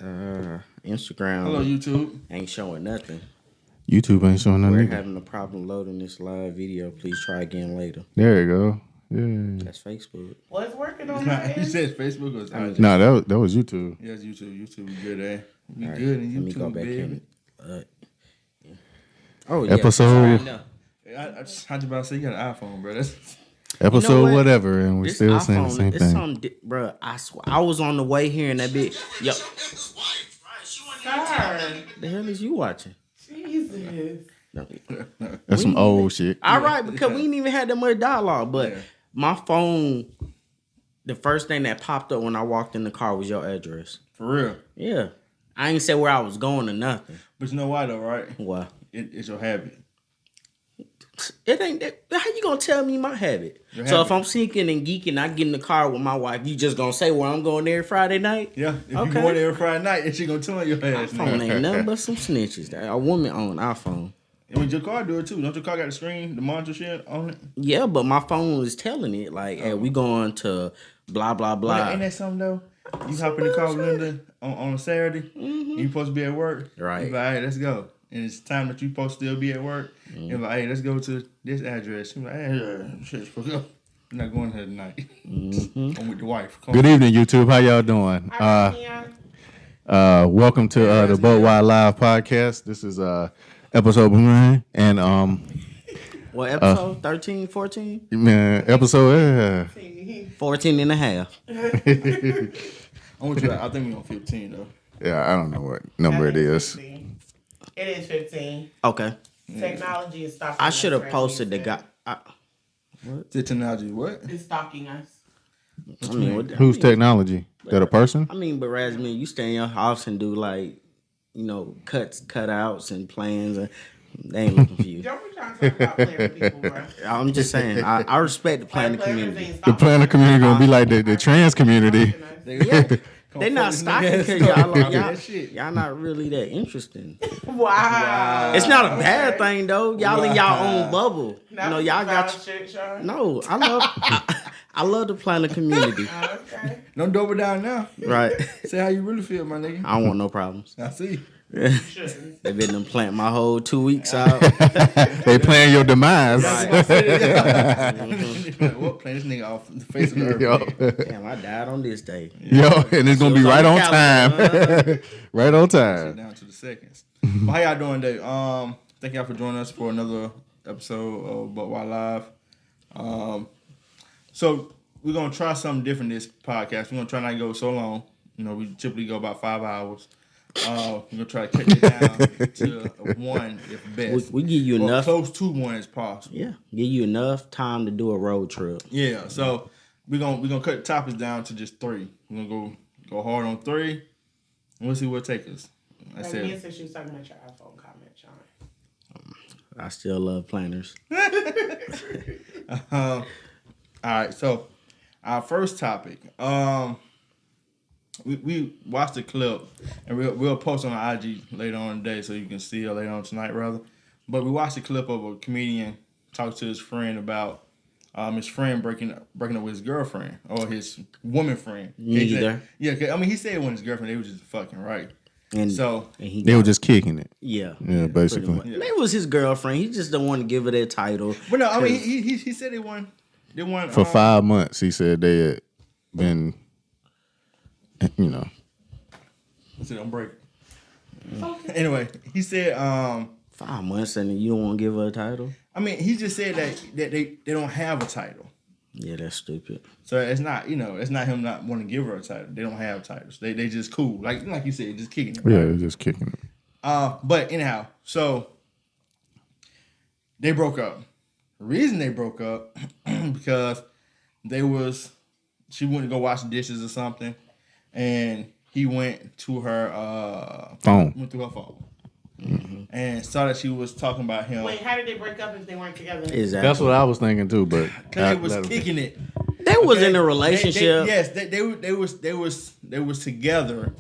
Instagram. Hello, YouTube. Ain't showing nothing. YouTube ain't showing nothing. We're either. having a problem loading this live video. Please try again later. There you go. Yeah. That's Facebook. What's working on He said Facebook was IG. No, that was YouTube. Yes, YouTube. YouTube, we good, eh? We Right, good in YouTube, let me go back baby. in. Oh, yeah. Episode- I just about to say you got an iPhone, bro. That's Episode what? whatever, and we This still saying the same it's thing. some, bro. I swear, I was on the way here and that bitch. Yo, Sir. the hell is you watching? Jesus. No. That's some old shit. All right, because we ain't even had that much dialogue. But Yeah. my phone, the first thing that popped up when I walked in the car was your address. for real. Yeah, I ain't say where I was going or nothing. But you know why, though, right? Why? It's your habit. It ain't that. How you gonna tell me my habit? Your So habit. if I'm seeking and geeking, I get in the car with my wife. You just gonna say where I'm going every Friday night? Yeah. If Okay. you go there every Friday night, and she gonna tell on your ass. iPhone now. ain't nothing but some snitches. A woman on iPhone. And when your car do it too, don't your car got the screen, the monitor shit on it? Yeah, but my phone is telling it like, "Hey, we going to blah blah blah." But ain't that something though? You hop in the car with Linda on a Saturday, and you supposed to be at work. Right. You like, hey, let's go. And it's time that you supposed to still be at work. You're like, hey, let's go to this address. You're like, hey, shit, supposed to go. I'm not going here tonight. I'm with the wife. Come Good on. evening, YouTube. How y'all doing? Welcome to the Boat Wide Live podcast. This is episode 1, and What episode? 13, 14? man, episode 14 and a half. I want you. I think we're on 15 though. yeah, I don't know what number it is. 15. It is 15. Okay. Technology is stalking I us. should have Randy posted the said. guy. The technology, what? It's stalking us. I mean, Who's technology? That a person? I mean, but Rasmus, you stay in your house and do like, cutouts and plans, and they ain't looking for you. Don't be trying to talk about playing with people, bro. I'm just saying, I respect the planning community. The planner community gonna be like the trans community. Yeah. They not stalking because That shit. y'all not really that interesting. Wow. It's not a bad thing though. Y'all in y'all own bubble. That Y'all got was shit, Sean. no. I love the planner community. Okay. Don't double down now. Right. Say how you really feel, my nigga. I don't want no problems. I see. Shouldn't. They been done plant my whole 2 weeks out. They playing your demise. What? Playing this nigga off the face of the earth. Yo, nigga. Damn, I died on this day. yo, and it's gonna be So right on calendar. time. Right on time. Down to the seconds. Well, how y'all doing today? Thank y'all for joining us for another episode of But Why Live. So we're gonna try something different this podcast. We're gonna try not to go so long. We typically go about 5 hours. We're gonna try to cut it down to 1 if best. We give you or enough. close to 1 as possible. Yeah, give you enough time to do a road trip. Yeah, so we're gonna cut the topics down to just 3. We're gonna go hard on 3, and we'll see where it takes us. I Like said, me and since you was talking about your iPhone comment, Sean. I still love planners. all right. So our first topic, we watched the clip, and we'll post on our IG later on today, so you can see it later on tonight, rather. But we watched a clip of a comedian talk to his friend about his friend breaking up with his girlfriend or his woman friend. Neither. Yeah, 'cause, I mean, he said it wasn't his girlfriend; they were just fucking, right? And So and They were just kicking it. yeah, Yeah, basically. pretty much. Maybe it was his girlfriend. He just don't want to give her that title. but no, I mean, he said they won. They won For 5 months, he said they had been, I said don't break. Anyway, he said 5 months and you don't want to give her a title? I mean, he just said that they don't have a title. Yeah, that's stupid. So it's not, it's not him not wanting to give her a title. They don't have titles. They just cool. Like you said, just kicking it. yeah, Right? they're just kicking it. But anyhow, so they broke up. The reason they broke up because she went to go wash the dishes or something, and he went to her Phone. Went through her phone. And saw that she was talking about him. Wait, how did they break up if they weren't together? Exactly. That's what I was thinking too, but Because they was kicking it. They was in a relationship. They was together,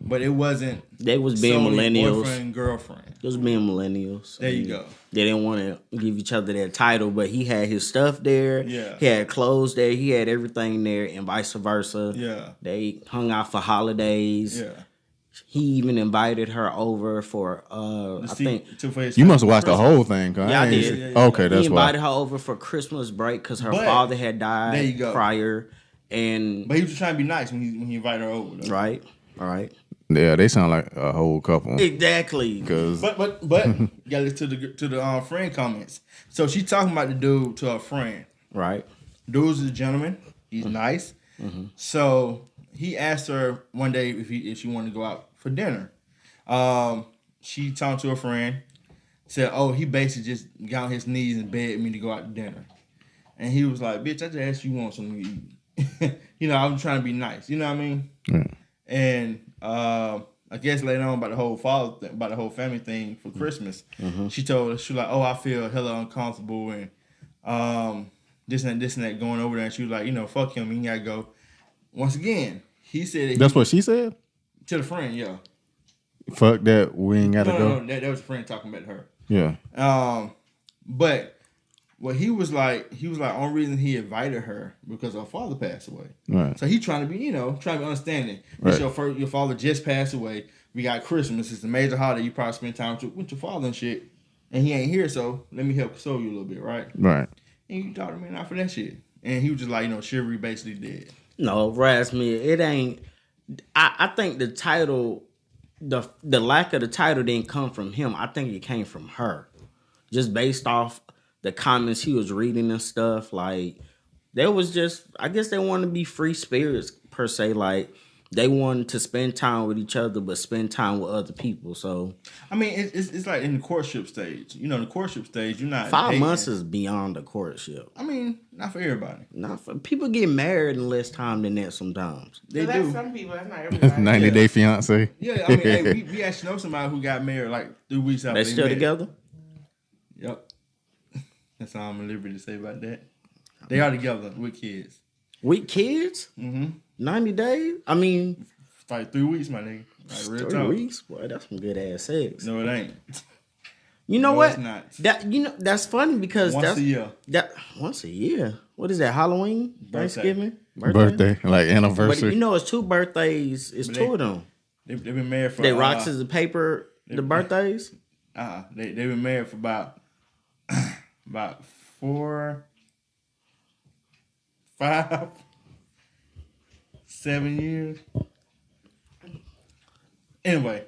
but it wasn't. They was being solely millennials. boyfriend, girlfriend. They was being millennials. There you go. They didn't want to give each other that title, but he had his stuff there. Yeah. He had clothes there. He had everything there, and vice versa. Yeah. They hung out for holidays. Yeah. He even invited her over for I think You must have watched the whole thing. Yeah, I did. Okay, that's he why. invited her over for Christmas break because her But, father had died there you go. prior, and But he was just trying to be nice when he invited her over. Though. right, all right, Yeah, they sound like a whole couple. exactly. Because But you gotta listen to the friend comments. So she talking about the dude to her friend. Right. Dude's a gentleman. He's nice. So he asked her one day if she wanted to go out for dinner. She talked to her friend. Said, "Oh, he basically just got on his knees and begged me to go out to dinner." And he was like, "Bitch, I just asked you want something to eat." I'm trying to be nice. You know what I mean? Yeah. And I guess later on about the whole about the whole family thing for Christmas, she told us, she was like, "Oh, I feel hella uncomfortable and this and that going over there." And she was like, "Fuck him, he gotta go." Once again, he said that's what she said? to the friend, yeah. Fuck that, we ain't gotta go. No, that was a friend talking about her. Yeah. But what he was like, only reason he invited her because her father passed away. Right. So he trying to be, trying to be understanding. Right. Your father just passed away. We got Christmas. It's a major holiday. You probably spend time with your father and shit. And he ain't here, so let me help console you a little bit, right? Right. And you talked to me not for that shit. And he was just like, chivalry basically dead. No, Rasmus, it ain't. I think the title, the lack of the title didn't come from him. I think it came from her, just based off the comments he was reading and stuff. Like, there was just, I guess they wanted to be free spirits per se. Like, they wanted to spend time with each other, but spend time with other people. So, I mean, it's like in the courtship stage. The courtship stage, you're not 5 dating. months is beyond the courtship. I mean, not for everybody. Not for people get married in less time than that sometimes. They That's do. some people. That's not everybody. 90-day fiance. Yeah, I mean, hey, we actually know somebody who got married like 3 weeks after They still met. together? Yep. That's all I'm at liberty to say about that. They are together with kids. With kids? 90 days? I mean, It's like 3 weeks, my nigga. Like real 3 talk. weeks? Boy, that's some good ass sex. No, it ain't. You know No, what? it's not. That's funny because Once a year. Once a year. What is that? Halloween? Birthday. Thanksgiving? Birthday, like But anniversary. it's 2 birthdays. It's 2 of them. They've been married for... They rocks as a paper, the birthdays? They've been married for about 4, 5, 7 years. Anyway,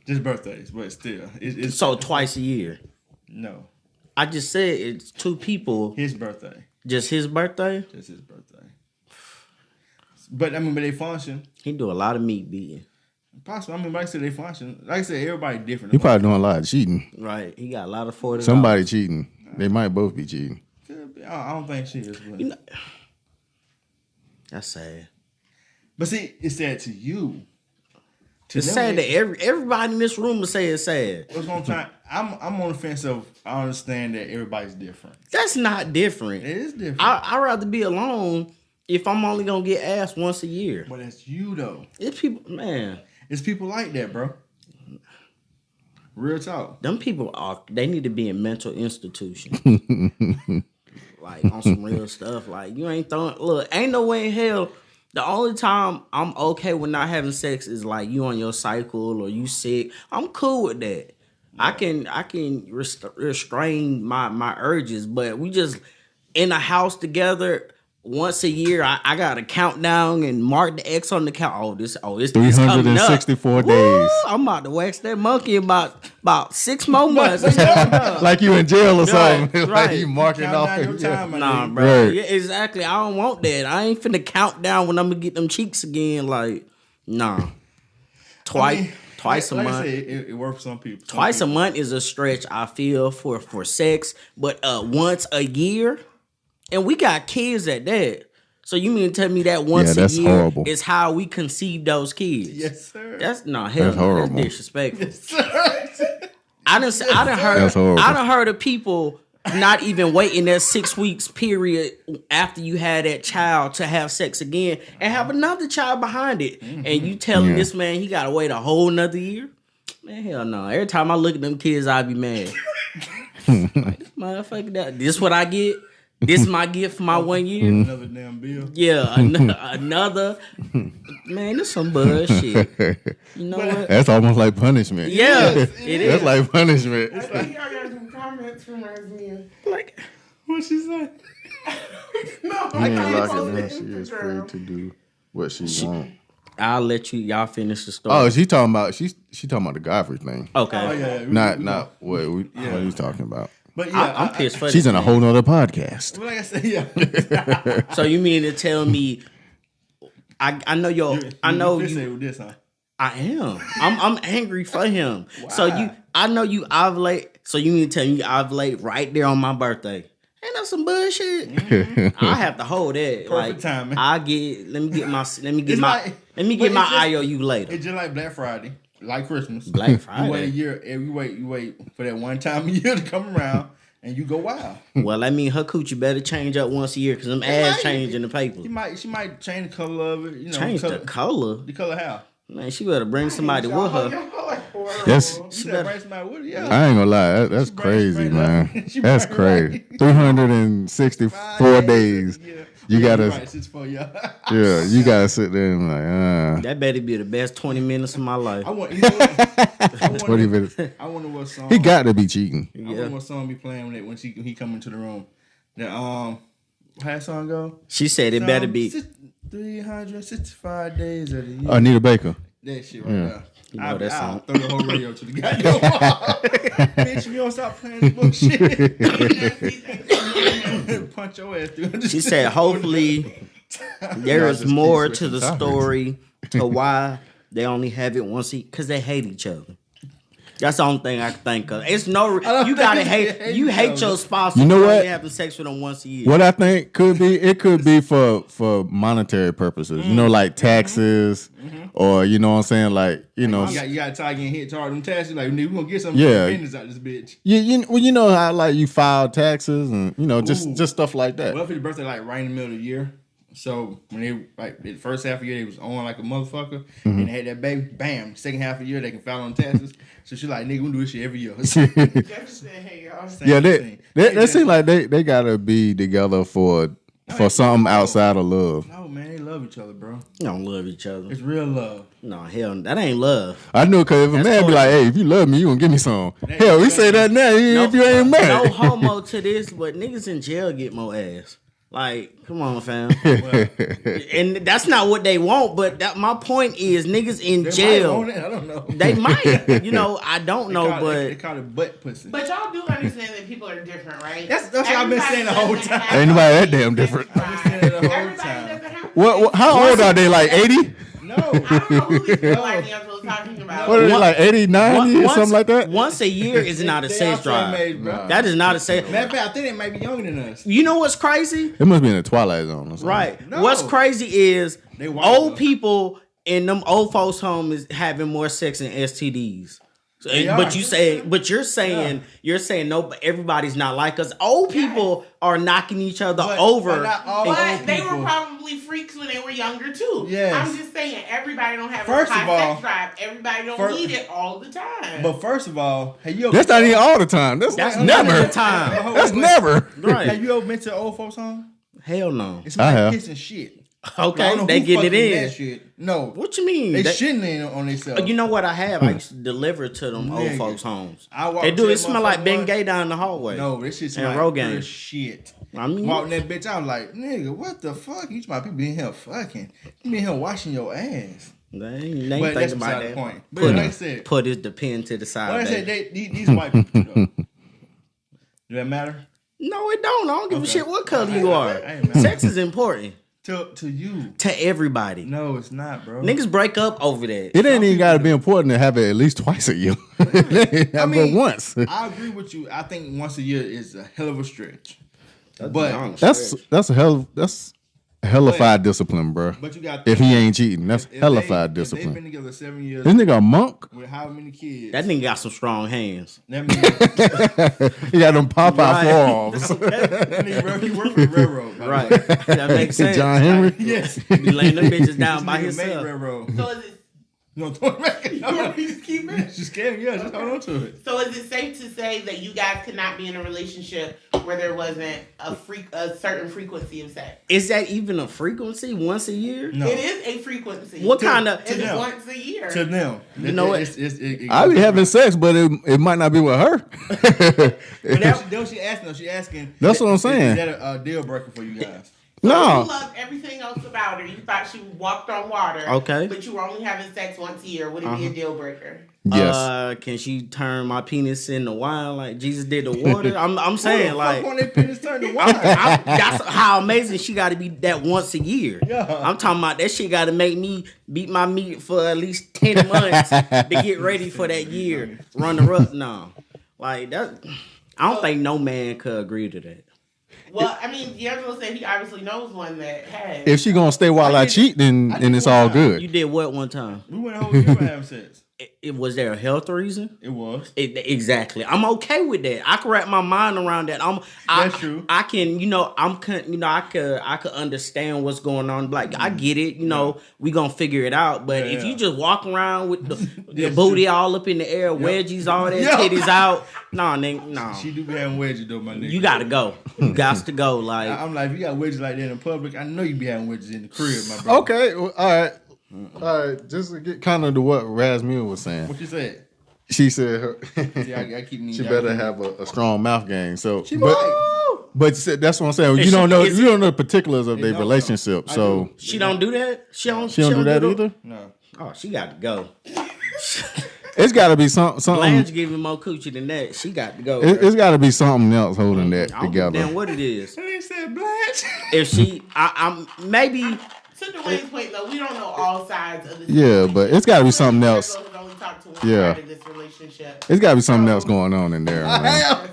just birthdays, but still. It's So twice a year. No. I just said it's 2 people. His birthday. Just his birthday? Just his birthday. But, I mean, but they function. He do a lot of meat beating. Possible. I mean, like I said, they function. Like I said, everybody different. He probably doing a lot of cheating. Right. He got a lot of $40. Somebody cheating. They might both be cheating. I don't think she is. But, That's sad. but see, it's sad to you. To It's them, sad that everybody in this room will say it's sad. What's on time? I'm on the fence of I understand that everybody's different. That's not different. It is different. I'd rather be alone if I'm only gonna get asked once a year. But it's you though. It's people, man. It's people like that, bro. Real talk. Them people they need to be in mental institutions. Like on some real stuff. Like you ain't throwing. Look, ain't no way in hell. The only time I'm okay with not having sex is like you on your cycle or you sick. I'm cool with that. I can restrain my urges, but we just in a house together once a year. I got to count down and mark the X on the count. It's coming up. 364 days. Woo, I'm about to wax that monkey in about 6 more months. It's coming up. Like you in jail or something. Right, Like right. you marking Count off. down your time, my Nah, nigga. bro. Right. Yeah, exactly. I don't want that. I ain't finna count down when I'm gonna get them cheeks again. Like, nah. Twice a like month. I said, it works for some people. Twice a month is a stretch, I feel, for sex. But once a year, and we got kids at that. So you mean to tell me that once a that's year horrible. is how we conceive those kids? Yes, sir. That's no hell. That's No, horrible. that's disrespectful. Sir. I done That's horrible. heard of people not even waiting that 6 weeks period after you had that child to have sex again and have another child behind it. And you telling Yeah. this man he gotta wait a whole nother year? Man, hell no. Every time I look at them kids, I be mad. Like, this motherfucker, this what I get? This my gift for my 1 year. Another damn bill. Yeah, another. Man, this some bullshit. You know what? That's almost like punishment. Yeah, it is. That's like punishment. I think y'all got some comments from Rasmia. Like, What she say? No, You I ain't can't locking post her. the She is free Instagram. to do what she want. I'll let y'all finish the story. Oh, she talking about the Godfrey thing. Okay. Oh yeah. Not what are you talking about? But yeah, I'm pissed for She's this in a man. whole nother podcast. Like I said, yeah. So you mean to tell me? I know You you. say with this, huh? I am. I'm angry for him. So Why? I know you ovulate. So you mean to tell me you ovulate right there on my birthday? Ain't that some bullshit? I have to hold that. Perfect timing. Let me get my It's like- but it's just- IOU later. It's just like Black Friday, like Christmas. Black You wait a Friday. year, and you wait for that one time a year to come around, and you go wild. Well, that mean her coochie better change up once a year because them ass change in the paper. She might change the color of it. You know, Change the color. The color how? Man, she better bring somebody with her. Y'all like horrible. That's- You She said better- bring somebody with her, yeah. I ain't gonna lie, that's She crazy, bring man. She That's bring crazy. right. 364 days. Yeah. You gotta, Right, 64, yeah. yeah, you gotta sit there and like, That better be the best 20 minutes of my life. I want. You know what? 20 minutes. I wonder what song. He got to be cheating. I wonder what song be playing when he come into the room. The how that song go? She said it better be. 365 days of the year. Anita Baker. That shit right Yeah. there. You know I'll that song. throw the whole radio to the goddamn wall. Bitch, you don't stop playing this bullshit. Punch your ass through. She said, hopefully, there is just more keep to the switching topics. story to why they only have it once a year because they hate each other. That's the only thing I can think of. It's no, you gotta think hate, they hate you each hate other. your spouse. You know for what? only having sex with them once a year. What I think could be, it could be for monetary purposes. You know, like taxes, or you know what I'm saying, like you know, You got to try getting hit hard on taxes. Like, we gonna get some Yeah. business out of this bitch. you know how like you file taxes and you know just stuff like that. Well, for his birthday, like right in the middle of the year. So when they like the first half of the year, they was on like a motherfucker, and they had that baby. Bam! Second half of the year, they can file on taxes. So she like, nigga, we do this shit every year. Jeff said, hey, y'all. Yeah, Same they thing. seem like they gotta be together for something outside of love. No, man, they love each other, bro. You don't love each other. It's real love. No, hell, that ain't love. I know, cause if a That's man be cool. like, "Hey, if you love me, you gonna give me some." Hell, we say that now, if you ain't No married. homo to this, but niggas in jail get more ass. Like, come on, fam. And that's not what they want, but my point is niggas in They might jail. want it, I don't know. They might. You know, I don't know, they but call it butt pussy. But y'all do understand that people are different, right? That's what I've been saying the whole time. Ain't nobody that damn different. I've been saying it the whole Everybody time. doesn't have What? How old are they? Like 80? No. I don't know who these people like D'Angelo talking about. What are they, like 80, 90 or once, something like that? Once a year is not a They sex all drive. same age, bro. That is not a sex. Matter of fact, I think they might be younger than us. You know what's crazy? It must be in the Twilight Zone or something. Right. No. What's crazy is They white, old though. people in them old folks' home is having more sex than STDs. So, They but are. you're saying no, but everybody's not like us. Old people are knocking each other But over. not all and- But they were people. probably freaks when they were younger too. Yes. I'm just saying, everybody don't have First a of high all- sex drive. Everybody don't need it all the time. But first of all, have you That's not even all the time. That's That's never. none of the time. That's never. Right. Have you ever been to an old folks home? Hell no. It's I like have. pissing shit. I Okay, don't know they who getting it fucking in. That shit. No. What you mean? They That- shitting in on themselves. You know what I have? I used to deliver to them old Nigga. folks' homes. I walk They to do. that It smell like motherfucker Ben once. Gay down the hallway. No, this shit smell And like Rogaine. real shit. I mean, Walking that bitch out like, nigga, what the fuck? You my people in here fucking. You been here washing your ass. they ain't But think that's about beside that. the point. But Put, like I said, put his pen to the side. like I said, baby. these white people though. Do that matter? No, it don't. I don't give a Okay. shit what color you are. I ain't mad. Sex is important To you. to everybody. No, it's not, bro. Niggas break up over that. It ain't even got to be important to have it at least twice a year. I mean, but once. I agree with you. I think once a year is a hell of a stretch. But That's a hellified discipline, bro. but you got If he ain't cheating, that's if hellified they, if they've been discipline. together 7 years This nigga a monk? with how many kids? That nigga got some strong hands. That means He got them Popeye Right. forearms. that nigga he work for the railroad. by the Right. way. That makes sense. John Henry. Yes. Be laying them bitches down by This nigga made himself. railroad. so is it You gonna throw it back? You want me to keep it? Just scared. Yeah, just hold on to it. So is it safe to say that you guys could not be in a relationship where there wasn't a certain frequency of sex? Is that even a frequency? Once a year? No. It is a frequency. What kind of? It's once a year. To them. You know what? I be having sex, but it might not be with her. Don't she asking? She asking. That's what I'm saying. Is that a deal breaker for you guys? So No. you loved everything else about her. You thought she walked on water. Okay. But you were only having sex once a year. Would it be a deal breaker? Yes. Can she turn my penis into wine like Jesus did the water? I'm saying like. When that penis turn to wine. That's how amazing she got to be that once a year. Yeah. I'm talking about that shit got to make me beat my meat for at least 10 months to get ready for that year. Runner up, no. Like that, I don't think no man could agree to that. Well, I mean, D'Angelo said he obviously knows one that has. If she gonna stay while I cheat, then it's all You good. did what one time? We went a whole year without having sex. Was there a health reason? It was. Exactly. I'm okay with that. I can wrap my mind around that. That's true. I can, I could understand what's going on. Like, I get it. We gonna figure it out. But if you just walk around with the booty all up in the air, wedgies, all that, titties out, no. She do be having wedges though, my nigga. You gotta go. You got to go. Like, I'm like, if you got wedges like that in public, I know you be having wedges in the crib, my brother. Okay, well, all right. Just to get kind of to what Razmil was saying. What you said? She said her, I keep she better have a strong mouth game. So, She might. but that's what I'm saying. You don't know the particulars of their relationship. So she don't do that. She don't do that either. No. Oh, she got to go. It's got to be something. Blanche giving more coochie than that. She got to go. It's got to be something else holding that I don't give a together. damn what it is. They said Blanche. If she, I'm maybe. To Dwayne's point, though, we don't know all sides of this. Yeah, but it's got to be something else. D'Angelo has only talked to one Yeah. side of this relationship. It's got to be something else going on in there. Man. I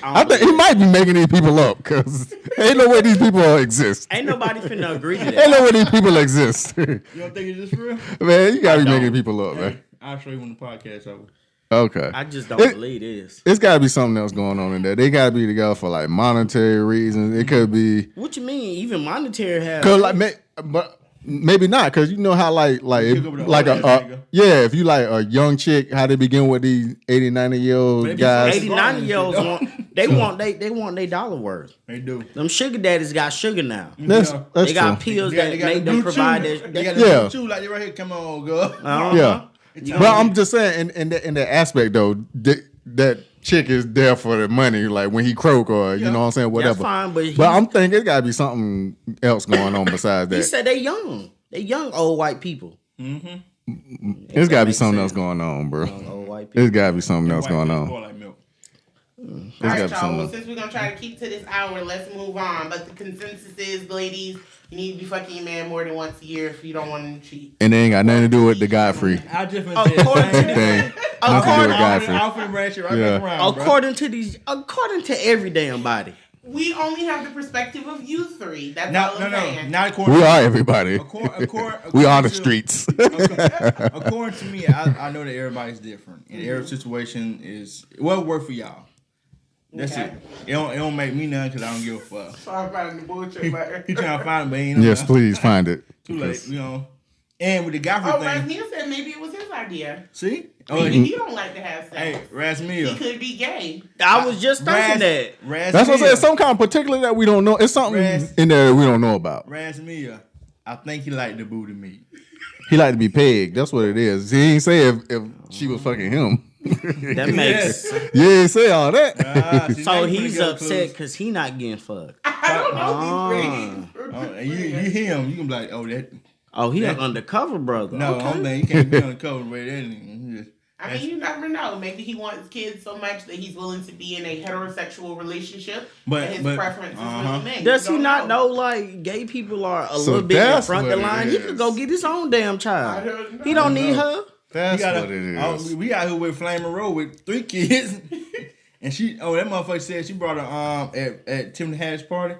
I think he might be making these people up because ain't no way these people exist. Ain't nobody finna agree to Ain't that. no way these people exist. You don't think it's just real? Man, you gotta be making people up, man. I'll show you when the podcast over. Okay. I just don't believe this. It's gotta be something else going on in there. They gotta be together for like monetary reasons. It could be What you mean? Even monetary has. cause but maybe not, cause you know how like Pick up with like the old ass nigga. if you like a young chick, how they begin with these 80, 90-year-old Maybe guys. 80, 90-year-olds want they dollar worth. They do. Them sugar daddies got sugar now. That's They got true. pills that make them provide that. They got Yeah. the blue chew like they right here. Come on, girl. Yeah. But I'm just saying, in that aspect though, that chick is there for the money, like when he croak or you know what I'm saying, whatever. fine, but I'm thinking it's gotta be something else going on besides He that. said they young. They young old white people. It's gotta be something else going on, bro. Old white people. It's gotta be something else White going people on. spoil like milk. All It's right, gotta be y'all. something Well, else. since we're gonna try to keep to this hour, let's move on. But the consensus is, ladies, you need to be fucking your man more than once a year if you don't want him to cheat. And they ain't got nothing to do with the Godfrey I just been According to thing. Nothing to do with Godfrey. I'm finna bring shit right Yeah. back around, bro. According to every damn body. We only have the perspective of you three. That's No, all I'm saying. Not according We to are everybody. according We are the to- streets. According to me, I know that everybody's different, and every situation is what work for y'all. That's Okay. it. It don't make me none because I don't give a fuck. So I'm finding the bullshit later. He trying to find it, but ain't no Yes, please find it. too late, And with the Godfrey Oh, thing, Rasmia said maybe it was his idea. see? Maybe he don't like to have sex. Hey, He Rasmia. could be gay. I was just thinking that. Rasmia. That's what I'm saying. Some kind of particular that we don't know. It's something in there that we don't know about. Rasmia. I think he liked the booty meat. He like to be pegged. That's what it is. He ain't say if she was fucking him. That makes You ain't say all that. See, so now you he's finna get upset clues. because he not getting fucked. I don't know these Oh, things. and you hear him, you can be like, oh, that. Oh, he an undercover brother. No, Okay. I'm saying you can't be on the cover with that nigga. I mean, you never know. Maybe he wants kids so much that he's willing to be in a heterosexual relationship. But- and his but- preference is uh-huh. really men. Does You he don't not know like gay people are a So little bit in that's front of the what it line? He is. could go get his own damn I child. don't know. He don't need her. That's We what it is. We out here with Flame Road with 3 kids. And that motherfucker said she brought a, at Tim the Hatch party,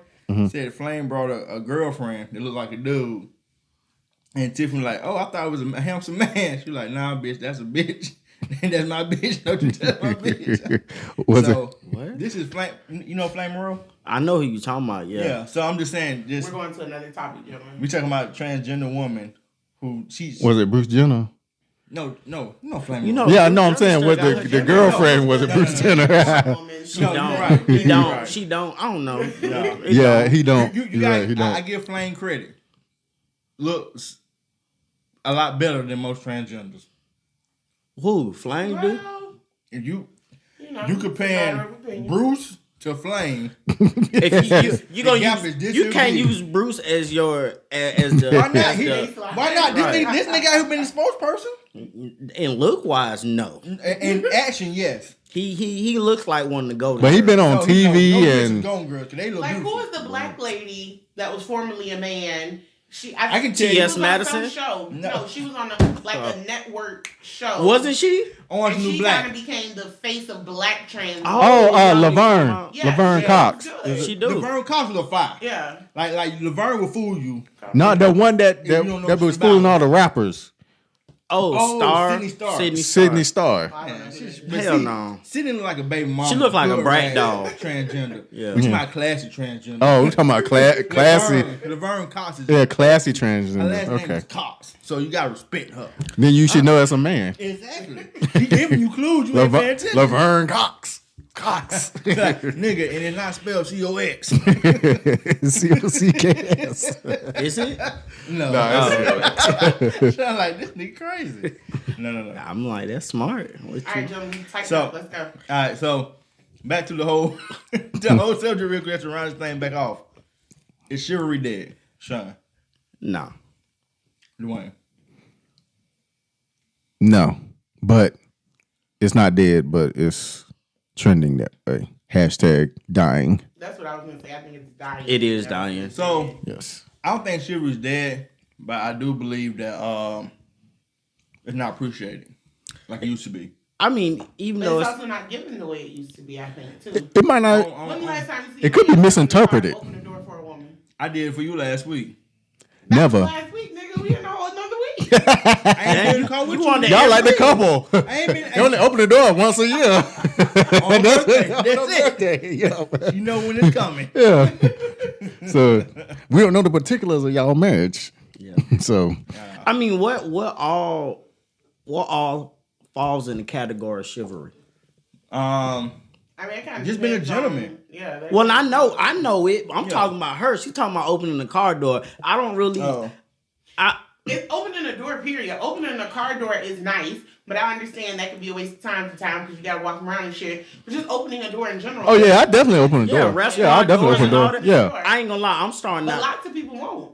said Flame brought a girlfriend that looked like a dude. And Tiffany like, oh, I thought it was a handsome man. She like, nah, bitch, that's a bitch. That's my bitch. Don't you tell my bitch. Was So, What? this is Flame, you know Flame Road? I know who you talking about. Yeah. Yeah. So I'm just saying, We're going to another topic, gentlemen. we talking about transgender woman who she's Was it Bruce Jenner? No, flaming. You know, Yeah, I know. I'm Bruce saying Jenner what still got the her girlfriend was a Bruce Jenner. Woman, She No, don't. you're right. He You're don't. right. She don't. I don't know. Yeah, he don't. You You're got, right, he don't. I give Flame credit. Looks a lot better than most transgenders. Who? Flame do? well, If you comparing matter of opinion. Bruce to Flame, If you gonna The gap use, is this you can't big. use Bruce as your as the why not? as Why not? Right. This nigga who been the spokesperson and look wise, no. in action, yes. He looks like one of the golden. But he been on No, TV no, and Golden Girls, 'cause they look Like, who beautiful. was the black lady that was formerly a man? I can tell you. she T.S. was on Madison? some show. No. No, she was on a network show. Wasn't she? Orange And New she Black. kind of became the face of black trans. Laverne, Yeah, Laverne yeah, Cox. good. She do. Laverne Cox was a fire. Yeah. Like Laverne will fool you. Not the one that you don't know that was shit fooling about all the rappers. Oh, Star. Sydney Star. Sydney Star. I don't know. Hell no. Sydney look like a baby mama. She look like a Good brat ass dog. Transgender. Yeah. Which is my classy transgender. Oh, we talking about classy. Laverne Cox is Yeah, classy her transgender. last name Okay. is Cox. So you gotta respect her. Then you should know as a man. Exactly. He giving you clues. You ain't paying attention. Laverne Cox. Cox. Like, nigga, and it's not spelled C-O-X. C-O-C-K-S. Is it? No. Sound like this nigga crazy. No. I'm like, that's smart. What All right, you- gentlemen, tighten So- up. Let's go. All right, so back to the whole subject real quick to round this thing back off. Is chivalry dead? Sean, No. Dwayne. No, but it's not dead, but it's trending that way. Hashtag dying. That's what I was gonna say. I think it's dying. It is dying. So Yes. I don't think chivalry is dead, but I do believe that it's not appreciated like it used to be. I mean, even But though it's it's, also not given the way it used to be, I think, too. It might not. When the last time you see It could be a man misinterpreted. Open the door for a woman. I did it for you last week. Never. Last week, nigga, we in a whole another week. I ain't been call with You you. want that- Y'all like the couple. I ain't been. They only open the door once a year. on That's birthday. it. That's On it. birthday. Yeah. You know when it's coming. Yeah. So we don't know the particulars of y'all marriage. yeah. So I mean, what all falls in the category of chivalry? I mean, it kind of Just being a gentleman. Yeah. Well, I know it. I'm talking about her. She's talking about opening the car door. I don't really. Oh. It's opening a door, period. Opening a car door is nice, but I understand that could be a waste of time because you got to walk around and shit. But just opening a door in general. oh yeah, I definitely open the Yeah, door. restaurant Yeah, I definitely doors open and the all door. that. Yeah. I ain't gonna lie. I'm starting But out. lots of people won't.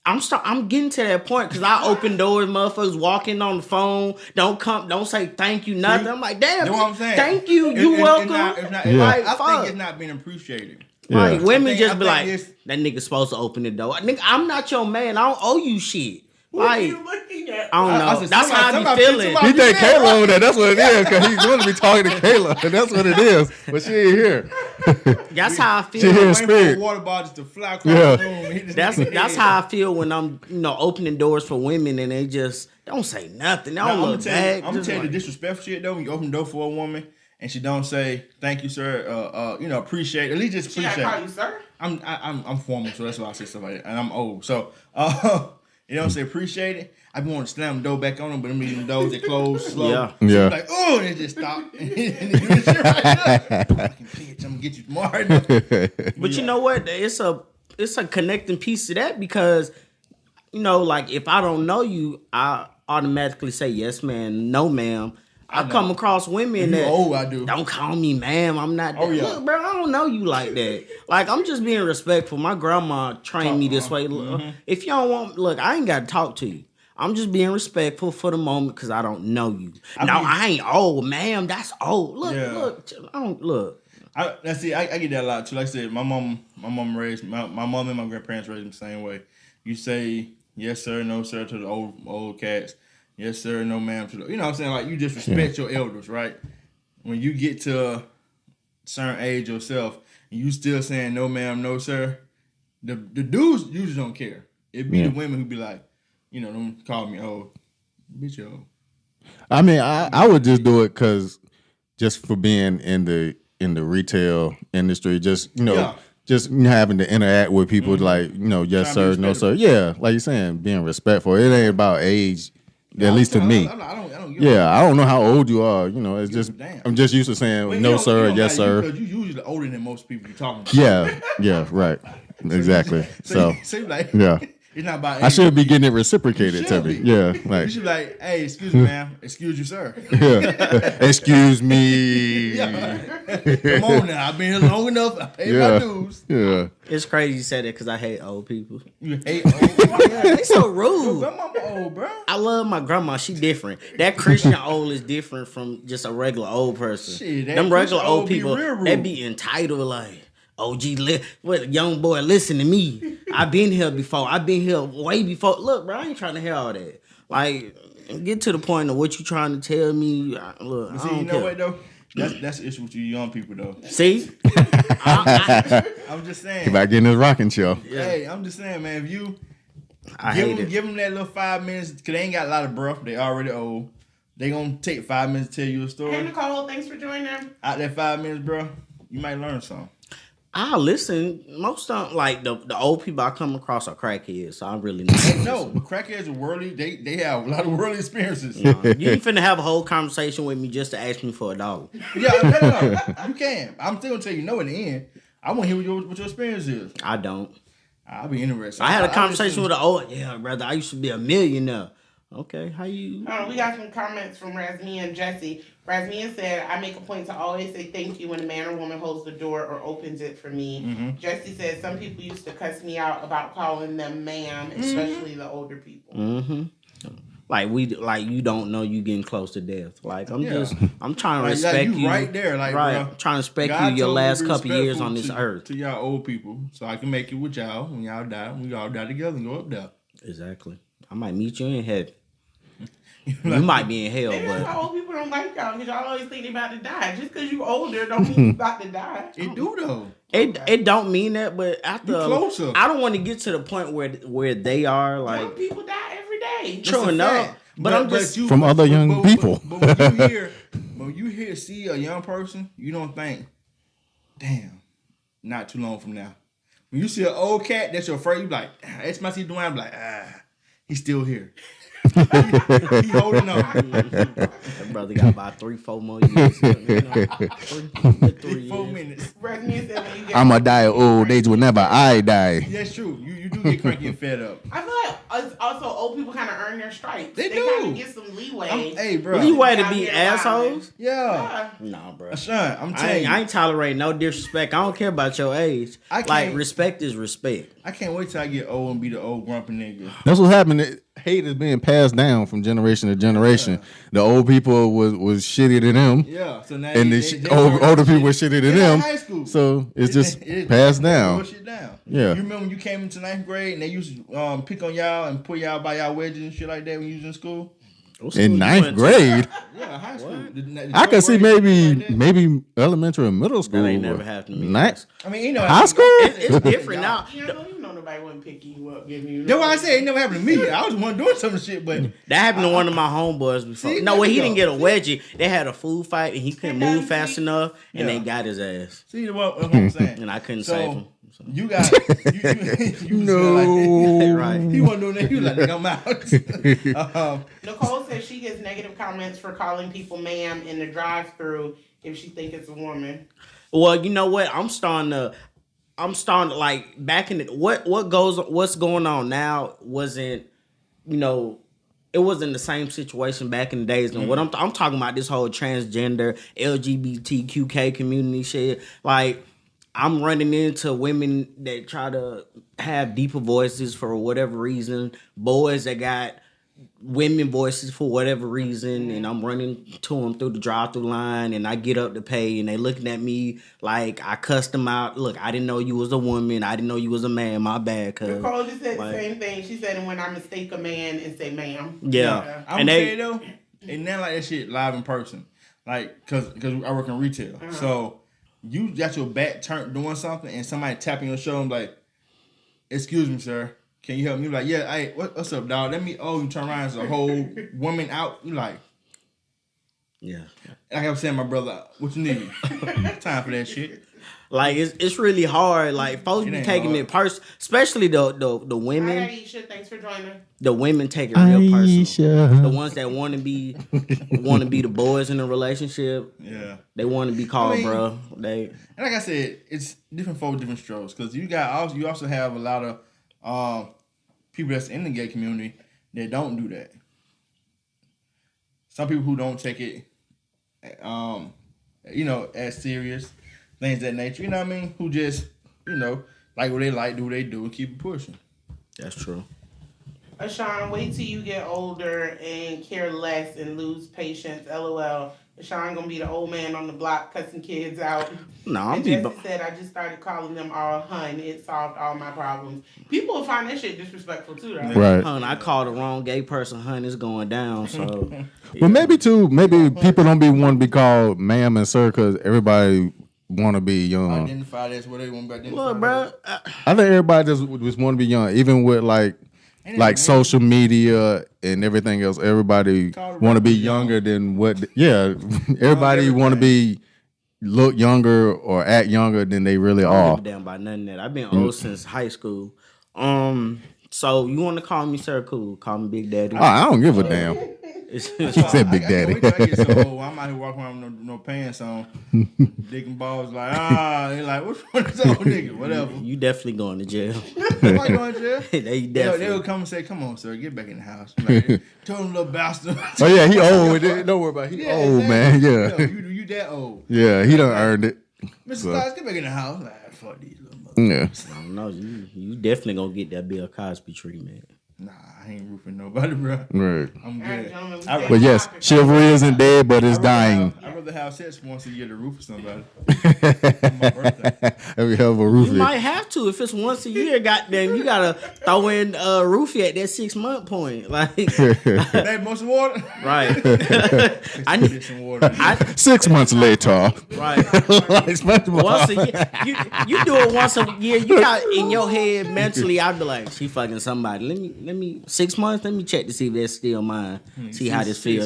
I'm getting to that point because I open doors, motherfuckers walking on the phone, don't say thank you, nothing. I'm like, damn, You know what I'm saying? thank you, It- you it- welcome. It's not, Yeah. Like, I fuck. think it's not being appreciated. Right, Yeah. women I just be think like, it's- that nigga supposed to open the door. Nigga, I'm not your man. I don't owe you shit. What are Like, you looking at? I don't I know. said, That's how I somebody- be feeling. somebody- He think Kayla over there. That's what it is. Cause he's going to be talking to Kayla, and that's what it is. But she ain't here. That's how I She feel. here. Waiting spirit. for a water bottle just to fly across Yeah. the room. And hit this That's nigga that's head. how I feel when I'm opening doors for women and they just don't say nothing. They Now, don't I'm gonna look tell back. you, I'm gonna just tell you the like- disrespectful shit though. When you open the door for a woman and she don't say thank you, sir, appreciate. At least just She gotta appreciate. call you sir. I'm formal, so that's why I say stuff like that. And I'm old, so you don't say appreciate it. I be wanting to slam the door back on them, but them even doors they close slow. Yeah. Yeah. Like, oh, and it just stopped. and they do this shit right there. Fucking bitch, I'm gonna get you tomorrow. But you know what? It's a connecting piece to that because like if I don't know you, I automatically say yes, ma'am, no, ma'am. I come across women If you that old, I do. don't call me ma'am. I'm not. Oh, yeah. Look, bro, I don't know you like that. Like I'm just being respectful. My grandma trained me this way. Look, if you don't want, look, I ain't got to talk to you. I'm just being respectful for the moment because I don't know you. I ain't old, ma'am. That's old. Look, Yeah. look. I don't look. I get that a lot too. Like I said, my mom raised my mom and my grandparents raised me the same way. You say yes sir, no sir to the old cats. Yes sir, no ma'am to the. You know what I'm saying? Like you just respect your elders, right? When you get to a certain age yourself and you still saying no ma'am, no sir, the dudes usually don't care. It be the women who be like, don't call me old, bitch, you old. I mean, I would just do it because just for being in the retail industry, just just having to interact with people like yes Trying to sir, be no sir. Yeah, like you're saying, being respectful. It ain't about age. At least to me. I don't I don't know how old you are. You know, it's Give just a damn. I'm just used to saying Well, no, sir, yes, sir. Because you usually older than most people you're talking to. Yeah, right. Exactly. So like, yeah. It's not about I should be getting it reciprocated to me. be. Yeah, You like should be like, hey, excuse me, ma'am. Excuse you, sir. yeah. Excuse me. Come on now. I've been here long enough. I paid my dues. Yeah. It's crazy you say that because I hate old people. You hate old people? They so rude. Grandma old, bro. I love my grandma. She different. That Christian old is different from just a regular old person. Shit, that Them regular Christian old be people, real rude. they be entitled like, OG, what young boy, listen to me. I been here before. I been here way before. Look, bro, I ain't trying to hear all that. Like, get to the point of what you trying to tell me. Look, But I see, don't you know care. what though? That's the issue with you young people though. See, I'm just saying. About getting this rocking show. Hey, I'm just saying, man. If you I hate it. give them that little 5 minutes, cause they ain't got a lot of breath. They already old. They gonna take 5 minutes to tell you a Hey, story. Nicole, thanks for joining. Out that 5 minutes, bro, you might learn something. I listen. Most of like the old people I come across are crackheads, so I really know. No, crackheads are worldly. They have a lot of worldly experiences. You ain't finna have a whole conversation with me just to ask me for $1. No, you can. I'm still gonna tell you no in the end. I want to hear what your experience is. I don't. I'll be interested. I had a conversation with an old, brother, I used to be a millionaire. Okay, how you? We got some comments from Razmia and Jesse. Razmia said, I make a point to always say thank you when a man or woman holds the door or opens it for me. Mm-hmm. Jesse said, some people used to cuss me out about calling them ma'am, especially the older people. Mm-hmm. Like you don't know you getting close to death. Like I'm trying to Like, respect you. Right there, like right. bro, Trying to respect God you your told me last to be couple years respectful on this earth. to y'all old people, so I can make it with y'all when y'all die. We all die together and go up there. Exactly. I might meet you in heaven. You might be in hell, Maybe that's why but old people don't like y'all, because y'all always think they about to die. Just because you older don't mean you about to die. It do though. it don't mean that. But after You closer. I don't want to get to the point where they are Young like people die every day. true That's a enough. fact. But I'm just From other young people. But when you hear see a young person, you don't think, damn, not too long from now. When you see an old cat, that's your first. You be like, that's my doing. I'm like, he's still here. he holding on. that brother got about 3-4 more years. Three 4 years. minutes. Razmia said when you get I'ma die of old age whenever I die. That's true. You do get cranky and fed up. I feel like also old people kind of earn their stripes. They kind do. of get some leeway. Hey, bro. Leeway to Down be here assholes? Yeah. Nah, bro. Son, I'm telling you. I ain't tolerating no disrespect. I don't care about your age. I can't- Like respect is respect. I can't wait till I get old and be the old grumpy nigga. That's what happened. Hate is being passed down from generation to generation. The old people was shitty to them, Yeah. So now and older people were shitty to in them. high school. So it's just It passed down. Push it down. Yeah. You remember when you came into 9th grade and they used to pick on y'all and pull y'all by y'all wedges and shit like that when you was in school? In 9th grade, Yeah, high school. I could see Like that. maybe elementary or middle school. That ain't never happened to me. Night, I mean, you know, high school. It's different now. You know nobody wouldn't pick you up, giving you. That's why I said it never happened to me. I was the one doing some shit, but That happened to one of my homeboys before. See, No, well, he there didn't you get a wedgie. They had a food fight and he couldn't move fast enough, and Yeah. they got his ass, see what I'm saying. and I couldn't So, save him. So. You got you No. like, Right. he wasn't doing that. He was like, nigga, I'm out. Nicole says she gets negative comments for calling people ma'am in the drive-through if she think it's a woman. Well, you know what? I'm starting to like back in the what's going on now wasn't, it wasn't the same situation back in the days. And what I'm talking about, this whole transgender LGBTQK community shit. Like, I'm running into women that try to have deeper voices for whatever reason, boys that got women voices for whatever reason, and I'm running to them through the drive-through line, and I get up to pay, and they looking at me like I cussed them out. Look, I didn't know you was a woman. I didn't know you was a man. My bad, cuz. Nicole just said the same thing. She said, when I mistake a man and say ma'am. Yeah. I'm saying though, and then like that shit live in person, like cause I work in retail, so you got your back turned doing something, and somebody tapping your shoulder and be like, "Excuse me, sir, can you help me?" You're like, "Yeah, hey, what's up, dog? Let me." Oh, you turn around, as a whole woman out. You like, Yeah. Like I was saying, my brother, what you need? Time for that shit. Like it's really hard. Like folks be taking it personal, especially the women. Hi, Aisha. Thanks for joining. The women take it real personal. The ones that want to be the boys in a relationship. Yeah, they want to be called bro. And like I said, it's different folks, different strokes. Because you also have a lot of people that's in the gay community that don't do that. Some people who don't take it, as serious. Things of that nature, you know what I mean? Who just, like what they like, do what they do, and keep it pushing. That's true. Ashawn, wait till you get older and care less and lose patience. LOL. Ashawn gonna be the old man on the block cussing kids out. No, and Jesse said I just started calling them all hun. It solved all my problems. People will find that shit disrespectful too, though. Right. Hun, I called the wrong gay person. Hun, it's going down. So. Yeah. Well, maybe people don't want to be called ma'am and sir because everybody want to be young. Identify as what they want to identify. Look, bro. I think everybody just want to be young, even with like social media and everything else. Everybody want to be younger than what. Yeah, everybody want to be look younger or act younger than they really I are. don't give a damn about none of that. I've been old since high school. So you want to call me sir? Cool. Call me Big Daddy. I don't give a damn. He said Big Daddy. I can't wait till I get so old. I'm out here walking around with no pants on, digging balls like they're like, what's wrong with this old nigga? Whatever. You definitely going to jail. Am I going to jail? They definitely. They'll come and say, "Come on, sir, get back in the house." Like, tell him, little bastard. Oh yeah, he old. Don't worry about it. He old, man. Yeah. You that old? Yeah, he done earned it. Mr. Stiles, get back in the house. Like, fuck these little motherfuckers. Yeah. I don't know. You definitely gonna get that Bill Cosby treatment. Nah, I ain't roofing nobody, bro. Right. I'm good. But yes, chivalry isn't dead, but it's dying. I'd rather have sex once a year to roof for somebody. On my birthday. Every hell of a roof. You might have to if it's once a year. Goddamn, you gotta throw in roofie at that 6 month point. Like, Hey, most water. right? I need some water. 6 months later. Right. Like SpongeBob. Once a year, you do it once a year. You got in your head mentally. I'd be like, she fucking somebody. Let me 6 months. Let me check to see if that's still mine. See how this feel.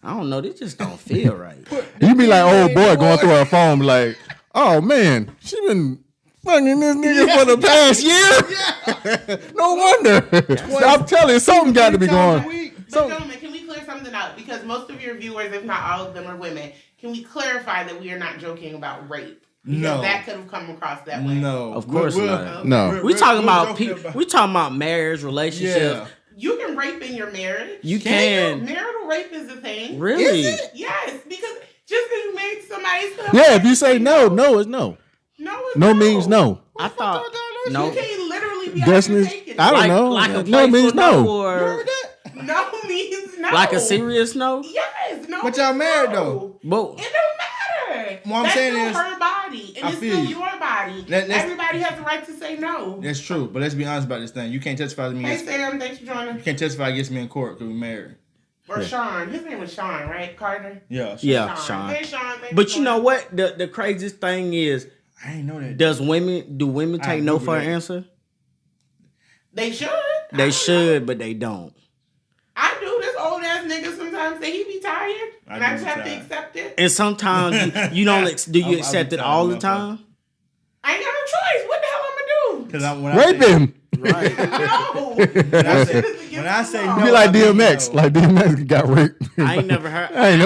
I don't know. This just don't feel right. You be like old boy going through her phone, like, oh man, she been fucking this nigga for the past year. No wonder. I'm telling you, something got to be going. But gentlemen, can we clear something out? Because most of your viewers, if not all of them, are women. Can we clarify that we are not joking about rape? Because no, that could have come across that way. No, of course not. No, we talking about we talking about marriage, relationships. Yeah. You can rape in your marriage. You can. Marital rape is a thing. Really? Is it? Yes, because just because you married somebody, yeah. If you say no, no is no. No means no. I thought no. You can't literally be Destiny's, I don't know. Like no means no. Or no means no. like a serious no. Yes, no. But y'all married though. It don't matter. What I'm That's saying still is, her body, and it's still your body. Everybody has the right to say no. That's true, but let's be honest about this thing. You can't testify to me. Hey Sam, thanks for joining. You can't testify against me in court because we married. Or Sean. His name was Sean, right? Carter? Yeah. Sean. Hey, Sean. But you know what? The craziest thing is, I ain't know that. Do women take no for an answer? They should. They should, but they don't. I do. This old ass nigga sometimes say he be tired, and I just have to accept it. And sometimes you don't. Do you accept it all the time? I ain't got no choice. What the hell I'm gonna Rape do? him. Right. No. When I say no, Be like DMX. Like DMX got raped. I ain't never heard. I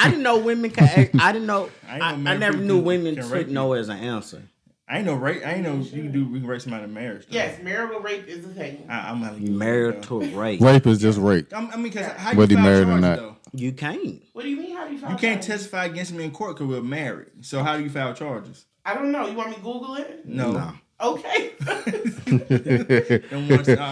didn't know women can. I didn't know. I never knew women took no as an answer. I ain't know rape. I ain't know we can rape somebody in marriage. Though. Yes, marital rape is a thing. I'm marital rape. Rape is just rape. I mean, because how you whether file married or charges, not. though? You can't. What do you mean? How do you file? You can't charges? testify against me in court because we're married. So how do you file charges? I don't know. You want me to Google it? No. Okay. I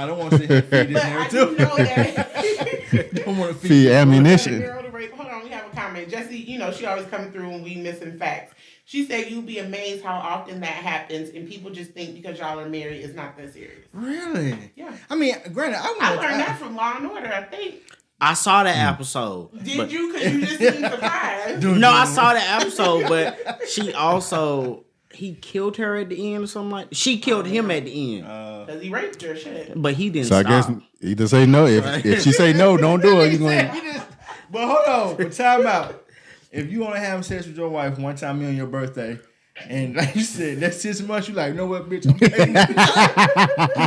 don't want to sit here and feed this But I narrative. do know that. Don't want to Feed ammunition. Marital rape. Hold on, we have a comment. Jessie, she always comes through when we missing facts. She said you'd be amazed how often that happens, and people just think because y'all are married, it's not that serious. Really? Yeah. I mean, granted, I learned that from Law and Order, I think. I saw that episode. Did you? Because you just seemed surprised. No, I saw that episode, but she also he killed her at the end or something like. She killed him at the end because he raped her. Shit. But he didn't. So I guess either say no. If she say no, don't do it. You going? But hold on, but time out. if you only have sex with your wife one time on your birthday, and like you said, that's 6 months, you like, you know what, bitch, I'm paying.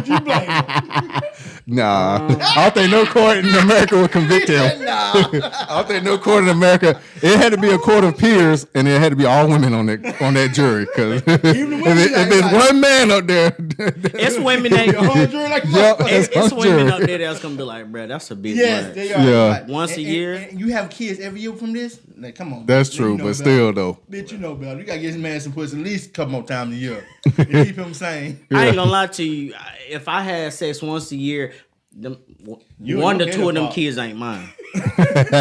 Did you blame him? Nah, I don't think no court in America would convict him. I don't think no court in America. It had to be a court of peers, and it had to be all women on that jury. Because if it's one man up there, it's women that The whole jury like it's women up there that's gonna be like, bro, that's a big yes, much. they are. Yeah. Like, Once a year. And you have kids every year from this? Like, come on. that's bitch. true. You know But better. still, though, Bitch, you know better. You gotta get this man some pussy at least a couple more times a year to keep him sane. I ain't gonna lie to you. If I had sex once a year, one to two of them kids ain't mine.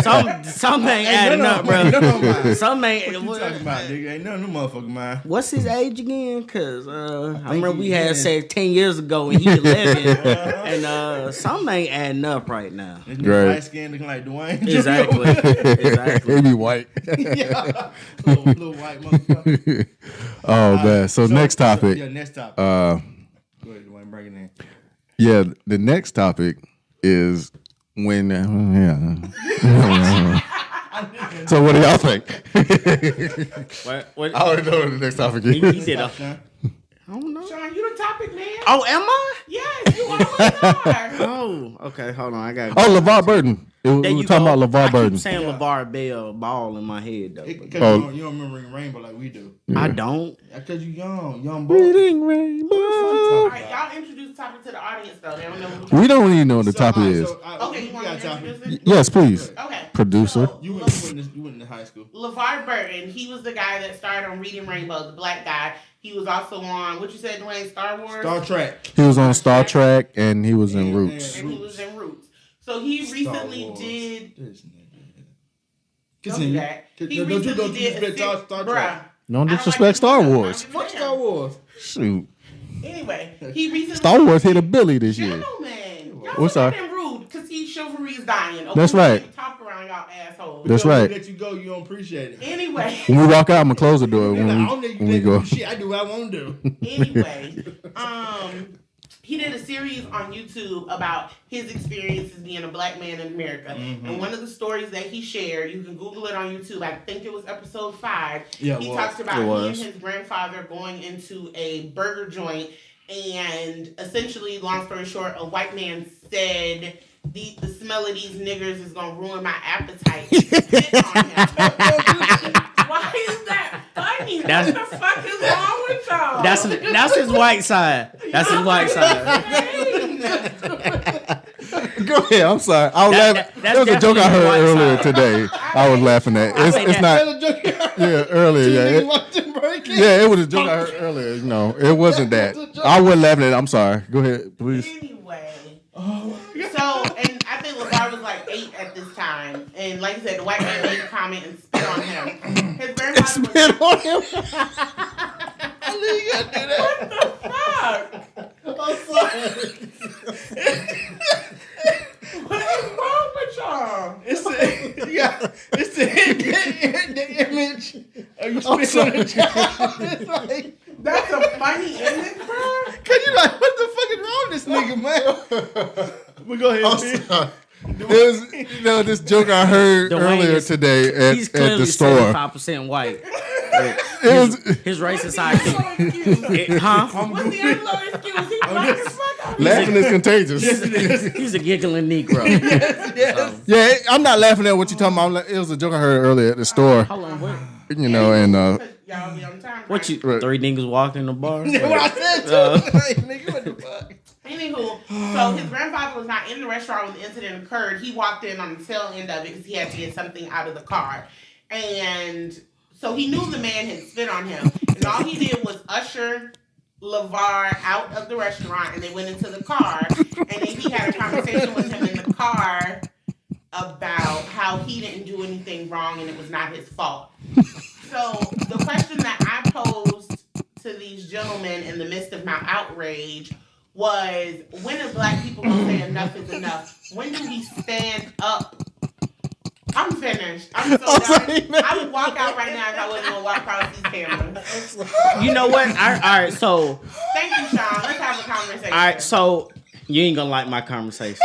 Some ain't adding up, bro. Some ain't. What you talking about, nigga? Ain't none of them motherfucking mine. What's his age again? Cause I remember we had sex 10 years ago and he 11, and some ain't adding up right now. This nigga light skin looking like Dwayne. Exactly. he be white. Yeah. Little white motherfucker. Oh man. So next topic. Yeah, next topic. Go ahead, Dwayne, bring it in. Yeah, the next topic is when. So what do y'all think? What? I already know what the next topic He is. did a. Sean. I don't know. Sean, you the topic, man. Oh, am I? Yes, you always are. Oh, okay. Hold on. I got. Oh, LeVar Burton. We There were you talking go. about LeVar I Burton. keep saying LeVar Ball in my head though. but Because you don't remember Rainbow like we do. I don't. Because you young boy. Reading Rainbow. All right, y'all introduce the topic to the audience, though. They don't know what We don't even know what the topic alright, is. Okay, you want me to introduce it? Yes, please. Okay. Producer. So, You went to high school. LeVar Burton, he was the guy that started on Reading Rainbow, the black guy. He was also on, what you said, Dwayne, Star Wars? Star Trek. He was on Star Trek and he was in Roots. And he was in Roots. So he recently did... This nigga. Don't do that. He Don't recently did a Star Bruh. Trek. Don't I don't disrespect like Star you. Wars. Fuck Star Wars. Shoot. Anyway, he recently... Star Wars hit a Billy this year. Gentlemen, y'all What's so up? fucking rude because chivalry is dying. Okay? That's We right. can't talk around y'all assholes. That's Yo, right. Let you go. You don't appreciate it. Anyway, When we walk out, I'm gonna close the door They're like, I when don't think we you go. do shit. I do what I want to do. anyway, he did a series on YouTube about his experiences being a black man in America. And one of the stories that he shared, you can Google it on YouTube. I think it was episode 5. Yeah, it he was. talked about It he was. and his grandfather going into a burger joint, and essentially, long story short, a white man said, the smell of these niggers is gonna ruin my appetite. Spit on him. Why is that funny? What the fuck is wrong with y'all? That's his white side. That's his white side. Go ahead. I'm sorry. I was laughing. that's There was a joke I heard definitely earlier white today. I was laughing at. It's think not. Yeah, earlier. Yeah, it was a joke I heard earlier. No, it wasn't that. I wasn't laughing at it. I'm sorry. Go ahead, please. Anyway. So, and I think LeVar was like 8 at this time. And like I said, the white man made a comment and spit on him. His grandfather Spit on him. What the fuck? I'm sorry. What is wrong with y'all? It's the image of you spitting on the child. It's like, That's a funny image, bro. cause you like, what the fuck is wrong with this nigga, man? But go ahead, man. There was this joke I heard Dwayne earlier is- today He's at clearly the store. 75% white. It was His racist side. Huh? What's the other excuse? He black as fuck. laughing is contagious. He's a giggling Negro. So, Yeah, I'm not laughing at what you're talking about. It was a joke I heard earlier at the store. hold on, what? You know, and Y'all be on time. What you? Right. 3 niggas walked in the bar. That's what I said too. Like, nigga, what the fuck? Anywho, so his grandfather was not in the restaurant when the incident occurred. He walked in on the tail end of it because he had to get something out of the car. And so he knew the man had spit on him. And all he did was usher LeVar out of the restaurant, and they went into the car. And then he had a conversation with him in the car about how he didn't do anything wrong and it was not his fault. So the question that I posed to these gentlemen in the midst of my outrage was, when are black people gonna say enough is enough? When do we stand up? I'm finished. I'm so done. I would walk out right now if I wasn't gonna walk across these cameras. You know what? All right, so Thank you, Sean. Let's have a conversation. all right, so You ain't gonna like my conversation.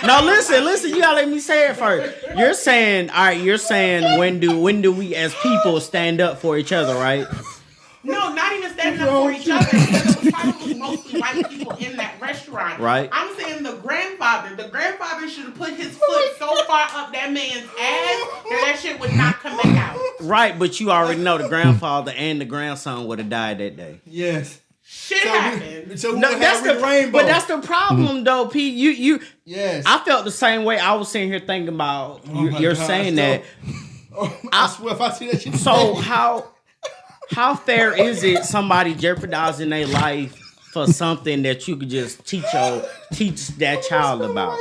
No, listen. You gotta let me say it first. You're saying, all right. You're saying when do we as people stand up for each other, right? No, not even standing up for each other. Because it was probably mostly white people in that restaurant. Right. I'm saying the grandfather. The grandfather should have put his foot so far up that man's ass that shit would not come back out. Right, but you already know the grandfather and the grandson would have died that day. Yes. Shit happened. So No, that's the rainbow. But that's the problem, though, P. You. Yes. I felt the same way. I was sitting here thinking about you're God, saying that. I swear, if I see that shit. So how fair is it somebody jeopardizing their life for something that you could just teach that child about?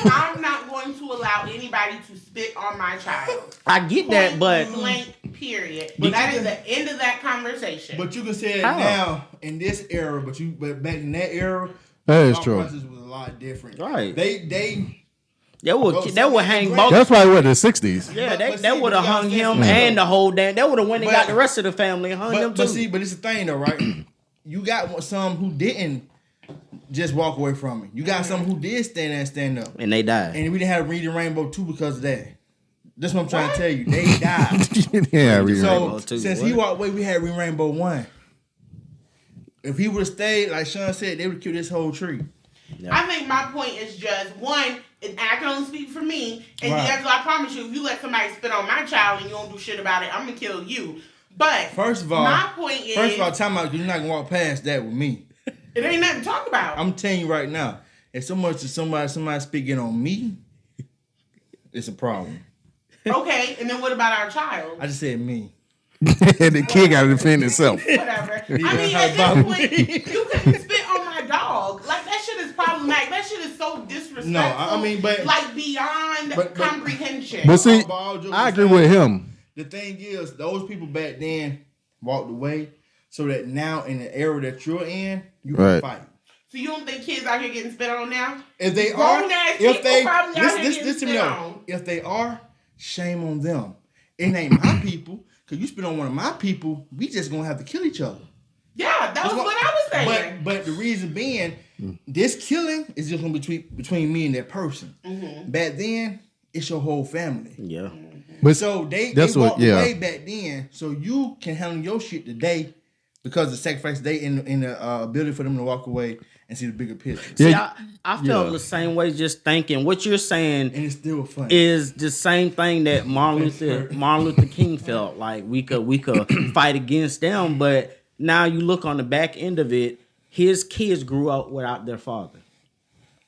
I'm not going to allow anybody to spit on my child. I get that, but blank. Period. But that is the end of that conversation. But you can say it now in this era, but back in that era, that is true. Process was a lot different. Right. They would hang both. That's probably what the 60s. Yeah, they would have hung him and the whole damn. They would have went and got the rest of the family and hung them too. But it's the thing though, right? You got some who didn't just walk away from it. You got some who did stand up, and they died. And we didn't have Reading Rainbow 2 because of that. That's what I'm trying to tell you. They died. Yeah, so since he walked away, we had Reading Rainbow 1. If he would have stayed, like Sean said, they would have killed this whole tree. Yeah. I think my point is just one. I can only speak for me, and yes, I promise you, if you let somebody spit on my child and you don't do shit about it, I'm gonna kill you. But first of all, my point is, time out, you're not gonna walk past that with me. It ain't nothing to talk about. I'm telling you right now, if so much as somebody speaking on me, it's a problem. Okay, and then what about our child? I just said me. The kid got to defend himself. Whatever. I mean, at this point, you couldn't spit on my dog. Like, that shit is problematic. That shit is so disrespectful. No, I mean, but like beyond comprehension. But see, I agree with him. The thing is, those people back then walked away so that now in the era that you're in, you can fight. So you don't think kids out here getting spit on now? If they are, if they are, shame on them. It ain't my people. Cause you spit on one of my people, we just gonna have to kill each other. Yeah, that was what I was saying. But the reason being, this killing is just gonna be between me and that person. Mm-hmm. Back then, it's your whole family. Yeah. Mm-hmm. But so they walked away back then, so you can handle your shit today because of the sacrifice they in the ability for them to walk away and see the bigger picture. See, I felt the same way just thinking what you're saying and it's still funny. Is the same thing that Martin Luther King felt like we could fight against them, but now you look on the back end of it, his kids grew up without their father.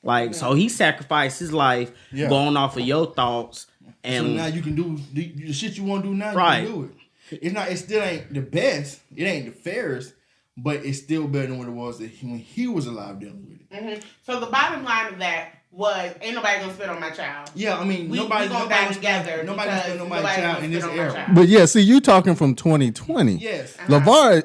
Like so he sacrificed his life going off of your thoughts and so now you can do the shit you want to do now, you can do it. It still ain't the best, it ain't the fairest. But it's still better than what it was when he was alive dealing with it. Mm-hmm. So the bottom line of that was, ain't nobody gonna spit on my child. Yeah, I mean, nobody gonna die together. Nobody gonna spit on nobody's child in this era. But yeah, see, you talking from 2020. Yes. LeVar,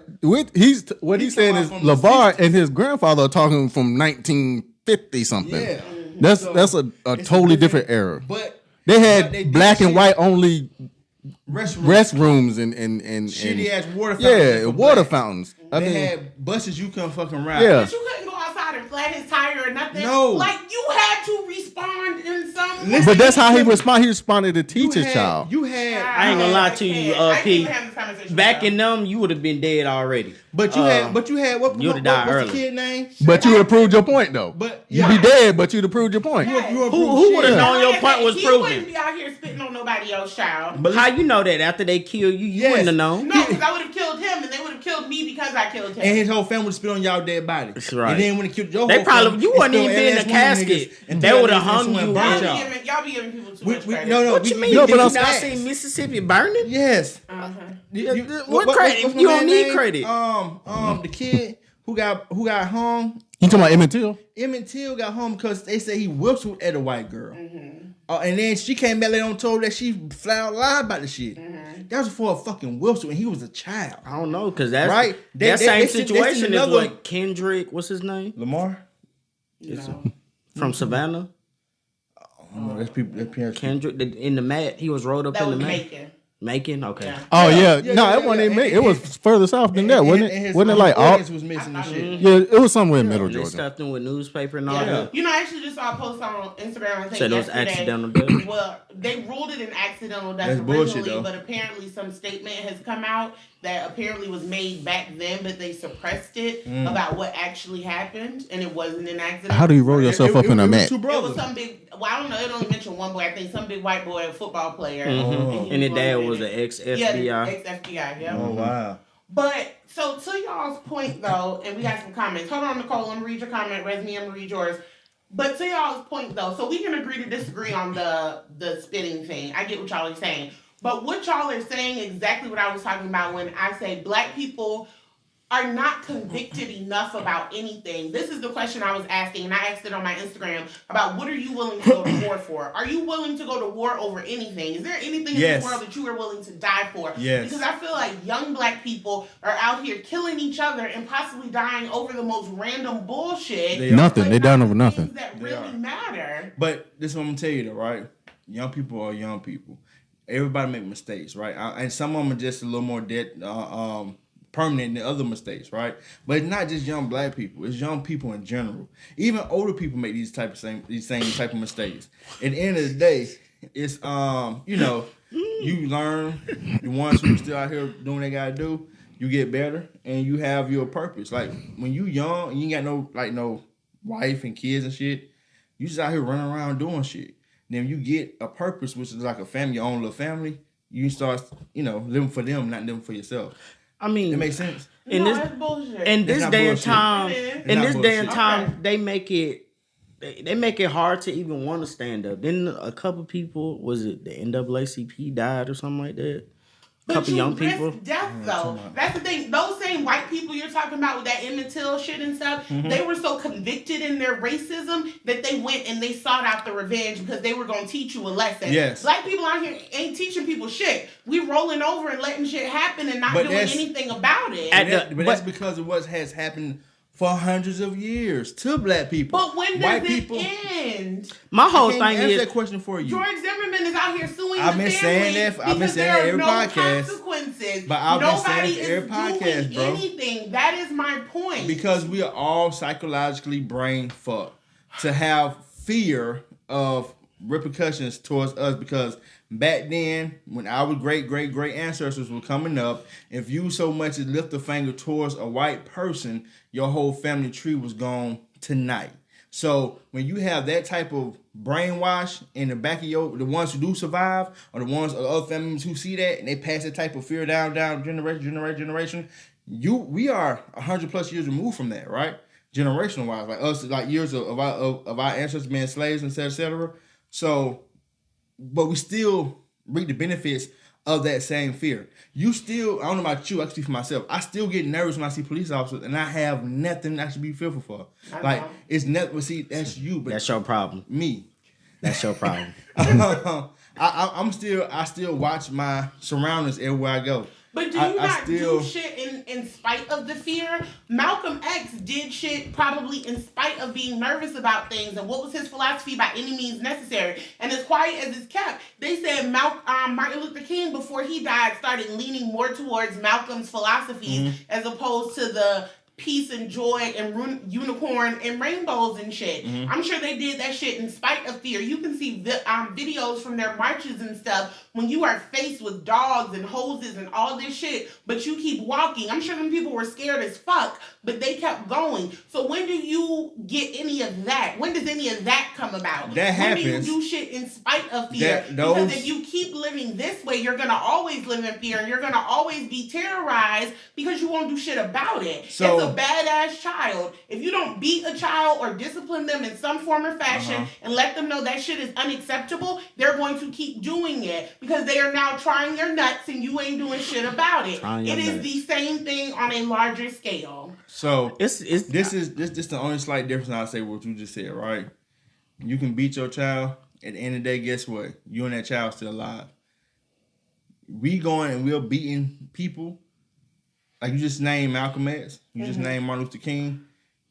he's saying is LeVar and his grandfather are talking from 1950 something. Yeah. That's a totally different era. But they had black and white only restrooms and shitty ass water fountains. Yeah, water fountains. They had buses you couldn't fucking ride. Yeah. But you couldn't go outside and flat his tire or nothing. No. Like you had to respond in some way. But that's how he responded. He responded to teach his child. I ain't gonna lie to you, P. Back in them, you would have been dead already. But you had what? You would have died early. The kid name? But you would have proved your point though. But you'd be dead, but you'd have proved your point. Who would have known your point was proven? He wouldn't be out here spitting on nobody else's child. But how you know that after they kill you, you wouldn't have known? No, because I would have killed him, and they would have killed me because I killed him. And his whole family would spit on y'all dead body. That's right. And then when it killed your whole family, you wouldn't even be in the casket. And they would have hung you. Y'all be giving people too much credit. No, what you mean? Did you not see Mississippi burning? Yes. What credit? You don't need credit. The kid who got hung. You talking about Emmett Till? Emmett Till got hung because they say he whistled at a white girl. Mm-hmm. And then she came back later on and told that she flat out lied about the shit. Mm-hmm. That was for a fucking whistle and he was a child. I don't know, because that's right. That same situation is what Kendrick, what's his name? Lamar? From Savannah? Oh, that's people. That's parents. Kendrick in the mat. He was rolled up in the mat. Macon? Okay. Yeah. Oh yeah, Yeah, no, yeah, it wasn't yeah. even me. It was further south than that, wasn't it? Wasn't it like all? audience was missing and shit. Yeah, it was somewhere in Middle And they Georgia. stuffed them with newspaper and all Yeah. that. You know, I actually just saw a post on Instagram. I think Said it was yesterday. accidental death. Well, they ruled it an accidental death That's bullshit, originally, though. but apparently some statement has come out that apparently was made back then, but they suppressed it about what actually happened, and it wasn't an accident. How do you roll yourself up in a mat? Two It brothers. was some big. Well, I don't know. It only mentioned one boy. I think some big white boy, a football player, And his dad was an ex-FBI. Yeah, ex-FBI. Yeah. Oh wow. But so to y'all's point though, and we got some comments. Hold on, Nicole. I'm gonna read your comment. Resmi, I'm gonna read yours. But to y'all's point though, so we can agree to disagree on the spitting thing. I get what y'all are saying, but what y'all are saying exactly what I was talking about when I say black people are not convicted enough about anything. This is the question I was asking, and I asked it on my Instagram about what are you willing to go to war for? Are you willing to go to war over anything? Is there anything in Yes. this world that you are willing to die for? Yes. Because I feel like young black people are out here killing each other and possibly dying over the most random bullshit. They are. Nothing. but They not down the over nothing. things that They really are. matter. But this is what I'm gonna tell you though, right? Young people are young people. Everybody make mistakes, right? And some of them are just a little more permanent than other mistakes, right? But it's not just young black people; it's young people in general. Even older people make these same type of mistakes. At the end of the day, it's you learn. The ones who are still out here doing what they gotta do, you get better, and you have your purpose. Like when you young, and you ain't got no wife and kids and shit. You just out here running around doing shit. Then you get a purpose, which is like a family, your own little family. You start, living for them, not living for yourself. I mean, It makes sense. That's bullshit. in this not day and bullshit. time, It is. It's in not this day and bullshit. time, Okay. they make it hard to even want to stand up. Then a couple people, was it the NAACP died or something like that? A But couple you young risk people. death though. That's the thing. Those same white people you're talking about with that Emmett Till shit and stuff, they were so convicted in their racism that they went and they sought out the revenge because they were gonna teach you a lesson. Yes. Black people out here ain't teaching people shit. We rolling over and letting shit happen and not But doing that's- anything about it. But that's because of what has happened for hundreds of years to black people. But when does white it people, end? My whole I can't thing answer is that question for you. George Zimmerman is out here suing I've the been family saying that- I've been because saying there that are every no podcast. consequences. But I've been Nobody saying is every podcast, doing bro. anything. That is my point. Because we are all psychologically brain fucked to have fear of repercussions towards us. Because back then, when our great ancestors were coming up, if you so much as lift a finger towards a white person, your whole family tree was gone tonight. So when you have that type of brainwash in the back of the ones who do survive, or the ones or other families who see that and they pass that type of fear down generation, we are 100+ years removed from that, right? Generational wise, like us, like years of our ancestors being slaves and etc. So, but we still reap the benefits of that same fear. You still, I don't know about you, I speak for myself. I still get nervous when I see police officers, and I have nothing I should be fearful for. Like it's nothing. See, that's you, but that's your problem. me. That's your problem. I still watch my surroundings everywhere I go. But do you not do shit in spite of the fear? Malcolm X did shit probably in spite of being nervous about things. And what was his philosophy? By any means necessary. And as quiet as it's kept, they said Martin Luther King, before he died, started leaning more towards Malcolm's philosophies as opposed to the peace and joy and unicorn and rainbows and shit. I'm sure they did that shit in spite of fear. You can see videos from their marches and stuff when you are faced with dogs and hoses and all this shit, but you keep walking. I'm sure them people were scared as fuck, but they kept going. So when do you get any of that? When does any of that come about? That happens. When do you do shit in spite of fear? Because if you keep living this way, you're gonna always live in fear and you're gonna always be terrorized because you won't do shit about it. So, it's a badass child. If you don't beat a child or discipline them in some form or fashion and let them know that shit is unacceptable, they're going to keep doing it because they are now trying their nuts and you ain't doing shit about it. It is the same thing on a larger scale. So this is the only slight difference I'll say what you just said, right? You can beat your child. At the end of the day, guess what? You and that child still alive. We going and we're beating people. Like you just named Malcolm X. You just named Martin Luther King.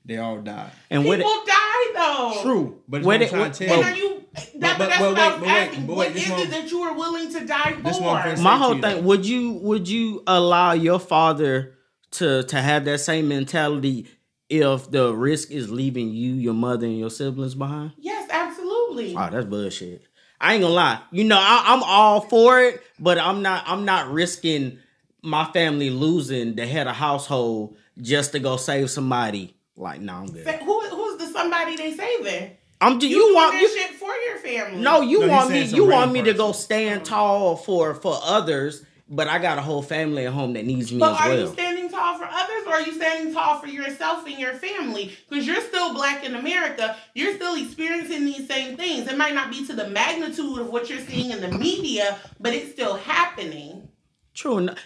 They all died. And people die though. True. But And are you That's what I was asking. What is it that you are willing to die for? My whole thing, would you allow your father to have that same mentality if the risk is leaving you, your mother, and your siblings behind? Yes, absolutely. Oh, that's bullshit. I ain't gonna lie. You know, I'm all for it, but I'm not risking my family losing the head of household just to go save somebody. Like, no, I'm good. Who's the somebody they saving? You want this shit for your family. No, you want me to go stand tall for others, but I got a whole family at home that needs me as well. But are you standing tall for others, or are you standing tall for yourself and your family? Because you're still black in America. You're still experiencing these same things. It might not be to the magnitude of what you're seeing in the media, but it's still happening. True enough.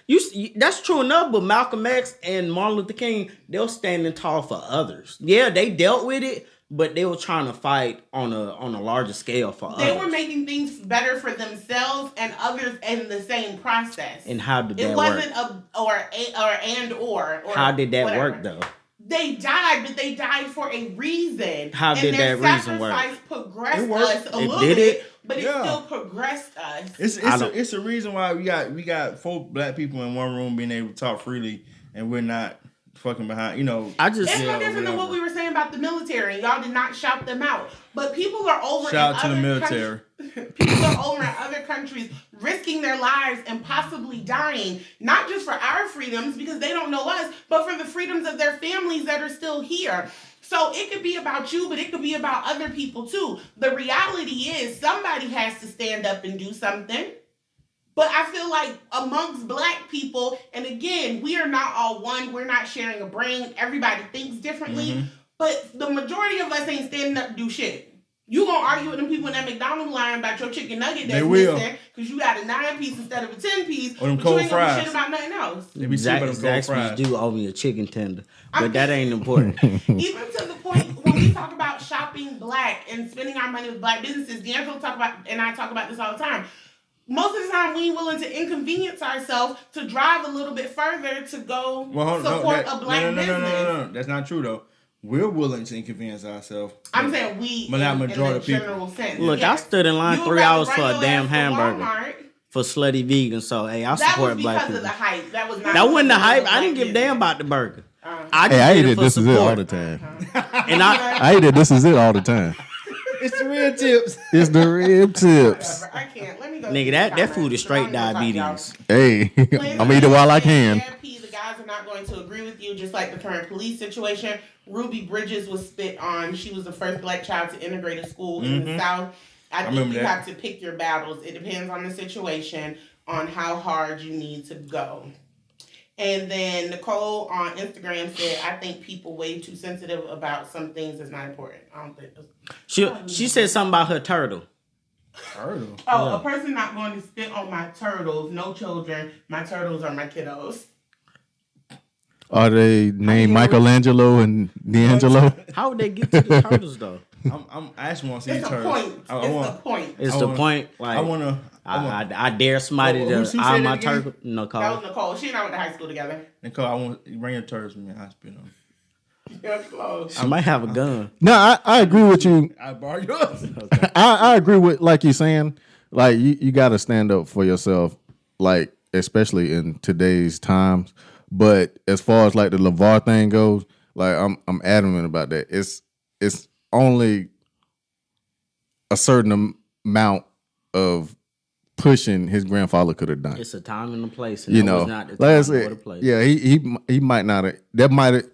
That's true enough, but Malcolm X and Martin Luther King, they're standing tall for others. Yeah, they dealt with it, but they were trying to fight on a larger scale for others. They were making things better for themselves and others in the same process. And how did that work? It wasn't or. How did that whatever. work though? They died, but they died for a reason. How did that reason work? Their sacrifice progressed us a little bit, but it still progressed us. It's a reason why we got 4 black people in one room being able to talk freely, and we're not fucking behind. You know, it's no different than what we were saying about the military. Y'all did not shout them out, but people are over. Shout out to the military. People are over in other countries risking their lives and possibly dying, not just for our freedoms because they don't know us, but for the freedoms of their families that are still here. So it could be about you, but it could be about other people too. The reality is somebody has to stand up and do something. But I feel like amongst black people, and again, we are not all one. We're not sharing a brain. Everybody thinks differently. Mm-hmm. But the majority of us ain't standing up to do shit. You gonna argue with them people in that McDonald's line about your chicken nugget that's missing because you got a 9-piece instead of a 10-piece. Or them cold you ain't fries. gonna shit about nothing else. Zaxby's do owe me a chicken tender, but that ain't important. Even to the point when we talk about shopping black and spending our money with black businesses, D'Angelo and I talk about this all the time. Most of the time, we ain't willing to inconvenience ourselves to drive a little bit further to go support a black business. No. That's not true, though. We're willing to inconvenience ourselves. I'm saying we, but not majority of people. General sense. Look, I stood in line 3 hours for a damn hamburger for slutty vegan. So, hey, I support black people. That was because of the hype. That wasn't the hype. I didn't give a damn about the burger. I ate it. This is it all the time. And I ate it. This is it all the time. It's the rib tips. It's the rib tips. I can't. Let me go. Nigga, that food is straight diabetes. Hey, I'm eating while I can. The guys are not going to agree with you, just like the current police situation. Ruby Bridges was spit on. She was the first black child to integrate a school in the South. I think you have to pick your battles. It depends on the situation, on how hard you need to go. And then Nicole on Instagram said, I think people way too sensitive about some things that's not important. I don't think she said something about her turtle. Turtle? Oh, a person not going to spit on my turtles. No children. My turtles are my kiddos. Are they named Michelangelo and D'Angelo? How would they get to the turtles though? I just want to see it's the turtles. The point. It's the point. Like I dare somebody to eye my turtle. Nicole. That was Nicole. She and I went to high school together. Nicole, I want you bring your turtles with me. I spit on. You're close. She might have a gun. No, I agree with you. I borrow yours. Okay. I agree with like you're saying. Like you got to stand up for yourself. Like especially in today's times. But as far as like the LeVar thing goes, like I'm adamant about that. It's only a certain amount of pushing his grandfather could have done. It's a time and a place, and you know, not the time or the place. Yeah, he might not have. That might have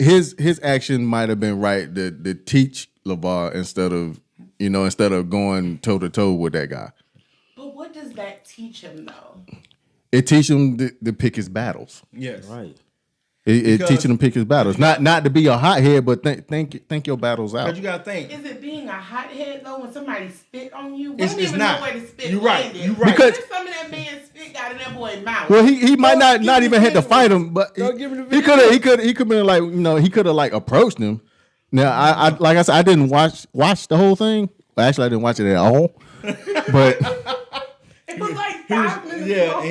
his action might have been right to teach LeVar instead of going toe to toe with that guy. But what does that teach him though? It teaches him to pick his battles. Yes, right. It teaching him to pick his battles, not to be a hothead, but think your battles out. But you gotta think. Is it being a hothead though when somebody spit on you? We It's don't even not. know where the spit You're right. landed. You're right. Because some of that man's spit got in that boy's mouth. Well, he might not even had to fight him, but he could have been like he could have like approached him. Now I like I said I didn't watch the whole thing. Actually, I didn't watch it at all. But It was like 5 minutes long.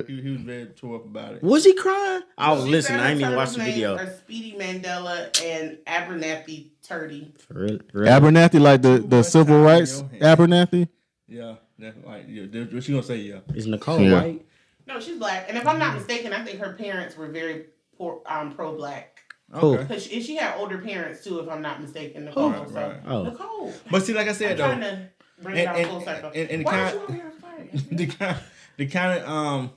He was very tore up about it. Was he crying? I was She listening. said I didn't even her watch the turtles' video. names are Speedy Mandela and Abernathy Turdy. Really? Abernathy, like the civil rights Abernathy. Yeah, that's like what she gonna say? Yeah, Is Nicole white? No, she's black. And if I'm not mistaken, I think her parents were very pro-black. Okay. Because she had older parents too, if I'm not mistaken. Nicole. Nicole. But see, like I said, I'm trying to bring it out full circle. The kind of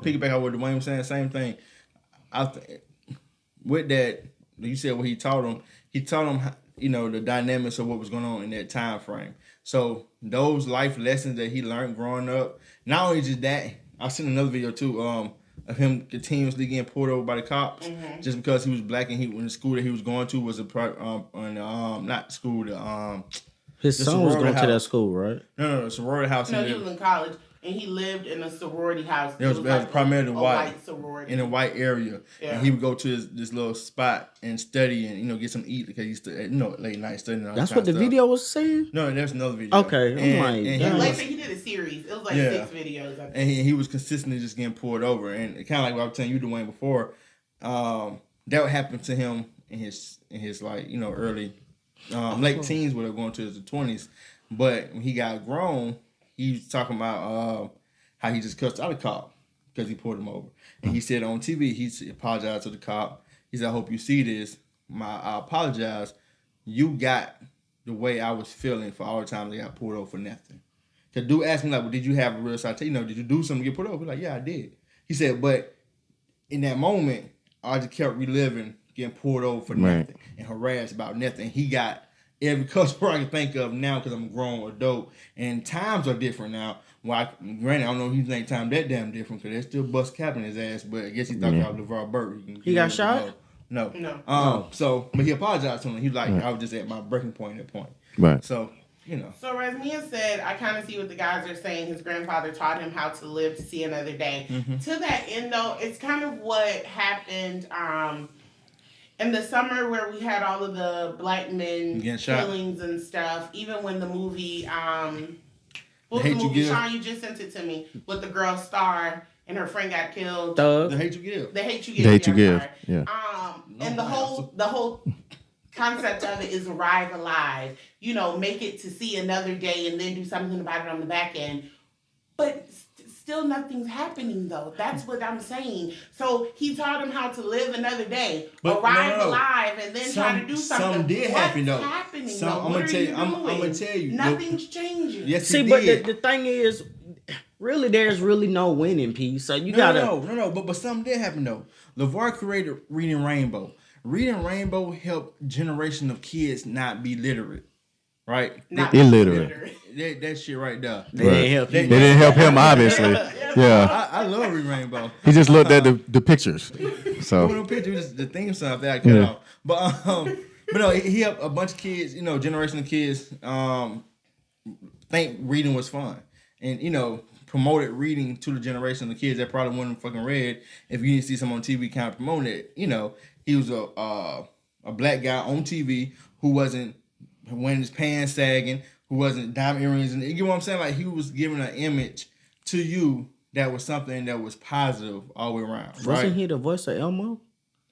piggyback on what Dwayne was saying, same thing. With that, you said what he taught him. He taught him, the dynamics of what was going on in that time frame. So those life lessons that he learned growing up, not only just that, I've seen another video too, of him continuously getting pulled over by the cops just because he was black and he when the school that he was going to was not school, his son was going to that school, right? No, sorority house. No, he was in college. And he lived in a sorority house. It was primarily white sorority. In a white area. Yeah. And he would go to this little spot and study and get some eat because he used to late night studying. That's what the video was saying? No, there's another video. Okay. He did a series. It was like 6 videos. I think. And he was consistently just getting pulled over. And kind of like what I was telling you, Dwayne, before, that would happen to him in his like, early late teens, where they're going to his 20s. But when he got grown, he was talking about how he just cussed out a cop because he pulled him over. And he said on TV, he apologized to the cop. He said, I hope you see this. I apologize. You got the way I was feeling for all the times I got pulled over for nothing. Because dude asked me, like, well, did you have a real citation? Did you do something to get pulled over? Like, yeah, I did. He said, but in that moment, I just kept reliving getting pulled over for nothing and harassed about nothing. He got every cuss word I can think of now because I'm a grown adult. And times are different now. Well, granted, I don't know if he ain't time that damn different because they're still bust capping his ass, but I guess he thought about LeVar Burton. He got shot? No. But he apologized to him. He was like, I was just at my breaking point at that point. Right. So, So as Mia said, I kind of see what the guys are saying. His grandfather taught him how to live to see another day. Mm-hmm. To that end, though, it's kind of what happened in the summer where we had all of the black men killings and stuff. Even when the movie, what was the movie, Sean, you just sent it to me, with the girl Star and her friend got killed. The Hate You Give. The Hate You Give. The Hate You Give. Yeah. And the whole concept of it is arrive alive. Make it to see another day and then do something about it on the back end. But still nothing's happening, though. That's what I'm saying. So he taught him how to live another day, arrive alive, and then try to do something. Something did happen, though. What's happening, though? I'm going to tell you. Nothing's changing. Yes, see, but the thing is, really, there's really no winning piece. So you gotta... No. But something did happen, though. LeVar created Reading Rainbow. Reading Rainbow helped generation of kids not be literate. Right? Not illiterate. That shit right there. They didn't help They didn't help him, obviously. Yeah. I love Reading Rainbow. He just looked at the pictures. So the pictures, the theme song that I cut off. But no, he helped a bunch of kids, generation of kids, think reading was fun. And, promoted reading to the generation of kids that probably wouldn't have fucking read if you didn't see someone on TV kind of promoting it. He was a black guy on TV who wasn't wearing his pants sagging, who wasn't diamond earrings, and you know what I'm saying? Like, he was giving an image to you that was something that was positive all the way around. Right? Wasn't he the voice of Elmo?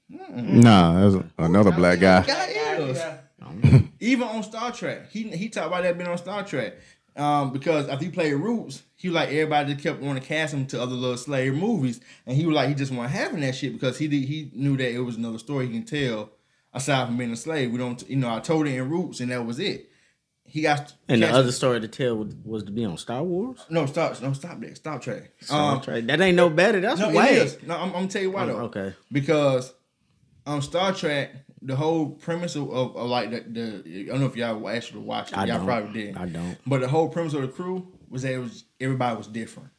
Nah, that was another black guy. Even on Star Trek, he talked about that being on Star Trek. Because after he played Roots, he was like, everybody just kept wanting to cast him to other little slave movies, and he was like, he just wasn't having that shit because he knew that it was another story he can tell aside from being a slave. We don't, I told it in Roots, and that was it. He got and the other story to tell was to be on Star Wars. No, stop that. Star Trek. That ain't no better. That's no, way. It is. No, I'm gonna tell you why though. Okay. Because on Star Trek, the whole premise of like the I don't know if y'all actually watched it. Y'all probably didn't. I don't. But the whole premise of the crew was that everybody was different.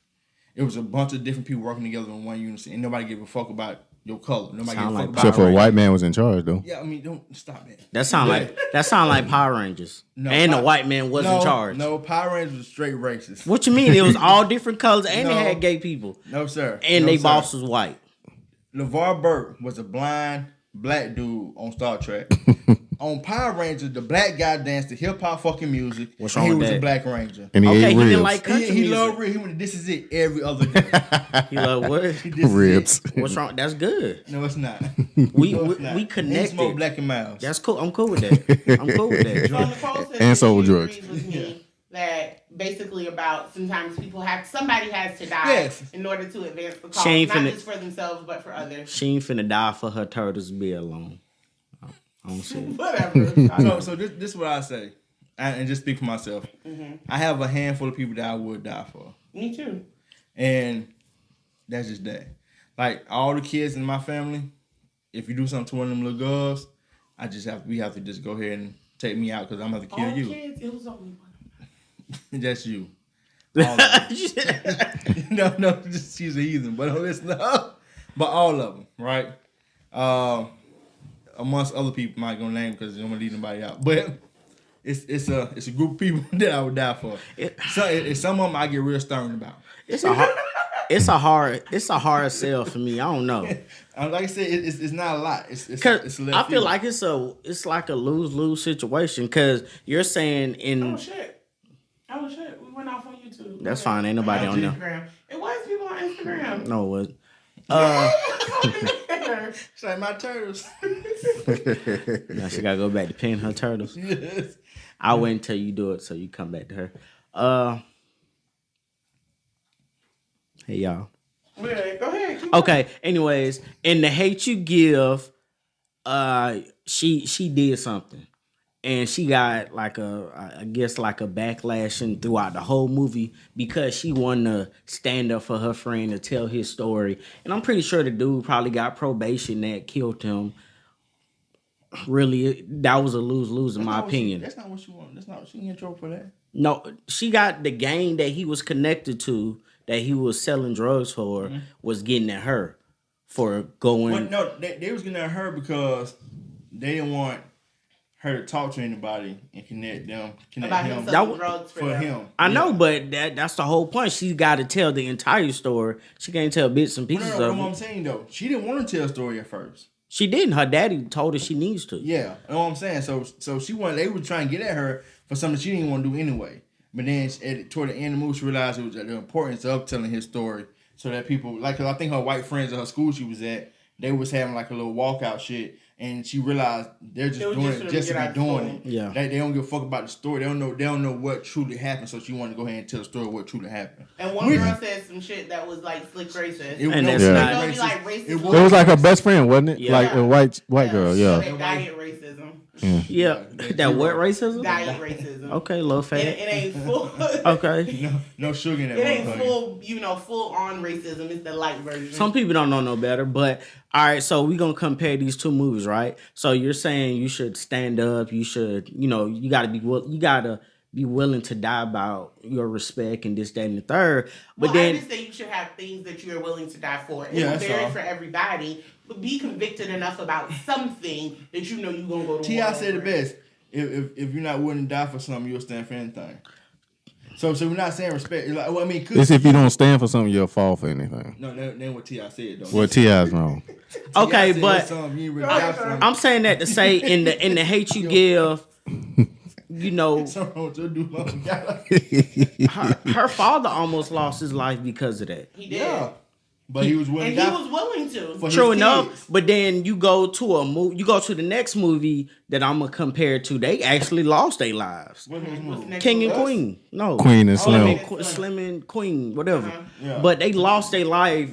It was a bunch of different people working together in one unison, and nobody gave a fuck about your color. Nobody gave a fuck about except for a white man was in charge though. Yeah, I mean, don't stop that. That sound like Power Rangers. No, and the white man was in charge. No, Power Rangers was straight racist. What you mean? It was all different colors, and they had gay people. No, sir. And they boss was white. LeVar Burton was a blind black dude on Star Trek. On Power Rangers, the black guy danced to hip hop fucking music. What's and wrong he with was that? a Black Ranger. And he ate he ribs. didn't like country He music. loved ribs. He went, this is it every other day. He loved what? This is Ribs. it. What's wrong? That's good. No, it's not. We No, it's not. we He connected. smoked Black and Miles. That's cool. I'm cool with that. I'm cool with that. So Nicole says And that sold she drugs. agrees with me that basically about sometimes somebody has to die in order to advance the cause, She not ain't finna- just for themselves but for others. She ain't finna die for her turtles to be alone. I don't see it. Whatever. So this is what I say, and just speak for myself. I have a handful of people that I would die for, Me too. and that's just that. Like all the kids in my family, if you do something to one of them little girls, we have to just go ahead and take me out because I'm gonna have to kill All you. kids, it was only one. That's you. All of them. no, just she's a heathen, but listen up. But all of them, right? Amongst other people, I'm not gonna name because I don't want to leave nobody out. But it's a group of people that I would die for. Some of them I get real stern about. It's a hard sell for me. I don't know. Like I said, it's not a lot. It's I feel like it's like a lose-lose situation because you're saying Oh shit. We went off on YouTube. That's fine. Ain't nobody on there. Instagram. It was people on Instagram. No, it wasn't. It's like my turtles. Now she gotta go back to paying her turtles. Yes. I'll wait until you do it so you come back to her. Hey y'all. Wait, go ahead. Okay. Anyways, in the hate you give, she did something, and she got like I guess like a backlash and throughout the whole movie because she wanted to stand up for her friend to tell his story, and I'm pretty sure the dude probably got probation that killed him. Really, that was a lose-lose in my opinion. That's not what she wanted. That's not she in trouble for that. No, she got the gang that he was connected to, that he was selling drugs for, was getting at her for going. Well, no, they was getting at her because they didn't want her to talk to anybody and connect About him selling drugs for him. I know, but that's the whole point. She's got to tell the entire story. She can't tell bits and pieces No, of what it. I'm saying though, she didn't want to tell a story at first. She didn't. Her daddy told her she needs to. Yeah, you know what I'm saying. So she wanted. They were trying to get at her for something she didn't want to do anyway. But then toward the end of the movie, she realized it was the importance of telling his story, so that people like. Cause I think her white friends at her school she was at, they was having like a little walkout shit, and she realized they're just doing it just to be doing it. Yeah, they don't give a fuck about the story. They don't know what truly happened. So she wanted to go ahead and tell the story of what truly happened. And one girl said some shit that was like slick racist. And that's not racist. Like racist. It It was like her best friend, wasn't it? Yeah. Like a white girl, yeah. Like diet racism. yeah. That what racism? Diet racism. Okay, low fat. It ain't full. Okay. No sugar in that. It ain't motherfucker. full on racism. It's the light version. Some people don't know no better, but all right. So we're gonna compare these two movies, right? So you're saying you should stand up. You should, you gotta be willing to die about your respect and this, that, and the third. But I then just say you should have things that you are willing to die for. It Yeah, will that's vary all. for everybody, but be convicted enough about something that you know you're gonna go to war T.I. said the over. best. If you're not willing to die for something, you'll stand for anything. So we're not saying respect. It's like, well, I mean, It's if you don't stand for something, you'll fall for anything. No, that ain't what T.I. said though. Well, T.I.'s wrong. okay, T.I. but said something you ain't really die for. I'm saying that to say in the hate you give, Something wrong with your dude. her father almost lost his life because of that. He did. Yeah, but he was willing And to he die was willing to. for his True enough, kids. but then you go to the next movie that I'm gonna compare to. They actually lost their lives. What was the movie? Next King and one? Queen, no, Queen and Slim. Slim and Queen, whatever. Yeah. But they lost their life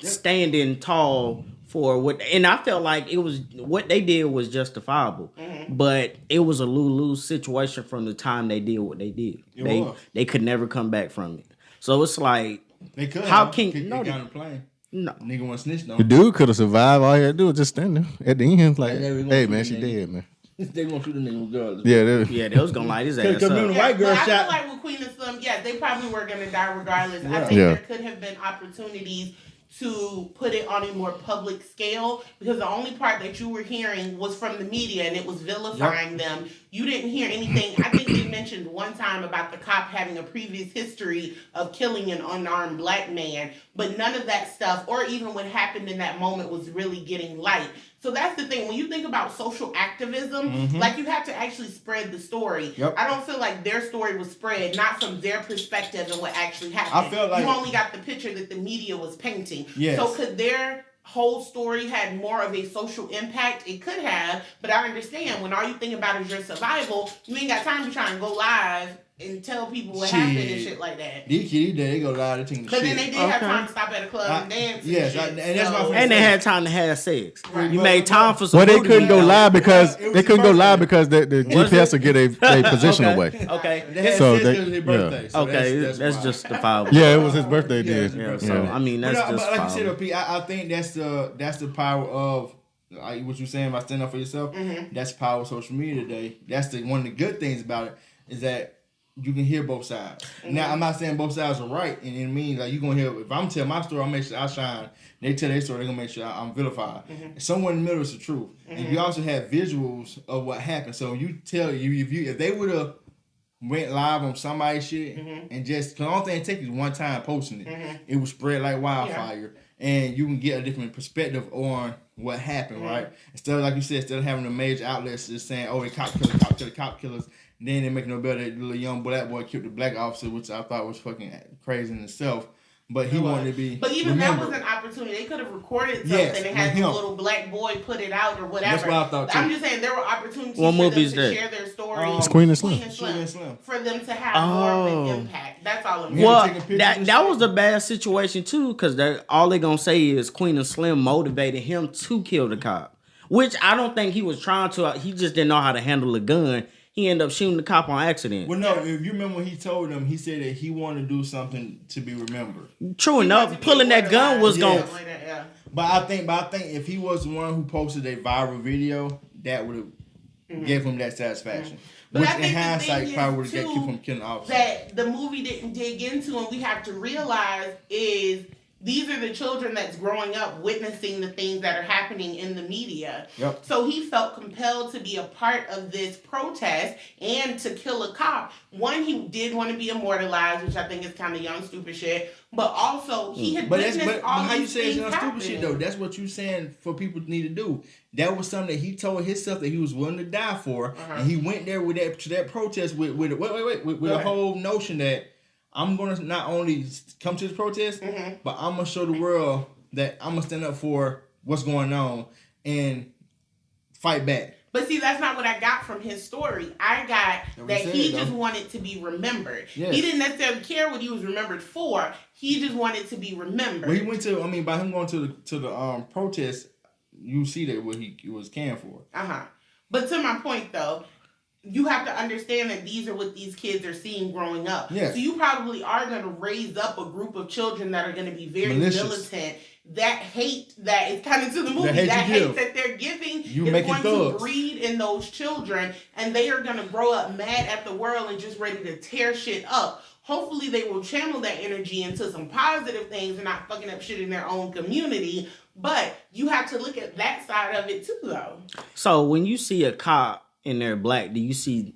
standing tall for what, and I felt like it was what they did was justifiable. But it was a lose-lose situation from the time they did what they did. They could never come back from it. So it's like, They could. How have can- kicked no, it down the plane? no. Nigga want to snitch The on. dude could have survived. All he had to do was just stand there at the end, like, Yeah, we gonna hey shoot man, the she nigga. dead, man. They gonna shoot the nigga regardless. Yeah, Yeah, they was gonna light his ass Because remember up. the white girl but I shot. feel like with Queen and Slim, yes, they probably were going to die regardless. I think Yeah. there could have been opportunities to put it on a more public scale because the only part that you were hearing was from the media and it was vilifying them. You didn't hear anything. I think they mentioned one time about the cop having a previous history of killing an unarmed black man, but none of that stuff, or even what happened in that moment, was really getting light. So that's the thing. When you think about social activism, like you have to actually spread the story. Yep. I don't feel like their story was spread, not from their perspective and what actually happened. I felt like you only got the picture that the media was painting. Yes. So could their whole story had more of a social impact? It could have, but I understand when all you think about is your survival, you ain't got time to try and go live and tell people what happened and shit like that. These kids, they go live to take the But shit. then they did have time to stop at a club and dance. Yes, and and that's my And they had time to have sex. Right. You made time for some. Well, they booty couldn't go meat. live because It was they couldn't go his live birthday. because the GPS will get a position Okay. away. Okay. They had So sex they- because of his birthday. So Okay, that's why. justifiable. Yeah, it was his birthday. Yeah, Then. it's his Yeah, birthday. so Yeah. I mean that's But just like you said, fine. P, I think that's the power of like what you're saying about standing up for yourself. That's the power of social media today. That's one of the good things about it is that you can hear both sides. Now I'm not saying both sides are right, and it means like you're gonna hear. If I'm telling my story, I'll make sure I shine. They tell their story, they're gonna make sure I'm vilified. Somewhere in the middle is the truth, and you also have visuals of what happened. So you tell if they would have went live on somebody's shit and just cause the only thing it takes is one time posting it, it would spread like wildfire, and you can get a different perspective on what happened, right? Instead of like you said, instead of having the major outlets just saying, "Oh, they cop killers," then they make no better. That little young black boy killed the black officer, which I thought was fucking crazy in itself. But he wanted to be. But even remembered. that was an opportunity. They could have recorded something Yes, and had with the him. little black boy put it out or whatever. That's what I thought, too. I'm just saying there were opportunities What for movie them is to that? share their story. It's Queen and Slim. Queen and Slim. For them to have more of Oh. an impact. That's all I'm Yeah. Well, taking pictures that and that shit. was a bad situation too, because all they gonna say is Queen and Slim motivated him to kill the cop, which I don't think he was trying to. He just didn't know how to handle a gun. He ended up shooting the cop on accident. Well, no, if you remember when he told them, he said that he wanted to do something to be remembered. True enough, pulling that gun was Yeah. gonna. Yeah. But I think if he was the one who posted a viral video, that would have gave him that satisfaction. But Which I think in the hindsight thing probably would is, have kept too, him killing officers. that the movie didn't dig into and we have to realize is these are the children that's growing up witnessing the things that are happening in the media. Yep. So he felt compelled to be a part of this protest and to kill a cop. One, he did want to be immortalized, which I think is kind of young, stupid shit. But also, he had But witnessed all how you these say it's things not happening. stupid shit though? That's what you saying for people to need to do. That was something that he told himself that he was willing to die for, and he went there with that protest with a whole notion that I'm gonna not only come to this protest, but I'm gonna show the world that I'm gonna stand up for what's going on and fight back. But see, that's not what I got from his story. I got that he just wanted to be remembered. Yes. He didn't necessarily care what he was remembered for. He just wanted to be remembered. When he went to, by him going to the protest, you see that what he was caring for. But to my point, though, you have to understand that these are what these kids are seeing growing up. Yes. So you probably are going to raise up a group of children that are going to be very malicious. militant. That hate that is kind of to the movie. hate That you hate give. that they're giving You is making going thugs. to breed in those children, and they are going to grow up mad at the world and just ready to tear shit up. Hopefully, they will channel that energy into some positive things and not fucking up shit in their own community. But you have to look at that side of it too, though. So when you see a cop and they're black, do you see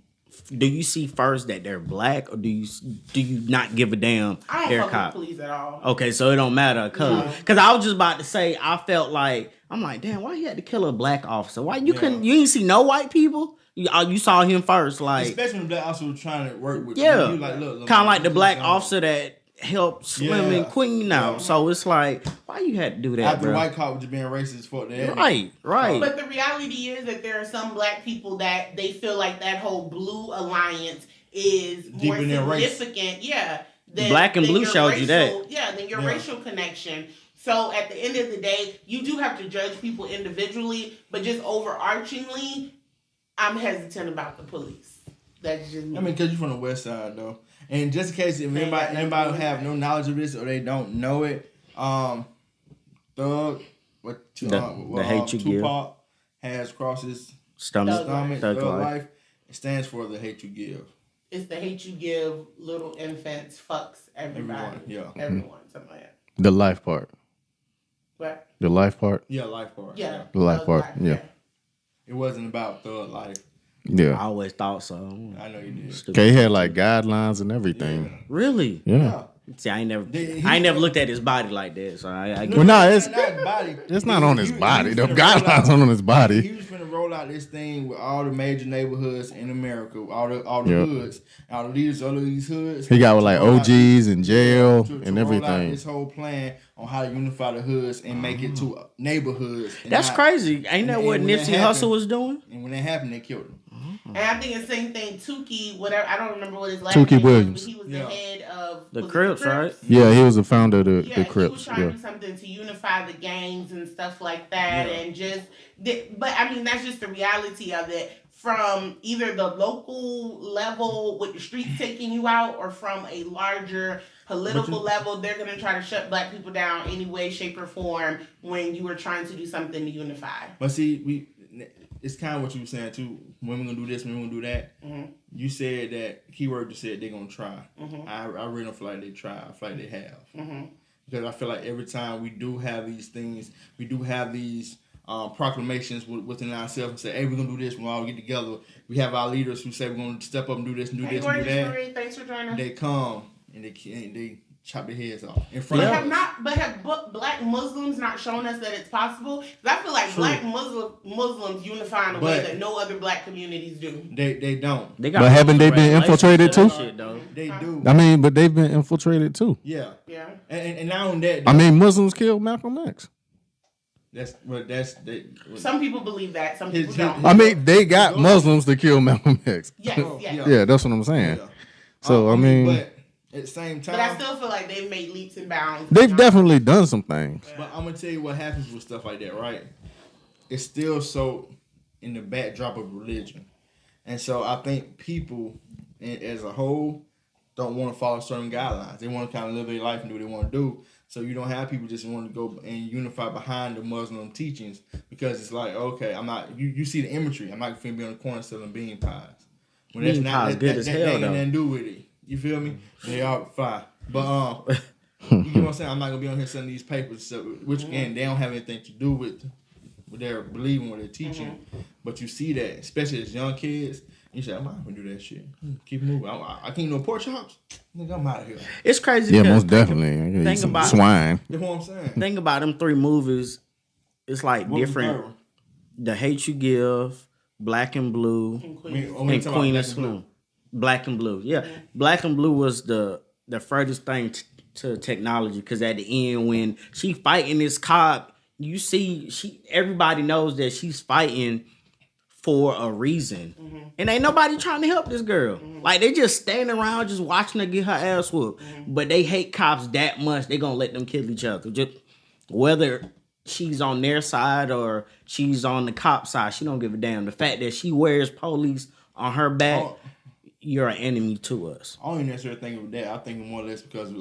first that they're black, or do you not give a damn I don't they're a fuck cop? with police at all. Okay, so it don't matter, cause I was just about to say I felt like I'm like, damn, why you had to kill a black officer? Why you couldn't? You didn't see no white people? You saw him first, like Especially when the black officer was trying to work with yeah, you. Like, look, kind of like the this black is officer that helped Slim Yeah. and Queen out. So it's like, why you had to do that, after the bro? white cop was just being racist for that. Right. But the reality is that there are some black people that they feel like that whole blue alliance is more Deeper than race. significant. Yeah. Than, Black and than blue your showed you that. racial- Yeah, than your racial connection. So at the end of the day, you do have to judge people individually, but just overarchingly, I'm hesitant about the police. That's just me. Because you're from the west side, though. And just in case if anybody have no knowledge of this or they don't know it, Thug, The Hate You Give. Tupac has crossed his Stomach. stomach, Thug Thug Life. Life. It stands for the hate you give. It's the hate you give, little infants, fucks, everybody. Everyone, yeah. Everyone, something like that. The life part. What? The life part. Yeah, life part. Yeah. The life Thug part, Life, yeah. It wasn't about Thug Life. I Yeah. always thought so. I know you did. Stupid. Okay, he had like guidelines and everything. Really? Yeah. See, I ain't never looked at his body like that. So I Well, nah, Not his body. it's not on his body. The finna guidelines roll on his He body. was finna roll out this thing with all the major neighborhoods in America, all the Yep. hoods, all the leaders of these hoods. He got with like to roll out OGs in jail to and roll out everything. this whole plan on how to unify the hoods and make it to neighborhoods. And That's not- crazy. Ain't that and what when that Nipsey happened- Hussle was doing? And when that happened, they killed him. And I think the same thing, Tukey, whatever, I don't remember what his last Tukey name Williams. was, but he was Yeah. the head of The was it Crips, right? Yeah, he was the founder of the Yeah, he was Crips. trying Yeah. to do something to unify the gangs and stuff like that, Yeah. and but I mean that's just the reality of it. From either the local level with the streets taking you out, or from a larger political level, they're gonna try to shut black people down any way, shape, or form when you were trying to do something to unify. But see, it's kind of what you were saying too. When we're gonna do this, when we're gonna do that. Mm-hmm. You said that keyword. You said they're gonna try. Mm-hmm. I really don't feel like they try. I feel like they have. Mm-hmm. Because I feel like every time we do have these things, we do have these proclamations within ourselves and say, "Hey, we're gonna do this. We'll all get together." We have our leaders who say we're gonna step up and do this and do this and do that. Marie, thanks for joining us. They come and they chop their heads off in front But of us. have black Muslims not shown us that it's possible? 'Cause I feel like True. black Muslims unify in a way that no other black communities do. They don't. They got But haven't they been regulations infiltrated for that too? shit, though. They do. I mean, but they've been infiltrated too. Yeah. Yeah. And not only that. I mean, Muslims killed Malcolm X. that's Some people believe that. Some people His- don't. I mean, they got Muslims to kill Malcolm X. Yes, yes. Yeah, that's what I'm saying. Yeah. So I mean, but at the same time, But I still feel like they've made leaps and bounds. they've definitely done some things. But I'm gonna tell you what happens with stuff like that, right? It's still so in the backdrop of religion, and so I think people, as a whole, don't want to follow certain guidelines. They want to kind of live their life and do what they want to do. So you don't have people just want to go and unify behind the Muslim teachings because it's like, okay, I'm not. You see the imagery. I'm not gonna be on the corner selling bean pies. When Bean pies good as hell, that ain't though. nothing to do with it. You feel me? They are fine, but you know what I'm saying? I'm not gonna be on here selling these papers, so, which again they don't have anything to do with their believing, what they're teaching. But you see that, especially as young kids, you say, I'm not gonna do that shit. Keep moving. I can't do pork chops. Nigga, I'm out of here. It's crazy. Yeah, because most definitely. think Some about- swine. You know what I'm saying? Think about them 3 movies. It's like What was different. the third one? The Hate You Give, Black and Blue, We and talking Queen about of Black and Blue. Snow. Black and Blue, yeah. Black and Blue was the furthest thing to technology because at the end when she fighting this cop, you see everybody knows that she's fighting for a reason, and ain't nobody trying to help this girl. Like they just standing around just watching her get her ass whooped. But they hate cops that much they gonna let them kill each other. Just whether she's on their side or she's on the cop side, she don't give a damn. The fact that she wears police on her back. Oh. You're an enemy to us. I don't even necessarily think of that. I think more or less because of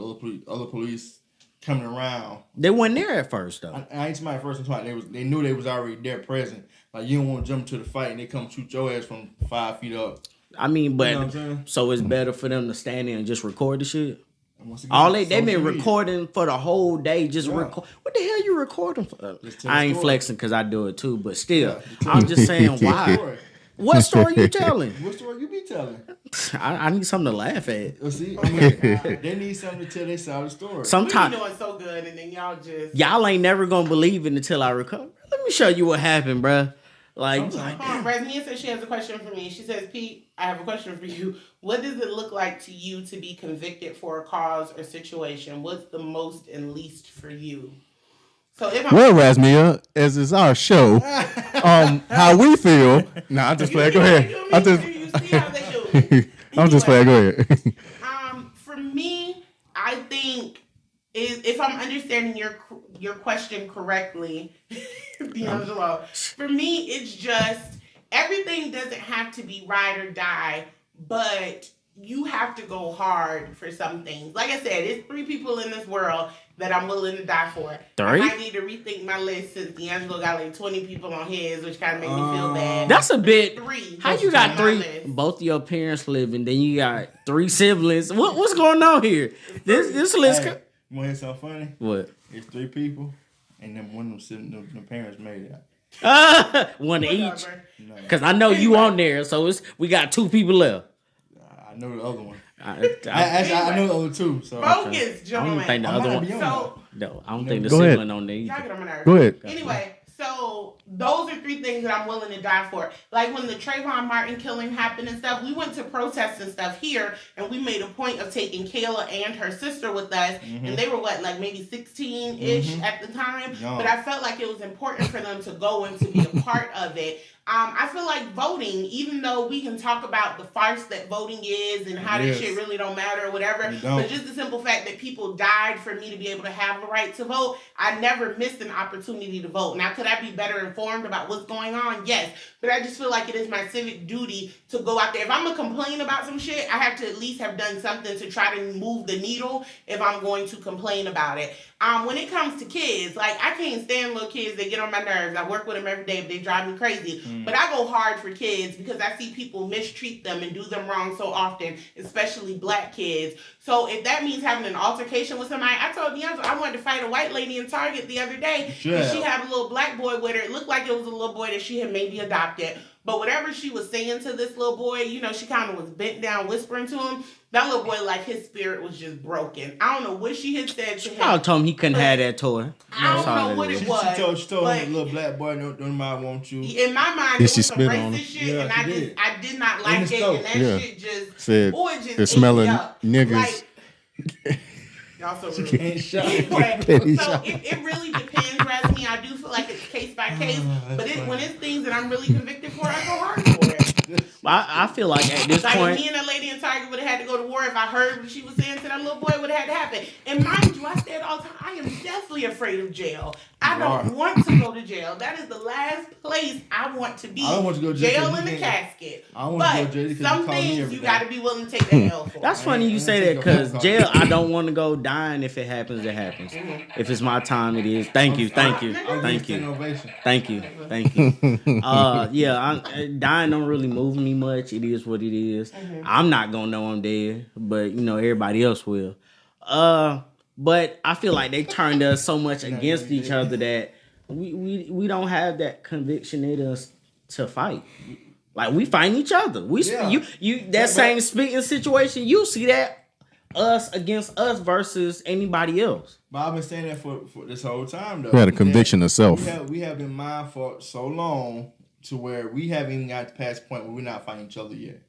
other police coming around. They weren't there at first though. I ain't somebody first time. They knew they was already there present. Like you don't want to jump to the fight and they come shoot your ass from 5 feet up. I mean, but You know what I'm saying? so it's better for them to stand there and just record the shit. And once again, All they've been social media. recording for the whole day. Just Yeah. record. What the hell you recording for? Just tell I the ain't story. flexing because I do it too. But still, Yeah, just tell I'm the just saying why. Story. What story you telling? What story you be telling? I need something to laugh at. See, I mean, they need something to tell their side of the story. We be Sometimes doing so good, and then y'all just. y'all ain't never gonna believe it until I record. Let me show you what happened, bruh. Like, Sometimes. Hold on, Rasmia says she has a question for me. She says, Pete, I have a question for you. What does it look like to you to be convicted for a cause or situation? What's the most and least for you? So if I'm Well, Rasmia, as is our show, how we feel. Nah, I just play. Go ahead. You see how they do. I'm just playing. Go ahead. For me, I think if I'm understanding your question correctly, D'Angelo, for me it's just everything doesn't have to be ride or die, but you have to go hard for some things. Like I said, it's 3 people in this world that I'm willing to die for. 3? I might need to rethink my list since D'Angelo got like 20 people on his, which kind of made me feel bad. that's a bit. 3. How you got on my 3? list. Both of your parents living, then you got 3 siblings. What's going on here? This list. Hey, you want to hear something funny? What? It's 3 people, and then one of them the parents made it. One each. Whatever. Because I know you on there, so we got 2 people left. I know the other one. I know the other 2. So Focus, I don't think the gentlemen. other one. So No, I don't think the Go ahead. sibling on there y'all either. get on my nerves. Go ahead. Anyway, so those are 3 things that I'm willing to die for. Like when the Trayvon Martin killing happened and stuff, we went to protests and stuff here, and we made a point of taking Kayla and her sister with us, and they were what, like maybe 16-ish at the time. Young. But I felt like it was important for them to go and to be a part of it. I feel like voting, even though we can talk about the farce that voting is and how this shit really don't matter or whatever, but just the simple fact that people died for me to be able to have a right to vote, I never missed an opportunity to vote. Now, could I be better informed about what's going on? Yes. But I just feel like it is my civic duty to go out there. If I'm going to complain about some shit, I have to at least have done something to try to move the needle if I'm going to complain about it. When it comes to kids, like, I can't stand little kids. They get on my nerves. I work with them every day, but they drive me crazy. But I go hard for kids because I see people mistreat them and do them wrong so often, especially black kids. So if that means having an altercation with somebody, I told Deandra I wanted to fight a white lady in Target the other day. And she had a little black boy with her. It looked like it was a little boy that she had maybe adopted. But whatever she was saying to this little boy, you know, she kind of was bent down whispering to him. That little boy, like, his spirit was just broken. I don't know what she had said to him. I told him he couldn't have that toy. I don't know what it was. She told him, little black boy, don't mind want you. In my mind, Did it was she some spit on racist him? shit, Yeah, and she I did not like it, and that shit just said just it's smelling ate me up. niggas. Like, y'all so rude. Can't shut Anyway, Petty so shot. it really depends, Rasmi. I do feel like it's case by case, but when it's things that I'm really convicted for, I go hard for it. I feel like at this Like if point, me and that lady in Target would have had to go to war, if I heard what she was saying to that little boy, would have had to happen. And mind you, I say it all the time, I am deathly afraid of jail. I don't want to go to jail. That is the last place I want to be. I don't want to go to jail in the casket. I don't want to go to jail because some you call me things every you day. got to be willing to take the L for. that's funny you say that because jail, I don't want to go dying. If it happens, it happens. If it's my time, it is. Thank you. I'll give you an ovation. Thank you. Dying don't really move me much. It is what it is. I'm not gonna know I'm dead, but you know everybody else will. But I feel like they turned us so much against each other that we don't have that conviction in us to fight. Like we fight each other. Same speaking situation. You see that us against us versus anybody else. But I've been saying that for this whole time though. We had a conviction of self. We have been mind for so long to where we haven't even got past the point where we're not fighting each other yet.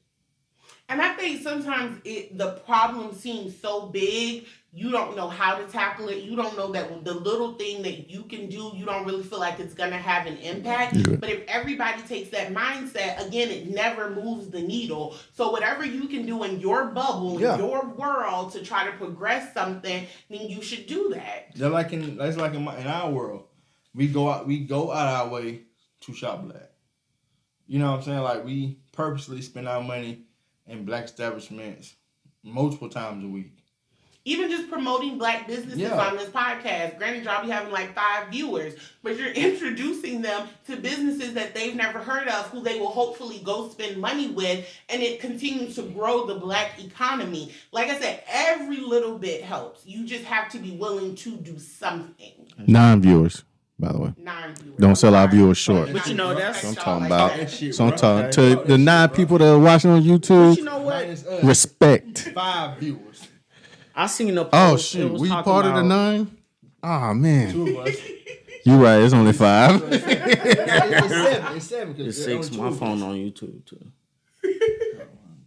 And I think sometimes the problem seems so big, you don't know how to tackle it. You don't know that the little thing that you can do, you don't really feel like it's going to have an impact. Yeah. But if everybody takes that mindset, again, it never moves the needle. So whatever you can do in your bubble, your world to try to progress something, then you should do that. That's like in our world. We go out our way to shop black. You know what I'm saying? Like we purposely spend our money in black establishments multiple times a week. Even just promoting black businesses on this podcast. Granted, y'all be having like 5 viewers, but you're introducing them to businesses that they've never heard of, who they will hopefully go spend money with, and it continues to grow the black economy. Like I said, every little bit helps. You just have to be willing to do something. 9 viewers, by the way. 9 viewers. Don't sell our viewers short. But you know that's I'm talking about. That I'm talking to the 9 people that are watching on YouTube. you know what? Minus us, Respect. 5 viewers. I seen a post. Oh it shoot, was we talking part of the about- 9? Oh man, 2 of us. you right. It's only 5. It's 7. It's 6. My phone on YouTube too.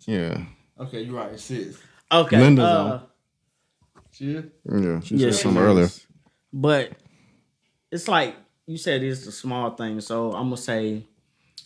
Yeah, Okay, you're right. It's 6. Okay. Linda's on. Cheers. yeah. She Yeah, said something earlier. But it's like you said, it's the small things. So I'm gonna say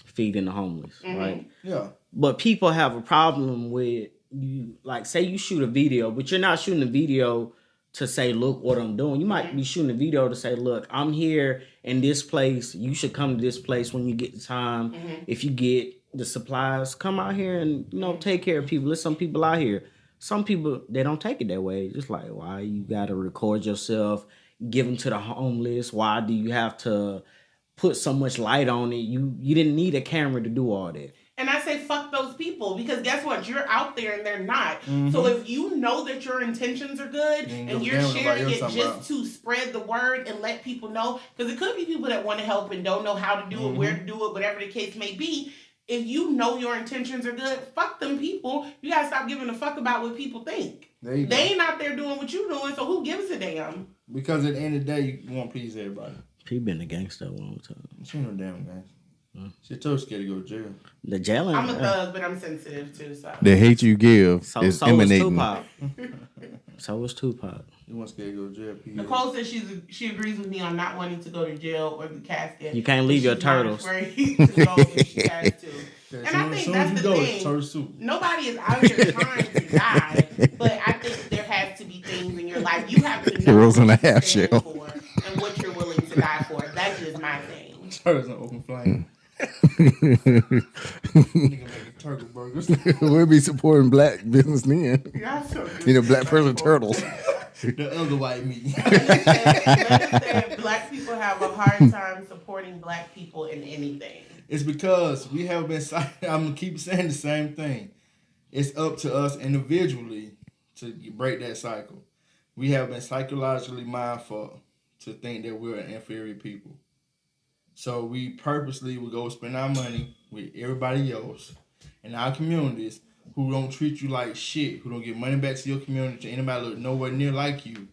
feeding the homeless, right? Yeah. But people have a problem with you. Like, say you shoot a video, but you're not shooting a video to say, "Look what I'm doing." You might be shooting a video to say, "Look, I'm here in this place. You should come to this place when you get the time. If you get the supplies, come out here and take care of people." There's some people out here. Some people, they don't take it that way. Just like, why you got to record yourself, give them to the homeless? Why do you have to put so much light on it? You didn't need a camera to do all that. And I say, fuck those people because guess what? You're out there and they're not. So if you know that your intentions are good and you're sharing it just to spread the word and let people know, because it could be people that want to help and don't know how to do it, where to do it, whatever the case may be. If you know your intentions are good, fuck them people. You gotta stop giving a fuck about what people think. They ain't out there doing what you doing, so who gives a damn? Because at the end of the day, you want to please everybody. He been a gangster a long time. She ain't no damn gangster. She's too scared to go to jail. The jailing. I'm a thug, but I'm sensitive too. So The hate you give is emanating. So was Tupac. You want scared to go to jail? Nicole says she agrees with me on not wanting to go to jail or the casket. You can't leave your turtles. Afraid to go if she has to. And I think that's the thing. Nobody is out here trying to die, but I think there has to be things in your life you have to know Heroes in a what you half stand shell. for and what you're willing to die for. That's just my thing. Turtles in open flame. Nigga making turtle burgers. We'll be supporting black business then. Black person turtles. The other white meat. Black people have a hard time supporting black people in anything. It's because we have been, I'm going to keep saying the same thing. It's up to us individually to break that cycle. We have been psychologically mindful to think that we're an inferior people. So we purposely will go spend our money with everybody else in our communities who don't treat you like shit, who don't give money back to your community, to anybody look nowhere near like you.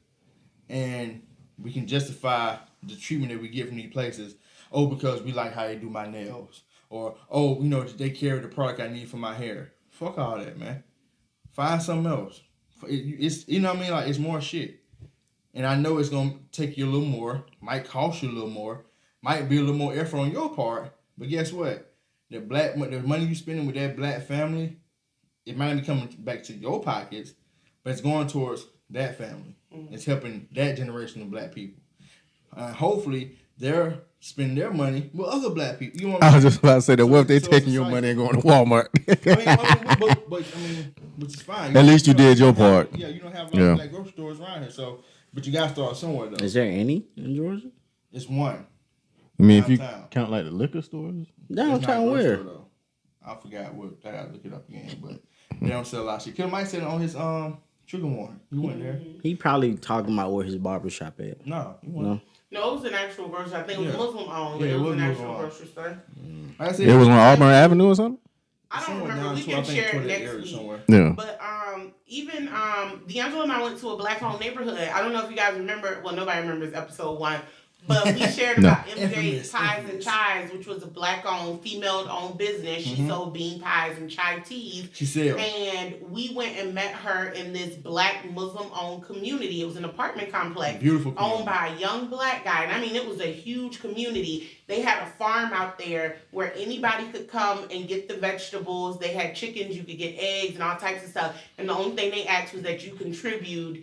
And we can justify the treatment that we get from these places. Oh, because we like how they do my nails. Or, oh, they carry the product I need for my hair. Fuck all that, man. Find something else. It's, you know what I mean? Like, it's more shit. And I know it's going to take you a little more, might cost you a little more, might be a little more effort on your part. But guess what? The money you spending with that black family, it might not be coming back to your pockets, but it's going towards that family. It's helping that generation of black people. Hopefully, they're spending their money with other black people. You know what I was just about to say that. What if they taking your money and going to Walmart? Which is fine. At least you did your part. Yeah, you don't have a lot of black grocery stores around here, so but you gotta start somewhere though. Is there any in Georgia? It's one. I mean, if you count like the liquor stores, downtown where? Though. I forgot what. I gotta look it up again, but they don't sell a lot of shit. Killer Mike said it on his trigger warning. He went there. He probably talking about where his barbershop at. No, he went. No, it was an actual grocery. I think it was Muslim owned. Yeah, it was an actual grocery store. It was on Auburn Avenue or something. I don't remember. We can share it next week. Somewhere. Yeah. But even D'Angelo and I went to a black-owned neighborhood. I don't know if you guys remember. Well, nobody remembers episode 1. But we shared about MJ's Pies and Chives, which was a black-owned, female-owned business. She sold bean pies and chai teas. She said. And we went and met her in this black Muslim-owned community. It was an apartment complex. Beautiful community. Owned by a young black guy. And I mean, it was a huge community. They had a farm out there where anybody could come and get the vegetables. They had chickens. You could get eggs and all types of stuff. And the only thing they asked was that you contributed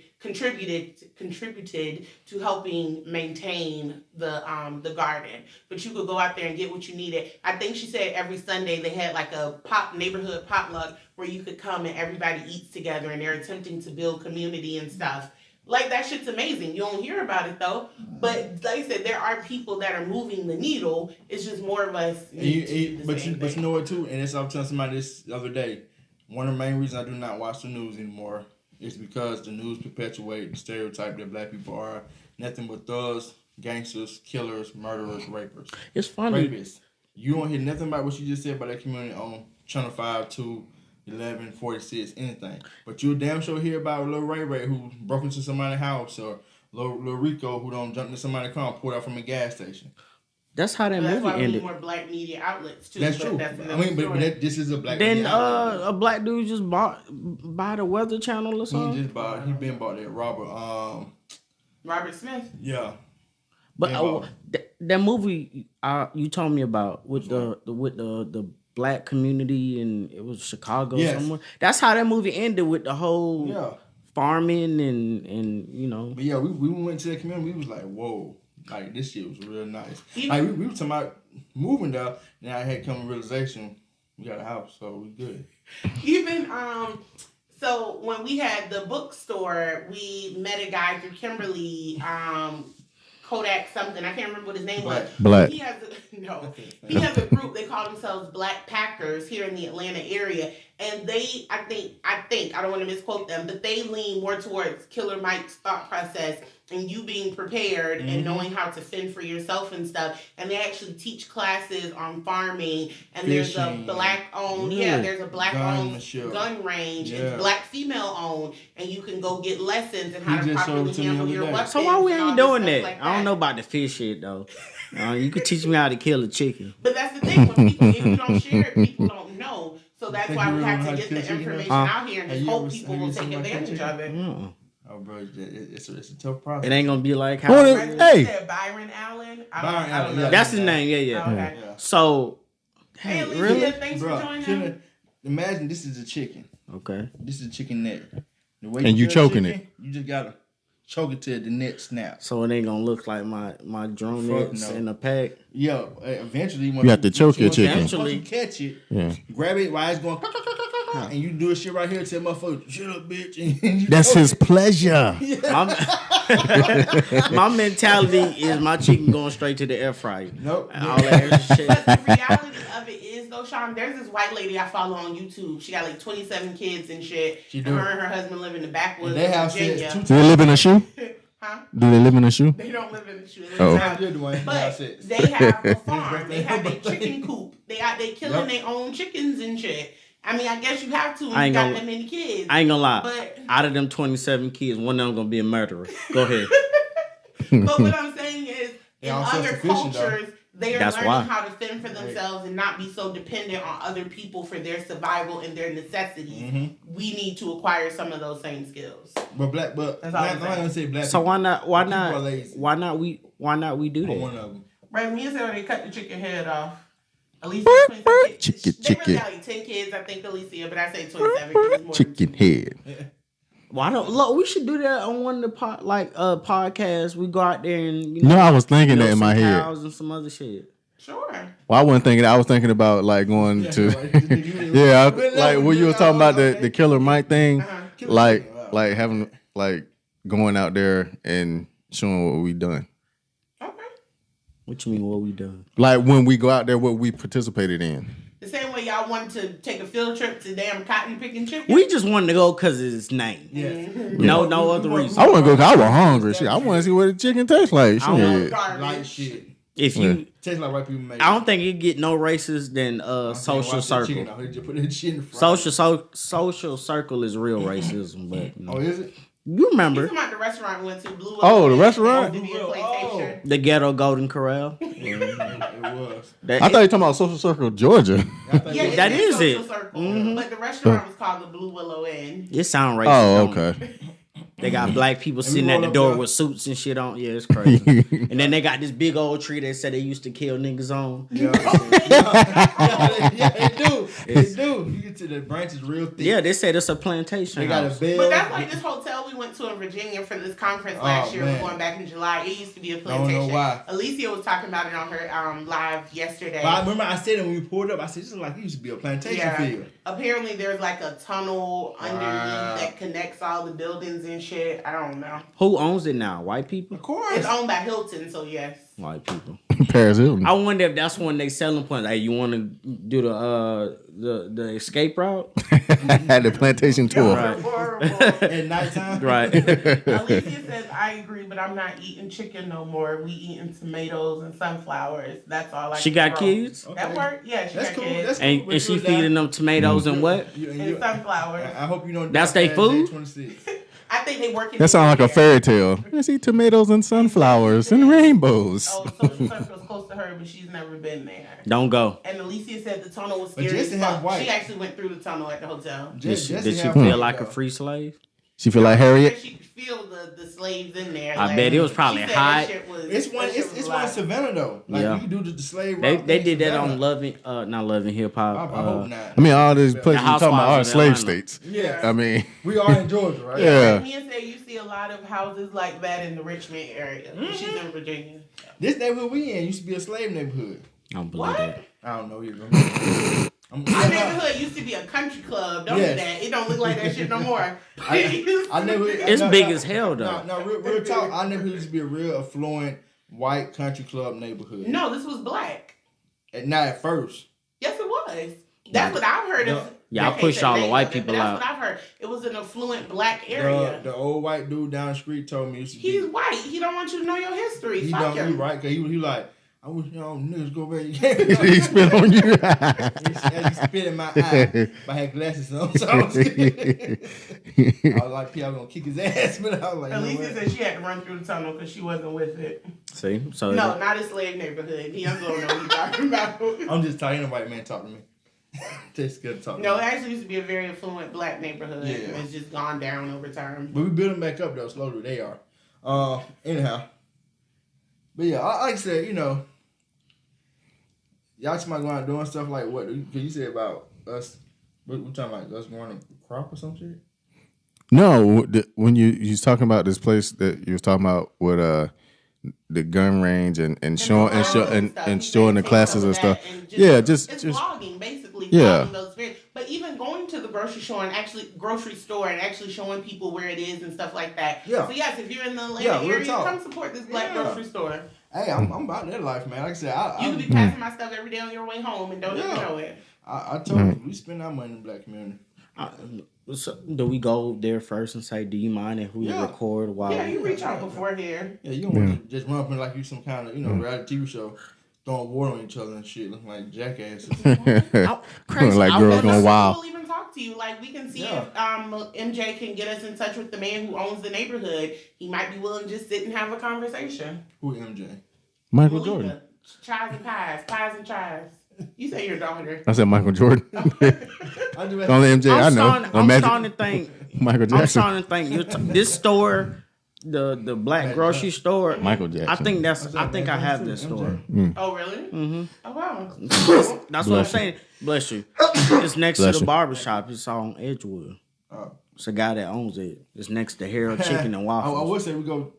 to helping maintain the garden. But you could go out there and get what you needed. I think she said every Sunday they had like a neighborhood potluck where you could come and everybody eats together, and they're attempting to build community and stuff. Like, that shit's amazing. You don't hear about it though. But like I said, there are people that are moving the needle. It's just more of us. But you know what too? And it's I was telling somebody this the other day. One of the main reasons I do not watch the news anymore is because the news perpetuates the stereotype that black people are nothing but thugs, gangsters, killers, murderers, rapers. It's funny. Rapists. You don't hear nothing about what you just said about that community on Channel 5, 2, 11, 46, anything. But you damn sure hear about Lil Ray Ray who broke into somebody's house, or Lil Rico who don't jump into somebody's car and pulled out from a gas station. That's how that movie why we ended. need more black media outlets too. That's true. But this is a black then media outlet. a black dude just bought the Weather Channel or something. He been bought that Robert Smith. Yeah. But that movie you told me about with the black community, and it was Chicago somewhere. That's how that movie ended, with the whole farming and. But yeah, we went to that community. We was like, whoa. Like, this shit was real nice. Like, we were talking about moving there, and I had come to realization we got a house, so we good. Even, so when we had the bookstore, we met a guy through Kimberly, Kodak something. I can't remember what his name was. Black. He has a group. They call themselves Black Packers here in the Atlanta area, and they, I think, I don't want to misquote them, but they lean more towards Killer Mike's thought process and you being prepared and knowing how to fend for yourself and stuff. And they actually teach classes on farming. And there's a black-owned, there's a black-owned gun range. It's black female-owned, and you can go get lessons and how to properly handle your weapons. So why we ain't doing that? Like I don't know about the fish shit though. You could teach me how to kill a chicken. But that's the thing. When people, if you don't share it, people don't know. So that's why we have to get the information out here and just hope people will take advantage of it. Oh, bro, it's a tough process. It ain't gonna be like how. Hey, Byron Allen. Byron Allen. Yeah. That's his name. Yeah. Okay. So, hey, really? Thanks for joining. Imagine this is a chicken. Okay. This is a chicken neck. The way And you choking it. You just gotta choke it till the neck snaps. So it ain't gonna look like my drum nets in a pack. Yeah, eventually you have to choke your chicken. Eventually, you catch it, grab it while it's going, and you do a shit right here. Tell motherfucker, shut up, bitch. And that's his pleasure. My mentality is my chicken going straight to the air fryer. Nope. All that extra shit. But the reality of it is, though, Sean, there's this white lady I follow on YouTube. She got like 27 kids and shit. She and do. her and her husband live in the backwoods They of have Virginia. Do they live in a shoe? Huh? Do they live in a shoe? They don't live in the shoe. But they have a farm. They have a chicken coop. They killing their own chickens and shit. I mean, I guess you have to when you got that many kids. I ain't gonna lie. But out of them 27 kids, one of them gonna be a murderer. Go ahead. But what I'm saying is, in other cultures, they are learning how to fend for themselves and not be so dependent on other people for their survival and their necessities. We need to acquire some of those same skills. But I'm not gonna say black. So why not we do that? One of them. Right, me and Sarah, they cut the chicken head off. At least chicken. They really got like 10 kids, I think, Alicia, but I say 27. Chicken head. Why don't look? We should do that on one of the podcasts. We go out there and No, I was thinking that in my head. Cows and some other shit. Sure. Well, I wasn't thinking. I was thinking about like going to. Like when you were talking about the Killer Mike thing, like having like going out there and showing what we done. Okay. What you mean? What we done? Like when we go out there, what we participated in. The same way y'all wanted to take a field trip to damn cotton picking chicken. We just wanted to go because of his name. Yeah. No other reason. I want to go because I was hungry. Shit, I want to see what the chicken tastes like. Shit. Like shit. If you tastes like white people make. I don't think it get no racist than social circle. Social circle is real racism, but oh, is it? You remember? You talking about the restaurant we went to? Blue the restaurant? The Ghetto Golden Corral. It was. I thought you were talking about Social Circle, Georgia. Yeah, that is it. Circle, but the restaurant was called the Blue Willow Inn. It sound racist. Oh, okay. They got black people sitting at the door with suits and shit on. Yeah, it's crazy. And then they got this big old tree they said they used to kill niggas on. Yeah, they do. They do. You get to the branches real thick. Yeah, they said it's a plantation. They got a bed. But that's like this hotel we went to in Virginia for this conference last year. We're going back in July. It used to be a plantation. Don't know why. Alicia was talking about it on her live yesterday. But I remember I said it when we pulled up. I said, this is like it used to be a plantation field. Apparently there's like a tunnel underneath that connects all the buildings and shit. I don't know. Who owns it now? White people? Of course. It's owned by Hilton, so yes. White people. Paris Hilton. I wonder if that's one of they selling points. Hey, you want to do the escape route? The plantation tour. Right. At nighttime. Right. Alicia says, I agree, but I'm not eating chicken no more. We eating tomatoes and sunflowers. That's all I She got kids? That worked? Yeah, she got kids. That's cool. And she feeding them tomatoes and what? And sunflowers. I hope you don't. That's their food? I think they work in That sounds like a fairy tale. I see tomatoes and sunflowers and rainbows. Oh, Social Circle's close to her, but she's never been there. Don't go. And Alicia said the tunnel was scary as fuck. She actually went through the tunnel at the hotel. Did she feel like a free slave? She feel like Harriet? She could feel the slaves in there. I bet it was probably hot. It's one in Savannah though. Like you can do the slave. They did that on not Loving Hip Hop. I hope not. I mean, all these places you're talking about are slave states. Yeah. I mean, we are in Georgia, right? Yeah. Me and say you see a lot of houses like that in the Richmond area. She's in Virginia. This neighborhood we in used to be a slave neighborhood. I don't believe that. I don't know either. Our neighborhood used to be a country club. Don't do that. It don't look like that shit no more. It's big as hell though. No, real talk. Our neighborhood used to be a real affluent, white country club neighborhood. No, this was black. And not at first. Yes, it was. That's what I've heard. Y'all push all the white people out. That's what I've heard. It was an affluent black area. The old white dude down the street told me he's white. He don't want you to know your history. He Fuck don't. him. He right? Cause he like, I wish y'all niggas go back. He spit on you. He spit in my eye. I had glasses on, so I was like, I'm gonna kick his ass, but I was like, at least he said she had to run through the tunnel because she wasn't with it. See, so no, not a slave neighborhood. He don't know what he's talking about. I'm just talking. Ain't no white man talk to me. Tastes good to talk. No, it actually used to be a very affluent black neighborhood. Yeah. It's just gone down over time. But we build them back up though slowly. They are. Anyhow. But yeah, like I said, you know, y'all just might go out doing stuff like what? Because you said about us. What we talking about? Us going to crop or some shit? No, when you was talking about this place that you was talking about with the gun range and showing the classes and stuff. Just vlogging basically. Yeah. Vlogging those experiences. But even going to the grocery store and actually showing people where it is and stuff like that. Yeah. So yes, if you're in the Atlanta area, come support this black grocery store. Hey, I'm about that life, man. Like I said, you can be passing my stuff every day on your way home and don't even know it. I told you we spend our money in the black community. So do we go there first and say, do you mind if we record while? Yeah, you reach out before here. Yeah, you don't want to just run up in like you some kind of reality TV show, throwing water on each other and shit, looking like jackasses. Crazy. Like girls going wild. We'll even talk to you. Like we can see if MJ can get us in touch with the man who owns the neighborhood. He might be willing to just sit and have a conversation. Who MJ? Michael Jordan. Chives and pies and chives. You say your daughter. I said Michael Jordan. Only MJ I know. I'm trying to think. Michael Jackson. I'm trying to think. This store, the black grocery store. Michael Jackson. I think I have this store. Oh really? Mm-hmm. Oh wow. That's what I'm saying. Bless you. It's next to the barbershop. It's on Edgewood. It's a guy that owns it. It's next to Harold Chicken and Waffles. I would say we go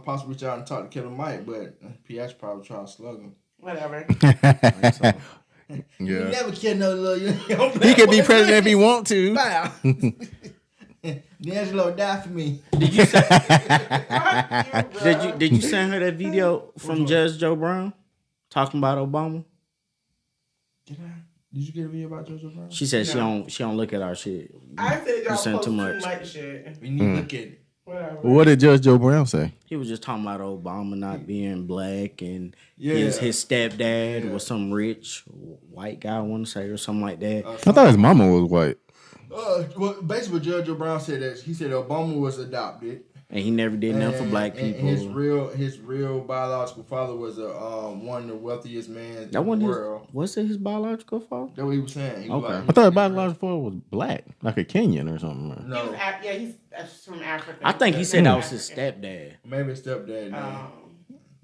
possibly reach out and talk to Killer Mike, but PH probably try to slug him. Whatever. Yeah. You never kill no little. He could be president if he want to. Wow. D'Angelo died for me. Did you send her that video from Judge Joe Brown talking about Obama? Did you get a video about Judge Joe Brown? She said she don't look at our shit. I said y'all sent post too much shit. We need to look at it. Whatever. What did Judge Joe Brown say? He was just talking about Obama not being black and his stepdad was some rich white guy, I want to say, or something like that. I thought his mama was white. Well, basically, Judge Joe Brown said that he said Obama was adopted. And he never did nothing for black people. And his real biological father was one of the wealthiest men in the world. Was it his biological father? That's what he was saying. He was okay. like, I thought his biological father was black, like a Kenyan or something. No. He's from Africa. I think he said that was his stepdad. Maybe his stepdad.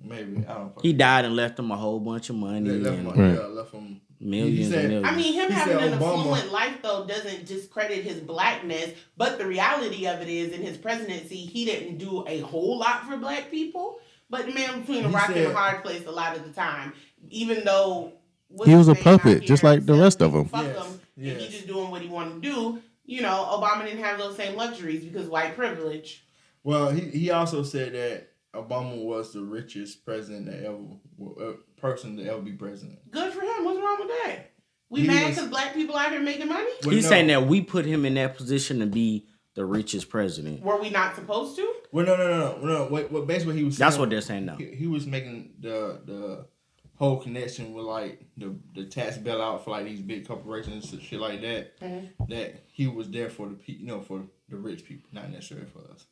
Maybe. I don't know. He died and left him a whole bunch of money. Left him millions and millions. I mean, him having an affluent life, though, doesn't discredit his blackness. But the reality of it is, in his presidency, he didn't do a whole lot for black people. But the man between a rock and a hard place a lot of the time. Even though... He was a puppet, just like the rest of them. And he just doing what he wanted to do. You know, Obama didn't have those same luxuries because white privilege. Well, he also said that Obama was the richest person to ever be president. Good for him. What's wrong with that? We mad because black people out here making money? He's saying that we put him in that position to be the richest president. Were we not supposed to? Well, no. What basically he was saying, that's what they're saying now. He was making the whole connection with like the tax bailout for like these big corporations and shit like that. Mm-hmm. That he was there for for the rich people, not necessarily for us.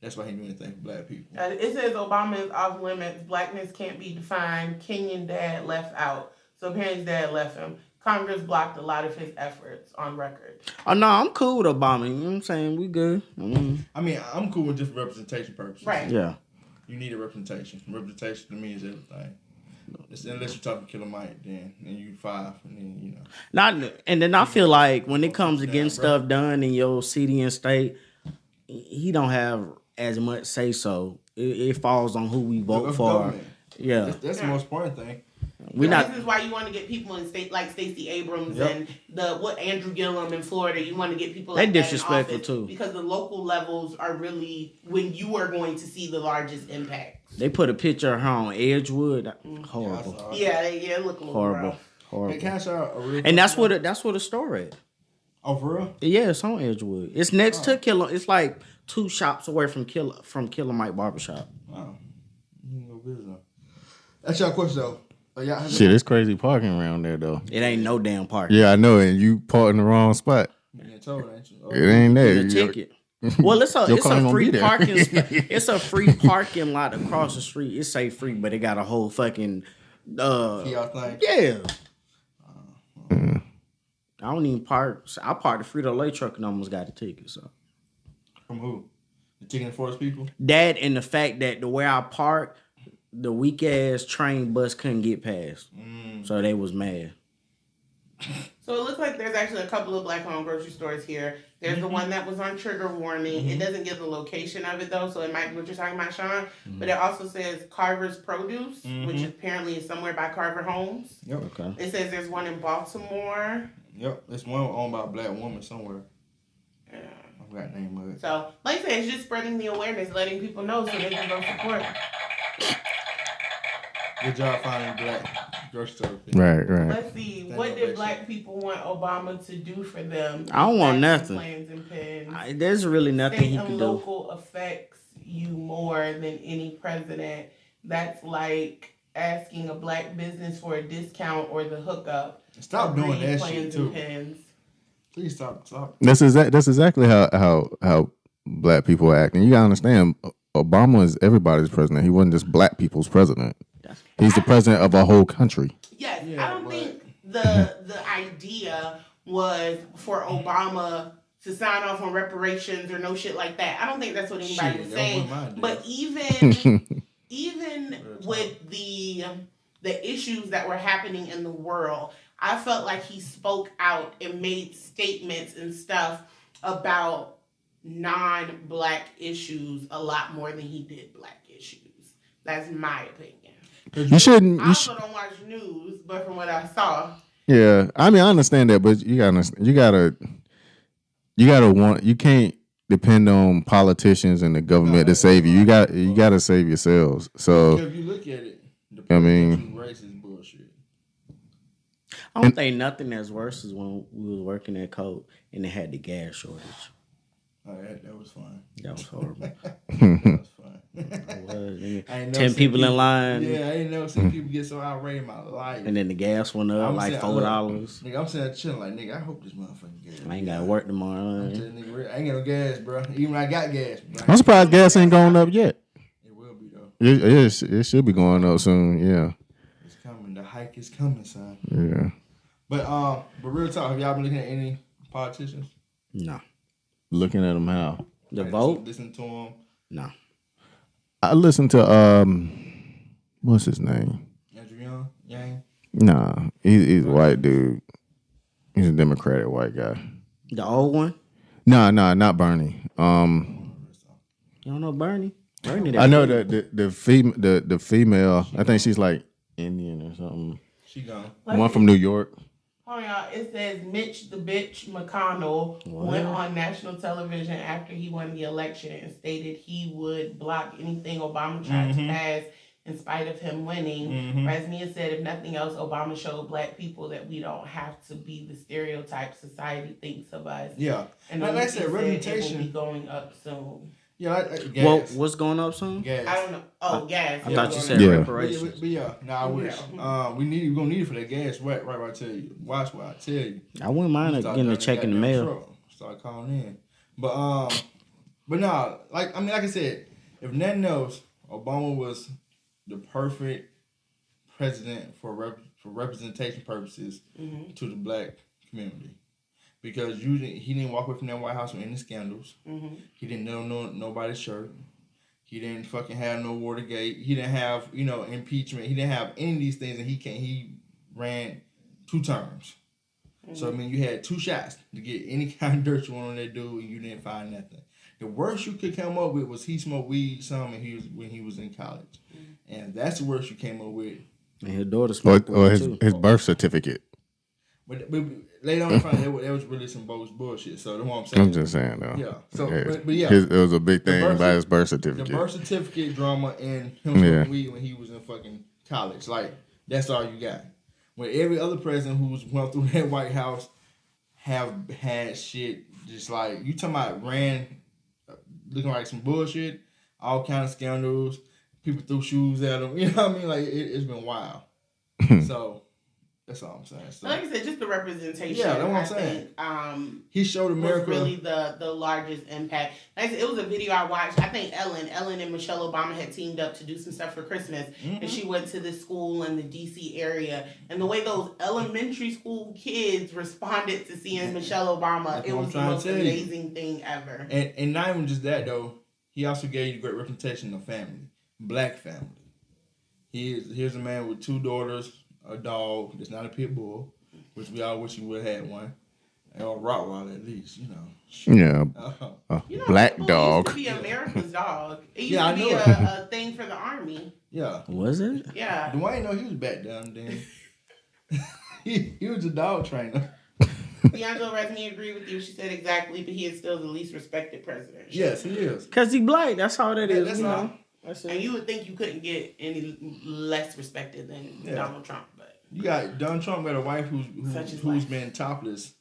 That's why he didn't anything for black people. It says Obama is off limits. Blackness can't be defined. Kenyan dad left out. So apparently his dad left him. Congress blocked a lot of his efforts on record. Oh, no, I'm cool with Obama. You know what I'm saying? We good. I mean, I'm cool with just representation purposes. Right. Yeah. You need a representation. Representation to me is everything. Unless you're talking Killer Mike, then you 5, and then And then I feel like when it comes to getting stuff done in your city and state, he don't have as much say so. It falls on who we vote for. Government. Yeah, that's the most important thing. This is why you want to get people in state like Stacey Abrams and Andrew Gillum in Florida. You want to get people like that disrespectful in office too, because the local levels are really when you are going to see the largest impact. They put a picture of her on Edgewood. Horrible. Yeah, it look a little Horrible. rough. Hey, can I show a real And that's what the store at. Oh, for real? Yeah, it's on Edgewood. It's next to Killer. It's like 2 shops away from Killer Mike Barbershop. Wow. You can go visit them. That's your question though. Shit, it's crazy parking around there though. It ain't no damn parking. Yeah, I know, and you parked in the wrong spot. You get told, ain't you? It ain't there. The ticket. Well, it's a free there. parking. It's a free parking lot across the street. It say free, but it got a whole fucking Kiosk thing. yeah. I don't even park. I parked the Frito-Lay truck and almost got a ticket. So From who? The ticket enforcement people? that and the fact that the way I parked, the weak ass train bus couldn't get past, so they was mad. So it looks like there's actually a couple of black-owned grocery stores here. There's the one that was on trigger warning. It doesn't give the location of it though, so it might be what you're talking about, Sean. But it also says Carver's Produce, which apparently is somewhere by Carver Homes. Yep. Okay. It says there's one in Baltimore. Yep. It's one owned by a black woman somewhere. Yeah. I forgot the name of it. So, like I said, it's just spreading the awareness, letting people know so they can go support. Good job finding black grocery store. Right. Let's see. What did black people want Obama to do for them? I don't want Action nothing. Plans and pens. There's really nothing State he and can do. local affects you more than any president. That's like asking a black business for a discount or the hookup. Stop doing Agreed that plans shit and too. pens. Please stop. That's exactly how black people are acting. You gotta understand, Obama is everybody's president. He wasn't just black people's president. He's the president of a whole country. Yes, Yeah, I don't but- think the idea was for Obama to sign off on reparations or no shit like that. I don't think that's what anybody was Shit, that saying. wasn't mine, But dude. even with the issues that were happening in the world, I felt like he spoke out and made statements and stuff about non-black issues a lot more than he did black issues. That's my opinion. You shouldn't. I also don't watch news, but from what I saw, Yeah, I mean, I understand that, but you gotta want. You can't depend on politicians and the government to save you. You gotta save yourselves. So if you look at it, the I mean- presidential race is bullshit. I don't think nothing as worse as when we was working at Coke and they had the gas shortage. Oh, that was fun. That was horrible. That was fun. It was, nigga. I ain't never 10 seen people in line, Yeah, I ain't never seen people get so outraged in my life. and then the gas went up I'm like saying, $4. Nigga, I'm sitting there chilling like, nigga, I hope this motherfucking gas. I ain't got to work tomorrow. I'm telling nigga, I ain't got no gas, bro. Even when I got gas, bro. I'm surprised gas ain't going up yet. It will be though. It should be going up soon. Yeah, It's coming. The hike is coming, son. yeah. But real talk, have y'all been looking at any politicians? No. Looking at them how. The Like, vote? Listen to them. No. I listened to what's his name? Andrew Young, Yang. Nah, he's a white dude. He's a Democratic white guy. The old one? Nah, not Bernie. You don't know Bernie? Bernie, I know that the female. I think she's like Indian or something. She gone. One from New York. hold on, y'all. It says Mitch the Bitch McConnell went on national television after he won the election and stated he would block anything Obama tried to pass in spite of him winning. Razmia said, if nothing else, Obama showed black people that we don't have to be the stereotype society thinks of us. Yeah. And Like I Alicia said, said reputation. it will be going up soon. Yeah, gas. Well, what's going up soon? Gas. I don't know. Oh, gas. I thought you said Yeah. reparations. But yeah, I wish. We're gonna need it for that gas. Right, I tell you. Watch what I tell you. I wouldn't mind Start getting a driving check in the goddamn mail. truck. Start calling in. But no, like I said, if nothing else, Obama was the perfect president for representation purposes to the black community. Because he didn't walk away from that White House with any scandals. He didn't know nobody's shirt. He didn't fucking have no Watergate. He didn't have impeachment. He didn't have any of these things, and he ran 2 terms. So I mean, you had 2 shots to get any kind of dirt you want on that dude, and you didn't find nothing. The worst you could come up with was he smoked weed some when he was in college, and that's the worst you came up with. And his daughter smoked Or weed, too. his birth certificate. But later on, they found out that was really some bogus bullshit. So that's what I'm saying. I'm just saying though. Yeah. So, Yeah. but yeah, it was a big thing about his birth certificate. the birth certificate drama and him smoking weed when he was in fucking college. Like that's all you got. When every other president who's went through that White House have had shit just like you talking about ran looking like some bullshit, all kind of scandals. People threw shoes at him. You know what I mean? Like it's been wild. So. That's all I'm saying. So, like I said, just the representation. Yeah, that's what I'm saying. Think, he showed America was really the largest impact. Like I said, it was a video I watched. I think Ellen and Michelle Obama had teamed up to do some stuff for Christmas, and she went to this school in the D.C. area. And the way those elementary school kids responded to seeing Michelle Obama, it was the most amazing thing ever. And not even just that though, he also gave you a great representation of family, black family. Here's a man with 2 daughters. A dog that's not a pit bull, which we all wish he would have had one, or a Rottweiler at least, you know. Yeah, black dog. It used to be America's dog. It used to be a thing for the army. Yeah, was it? Yeah. Dwayne know he was back down then. he was a dog trainer. D'Angelo Resnick agreed with you. She said exactly, but he is still the least respected president. Yes, he is. Cause he black. That's all that is. That's you all. know. And you would think you couldn't get any less respected than Donald Trump, but you got Donald Trump got a wife who's been topless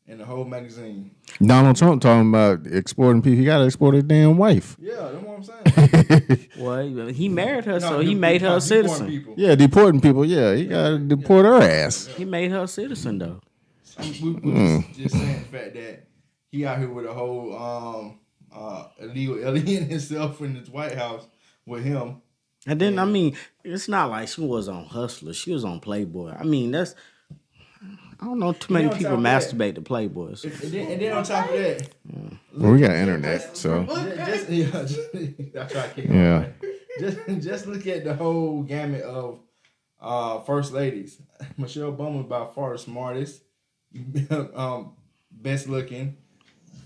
in the whole magazine. Donald Trump talking about exporting people. He got to export his damn wife. Yeah, that's what I'm saying. Well, he married her, so he made her a citizen. People. Yeah, deporting people. Yeah, he got to deport her ass. He made her a citizen though. We just saying the fact that he out here with a whole illegal alien himself in his White House with him. And then, I mean, it's not like she was on Hustler. She was on Playboy. I mean, I don't know too many people masturbate to Playboys. And then on top of that... Well, we got internet, so... I try to kick it. Just look at the whole gamut of first ladies. Michelle Obama is by far the smartest, best looking,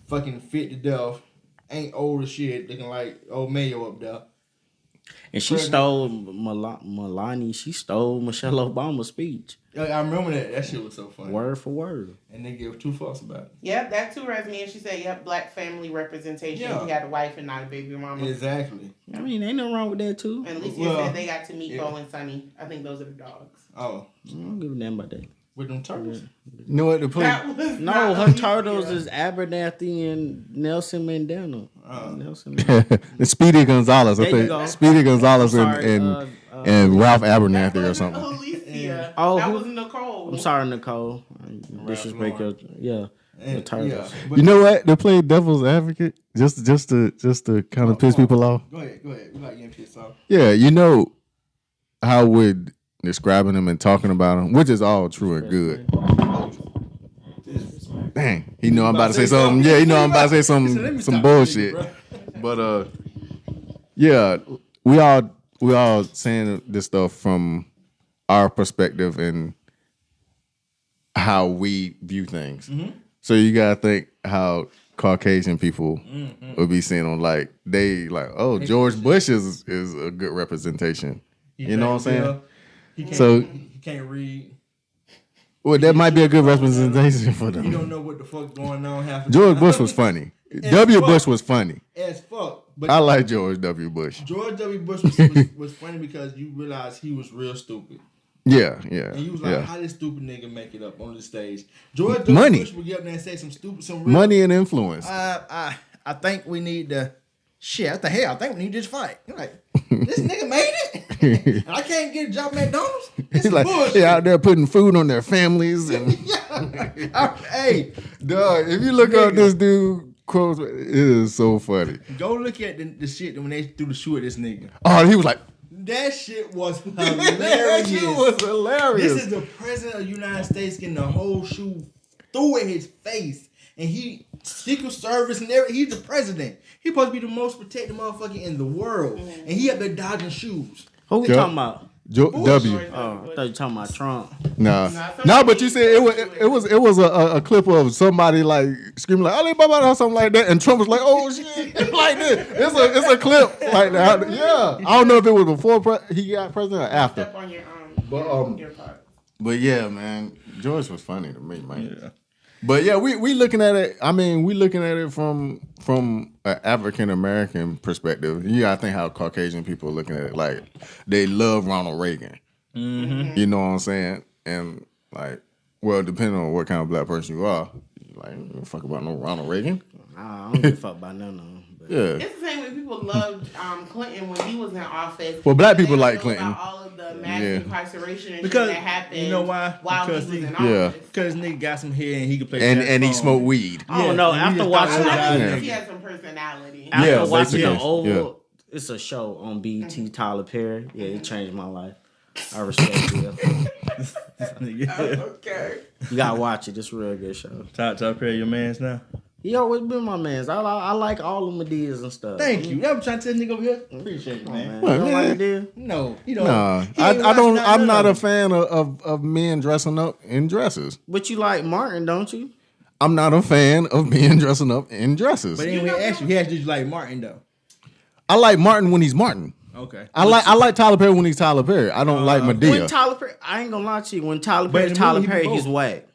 fucking fit to death, ain't old as shit, looking like old Mayo up there. And she stole Melania. She stole Michelle Obama's speech. I remember that. That shit was so funny. Word for word. And they give 2 fucks about it. Yep, that too, Resmi. And she said, yep, black family representation. Yeah. He had a wife and not a baby mama. Exactly. I mean, ain't nothing wrong with that too. And Alicia said they got to meet Bo and Sonny. I think those are the dogs. Oh. I don't give a damn about that. With them turtles? You know what? No, her turtles is Abernathy and Nelson Mandela. And Speedy Gonzalez. I think Speedy Gonzalez and Ralph Abernathy or something. Alicia. Oh, that was Nicole. I'm sorry, Nicole. Disrespect your the turtles. Yeah, you know what? They play devil's advocate just to kind of piss people off. Go ahead. We like getting pissed off. Yeah, you know how we're describing them and talking about them, which is all true and good. Dang, he know I'm about to say something. Yeah, he know I'm about to say some bullshit. But yeah, we all saying this stuff from our perspective and how we view things. Mm-hmm. So you gotta think how Caucasian people would be seeing them like they like, oh, George Bush is a good representation. You know what I'm saying? He can't read. Well, that might be a good representation for them. You don't know what the fuck going on. George Bush was funny. W. Bush was funny. As fuck. But I like George W. Bush. George W. Bush was funny because you realize he was real stupid. Yeah. And you was like, how this stupid nigga make it up on the stage? George W. Bush would get up there and say some real money and influence. I think we need to shit. What the hell? I think we need this fight. You're like, this nigga made it? And I can't get a job at McDonald's? He's like, they out there putting food on their families. And hey, dog, if you look up this dude quotes, it is so funny. Go look at the shit when they threw the shoe at this nigga. Oh, he was like, that shit was hilarious. That shit was hilarious. This is the president of the United States getting the whole shoe through at his face. And he, Secret Service and everything, he's the president. He's supposed to be the most protected motherfucker in the world. And he up there dodging shoes. Who we talking about? W. Oh, I thought you were talking about Trump. No, but you said it was a clip of somebody like screaming like Alibaba or something like that, and Trump was like, "Oh shit!" like this. It's a clip like that. Yeah, I don't know if it was before he got president or after. On your, but But yeah, man, George was funny to me, man. Yeah. But yeah, we looking at it. I mean, we looking at it from an African American perspective. You gotta think how Caucasian people are looking at it. Like they love Ronald Reagan. Mm-hmm. You know what I'm saying? And like, well, depending on what kind of black person you are, you like, you don't fuck about no Ronald Reagan. Nah, I don't give a fuck about none of them. But. Yeah. It's the same way people loved Clinton when he was in office. Well, black They people like know Clinton. about all of the mass Yeah. incarceration and Because shit that happened. you know why? While Because he was in Yeah. office. Because nigga got some hair and he could play And he saxophone. smoked weed. I don't know. and he After just watching thought, I "Oh, think God, he nigga." has some personality. After Yeah, watching the basically, Oval, yeah. it's a show on BET, Tyler Perry. Yeah, it changed my life. I respect it. Nigga. You gotta watch it. It's a real good show. Top Perry, your man's now. He always been my man. I like all the Medias and stuff. Thank you. That was trying to tell nigga over here. Appreciate you, man. Man. Well, You don't man. like Madea? No, you don't. Nah, He I ain't don't. watching I'm none not of a them. fan of men dressing up in dresses. But you like Martin, don't you? I'm not a fan of men dressing up in dresses. But anyway, he asked you like Martin though. I like Martin when he's Martin. Okay. I like Tyler Perry when he's Tyler Perry. I don't like When Madea. Tyler Perry, I ain't gonna lie to you. When Tyler But Perry, in the Tyler movie, he Perry, be he's both. whack.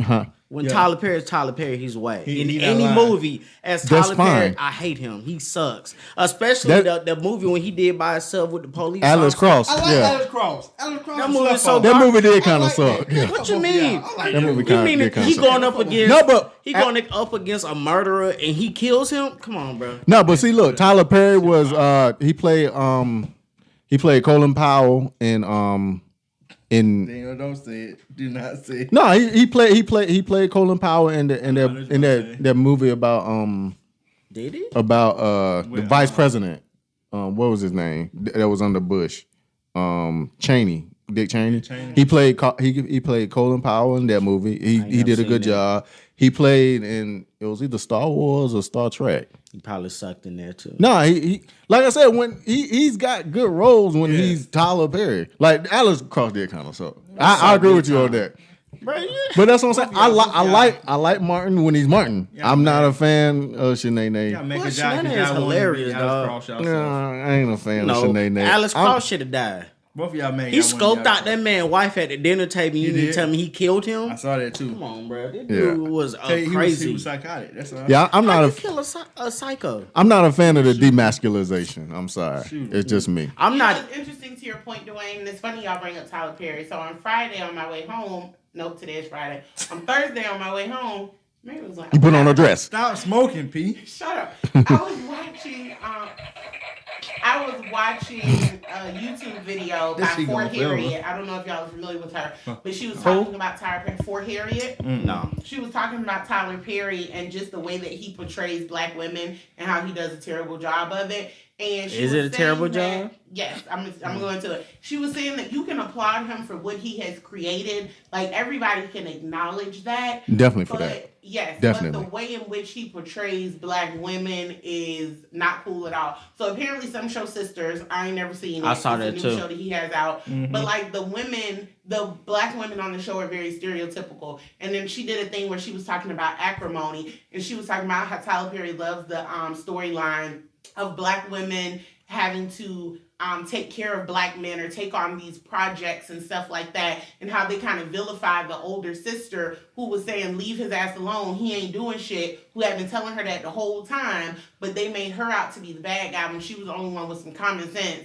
Huh. When Yeah. Tyler Perry is Tyler Perry, he's whack. He In not any lying. movie, as That's Tyler Perry, fine. I hate him. He sucks. Especially the movie when he did by himself with the police. Alice officer. Cross. I like Yeah. Alice Cross. Alice Cross. That is movie slept is so on. That movie did I kind of like that. suck. Yeah. What you mean? I like That movie You kind mean of he going up against? No, but he going up against a murderer and he kills him. Come on, bro. no, but see, look, Tyler Perry was he played Colin Powell in Daniel, don't say it. Do not say it. no, he played Colin Powell in that movie about Did he? the vice president. What was his name? That was under Bush. Cheney. Dick Cheney. He played Colin Powell in that movie. He never did a seen good that. job. He played in it was either Star Wars or Star Trek. He probably sucked in there too. No, he like I said, when he's got good roles when he's Tyler Perry. Like Alice Cross did kind of suck. I agree with you on that. Bro, yeah. But that's what I'm saying. I like Martin when he's Martin. Yeah, I'm not man. a fan of Shanae. Y'all make Well, a job 'cause Shanae is y'all wanna be hilarious, Alice dog. Cross No, yourself. I ain't a fan No, of Shanae. Alice Cross should have died. Both of y'all man. He y'all wanna be scoped out Alice that man's wife at the dinner table. You He need to did. tell me he killed him? Cross. I saw that too. Come on, bro. This Yeah. dude was He crazy. was psychotic. That's all. Yeah, I'm How not you a kill a psycho? I'm not a fan of the demasculization. I'm sorry. Shoot. It's just me. I'm You know, not. it's interesting to your point, Dwayne. And it's funny y'all bring up Tyler Perry. So on Friday on my way home, nope, today is Friday. On Thursday on my way home, Mary was like, You put on a dress. Stop smoking, P. Shut up. I was watching a YouTube video This by shit For gonna fail, Harriet. I don't know if y'all are familiar with her, but she was talking about Tyler Perry. For Harriet. No. She was talking about Tyler Perry and just the way that he portrays black women and how he does a terrible job of it. And she Is was it a terrible saying job? that- Yes, I'm going to it. She was saying that you can applaud him for what he has created. Like everybody can acknowledge that. Definitely for But that. yes, Definitely. but the way in which he portrays black women is not cool at all. So apparently, some show Sisters, I ain't never seen it. I saw It's that a new too. show that he has out. Mm-hmm. But like the black women on the show are very stereotypical. And then she did a thing where she was talking about acrimony, and she was talking about how Tyler Perry loves the storyline of black women having to take care of black men or take on these projects and stuff like that, and how they kind of vilify the older sister who was saying leave his ass alone, he ain't doing shit, who had been telling her that the whole time, but they made her out to be the bad guy when she was the only one with some common sense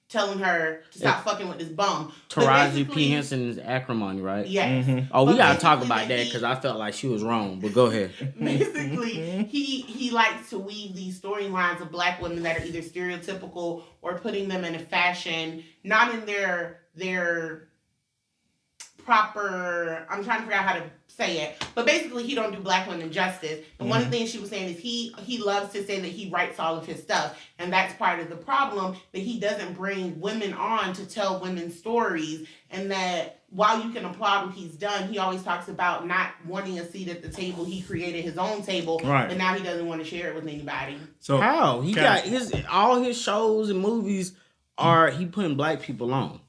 telling her to stop fucking with this bum. But Taraji basically- P. Henson is acrimony, right? Yes. Oh, we But gotta talk basically about that he- because I felt like she was wrong. But go ahead. Basically, he likes to weave these storylines of black women that are either stereotypical or putting them in a fashion, not in their proper. I'm trying to figure out how to say it, but basically, he don't do black women justice. And one of the things she was saying is he loves to say that he writes all of his stuff, and that's part of the problem, that he doesn't bring women on to tell women's stories, and that while you can applaud what he's done, he always talks about not wanting a seat at the table. He created his own table, Right. and now he doesn't want to share it with anybody. So How he Cap- got all his shows and movies are he putting black people on?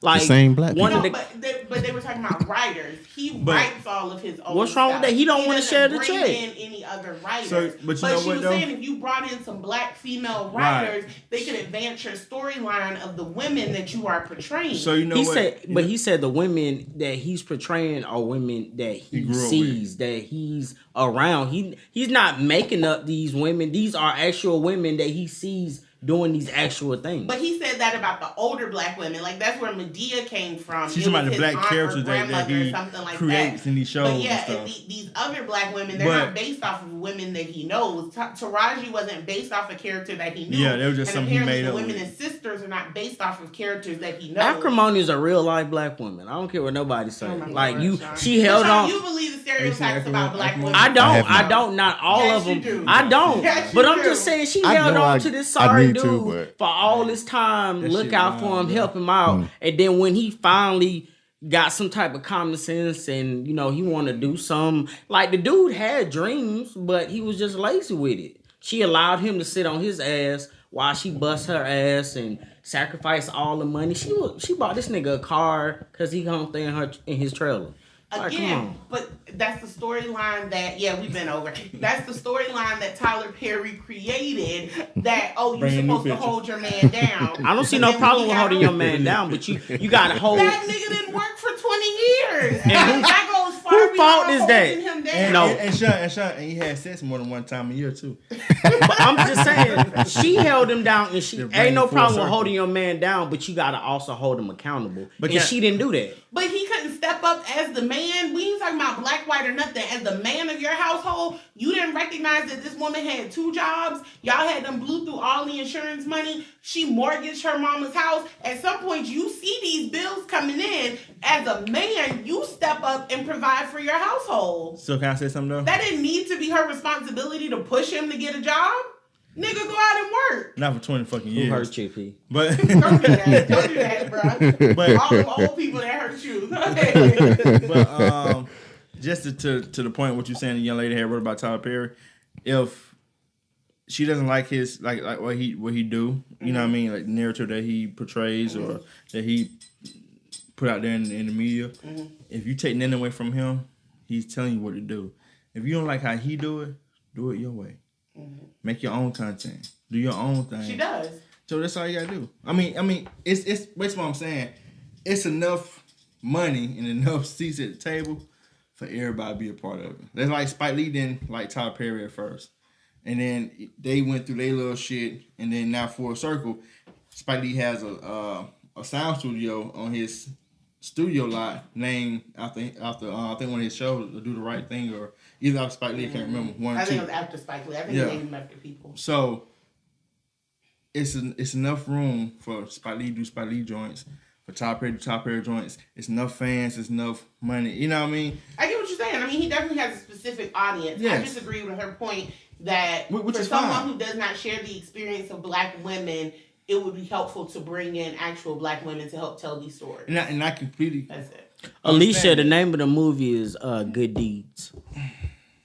Like same black one people. of the. But they were talking about writers. He writes all of his own. What's wrong with that? He don't want to share the bring check. in any other writers. So, but she what, was though? saying if you brought in some black female writers, they could advance your storyline of the women that you are portraying. So you know He what? said, but he said the women that he's portraying are women that he sees, that he's around. He's not making up these women. These are actual women that he sees doing these actual things. But he said that about the older black women. Like, that's where Medea came from. She's talking about the black characters that he creates in these shows. But yeah, and stuff. these other black women, they're not based off of women that he knows. Taraji wasn't based off a character that he knew. Yeah, they were just something he made the up. Women and Sisters are not based off of characters that he knows. Acrimony is a real life black woman. I don't care what nobody's saying. Oh like God, she held on. You believe the stereotypes about black women? I don't. Not all of them. Do. I don't. Yes, but you I'm do. just saying she held on to this sorry dude for all this time. That Look shit out for him, bro. help him out, and then when he finally got some type of common sense and he wanted to do some, like the dude had dreams, but he was just lazy with it. She allowed him to sit on his ass while she bust her ass and sacrifice all the money. She bought this nigga a car because he gonna stay in his trailer. Like, Again, but that's the storyline that, we've been over. That's the storyline that Tyler Perry created that, you're supposed to hold your man down. I don't see no problem with holding your man down, but you gotta hold. That nigga didn't work for 20 years. And that goes far who fault beyond is that? holding him down. And Sean, and he had sex more than one time a year too. But I'm just saying, she held him down, and she ain't no problem with circle. holding your man down, but you gotta also hold him accountable. But and she didn't do that. But he couldn't step up as the man. We ain't talking about black, white, or nothing. As the man of your household, you didn't recognize that this woman had 2 jobs. Y'all had them blew through all the insurance money. She mortgaged her mama's house. At some point, you see these bills coming in. As a man, you step up and provide for your household. So can I say something though? That didn't need to be her responsibility to push him to get a job. Nigga, go out and work. Not for 20 fucking years. Who hurt you, P? But Don't do that. Don't do that, bro. But All them old people that hurt you. Go ahead. but just to the point what you're saying, the young lady had wrote about Tyler Perry. If she doesn't like his like what he do, you know what I mean, like the narrative that he portrays or that he put out there in the media. If you take nothing away from him, he's telling you what to do. If you don't like how he do it your way. Make your own content. Do your own thing. She does. So that's all you gotta do. I mean, it's basically what I'm saying. It's enough money and enough seats at the table for everybody to be a part of it. That's like Spike Lee didn't like Tyler Perry at first, and then they went through their little shit, and then now Full Circle, Spike Lee has a sound studio on his studio lot named after I think one of his shows, Do the Right Thing, or either after Spike Lee, I can't remember one or I two. think it was after Spike Lee. I think he named him after people. So it's enough room for Spike Lee to do Spike Lee joints, for Tyler Perry to do Tyler Perry joints. It's enough fans, it's enough money. You know what I mean? I get what you're saying. I mean, he definitely has a specific audience. Yes. I disagree with her point that Which for is someone fine. who does not share the experience of black women, it would be helpful to bring in actual black women to help tell these stories. And I completely. That's it. Alicia, the name of the movie is Good Deeds.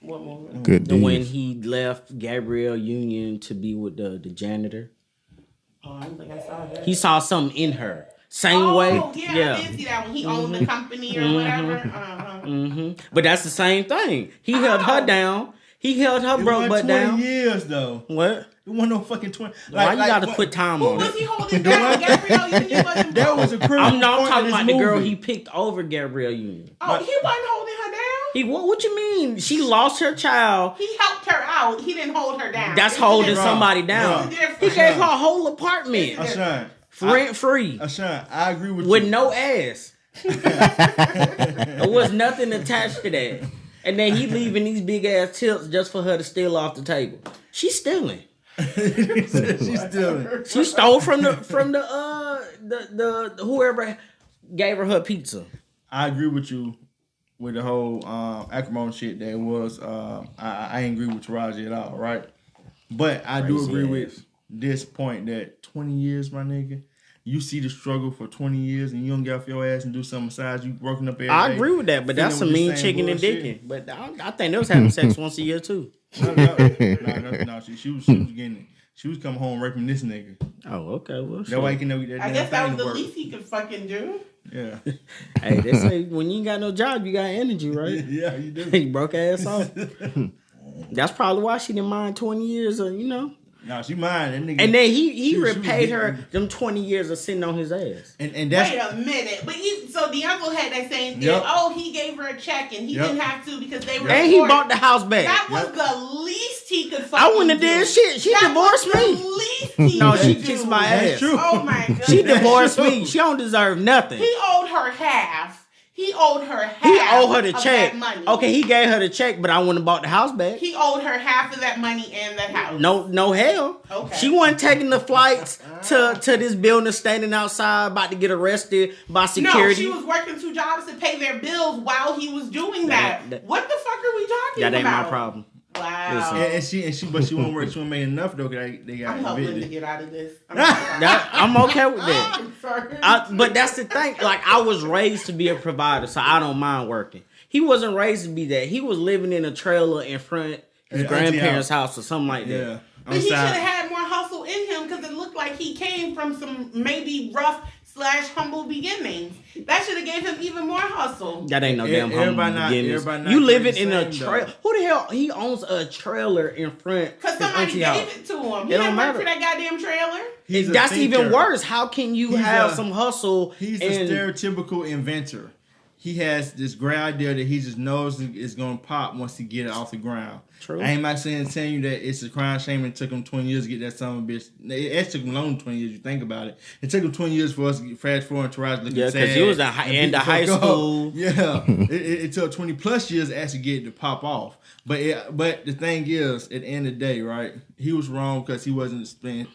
What movie? Good The when deeds. he left Gabrielle Union to be with the janitor. Oh, I don't think I saw that. He saw something in her. Same way. Oh, yeah, I did see that when he owned the company or whatever. But that's the same thing. He held her down. He held her It broke wasn't butt 20 down. years though. What? It wasn't no fucking 20. Why you gotta what- put time Who on was it? he holding down? Gabrielle Union wasn't That broke. was a critical I'm point talking of about this the girl movie. he picked over Gabrielle Union. Oh, he wasn't holding her down? He what you mean? She lost her child. He helped her out. He didn't hold her down. That's It's holding different. somebody down. It's He different. gave her a whole apartment, Ashan, rent free, Ashan, I agree with with you. no ass. There was nothing attached to that. And then he leaving these big ass tips just for her to steal off the table. She's stealing. She's stealing. She stole from the whoever gave her pizza. I agree with you with the whole acrimony shit that was. I ain't agree with Taraji at all, right? But I do Crazy agree ass. with this point that 20 years, my nigga, you see the struggle for 20 years and you don't get off your ass and do something besides you working up every I day. agree with that, but that's some Feeling mean with the same chicken and bullshit. dicking. But I think they was having sex once a year too. No, she was getting it. She was coming home raping this nigga. Oh, okay. Well, That way he can know that I damn guess that thing was the work. least he could fucking do. Yeah. Hey, they say when you ain't got no job, you got energy, right? Yeah, you do. He broke ass off. That's probably why she didn't mind 20 years of, No, she mine. That nigga. And then he she repaid was her getting- them 20 years of sitting on his ass. And that's Wait a minute. But so the uncle had that same thing. Yep. Oh, he gave her a check and he Yep. didn't have to because they were And he divorced. bought the house back. That was the least he could fucking I wouldn't have do. did shit. She That divorced was me. the least he No, could she do. kissed my That's ass. true. Oh my goodness. She divorced That's me. true. She don't deserve nothing. He owed her half. He owed her half. He owed her the of check. that money. Okay, he gave her the check, but I wouldn't have bought the house back. He owed her half of that money and that house. No hell. Okay. She wasn't taking the flights to this building, standing outside, about to get arrested by security. No, she was working 2 jobs to pay their bills while he was doing that. That- What the fuck are we talking That about? ain't my problem. Wow. and she but she won't work. She won't make enough though. Cause they got I'm hoping to evicted. get out of this. I'm okay with that. I'm sorry. But that's the thing. Like, I was raised to be a provider, so I don't mind working. He wasn't raised to be that. He was living in a trailer in front his Yeah, grandparents' house or something like that. Yeah. But he should have had more hustle in him because it looked like he came from some maybe rough/humble beginnings. That should have gave him even more hustle. That ain't no damn Everybody humble not- beginnings. everybody not You living created in the a same, trailer. though. Who the hell? He owns a trailer in front Because his somebody auntie gave house. it to him. He It don't didn't work matter. for that goddamn trailer. He's a That's even thinker. worse. How can you He's have a- some hustle? He's and a stereotypical inventor. He has this great idea that he just knows is going to pop once he get it off the ground. True. I ain't not saying telling you that it's a crime shame and it took him 20 years to get that son of a bitch. It took him long 20 years. You think about it. It took him 20 years for us to get fast forward to Rise looking Yeah, sad. 'cause he was in and beat into the high fuck up. school. Yeah, it took 20 plus years to actually get it to pop off. But the thing is, at the end of the day, right? He was wrong because he wasn't spending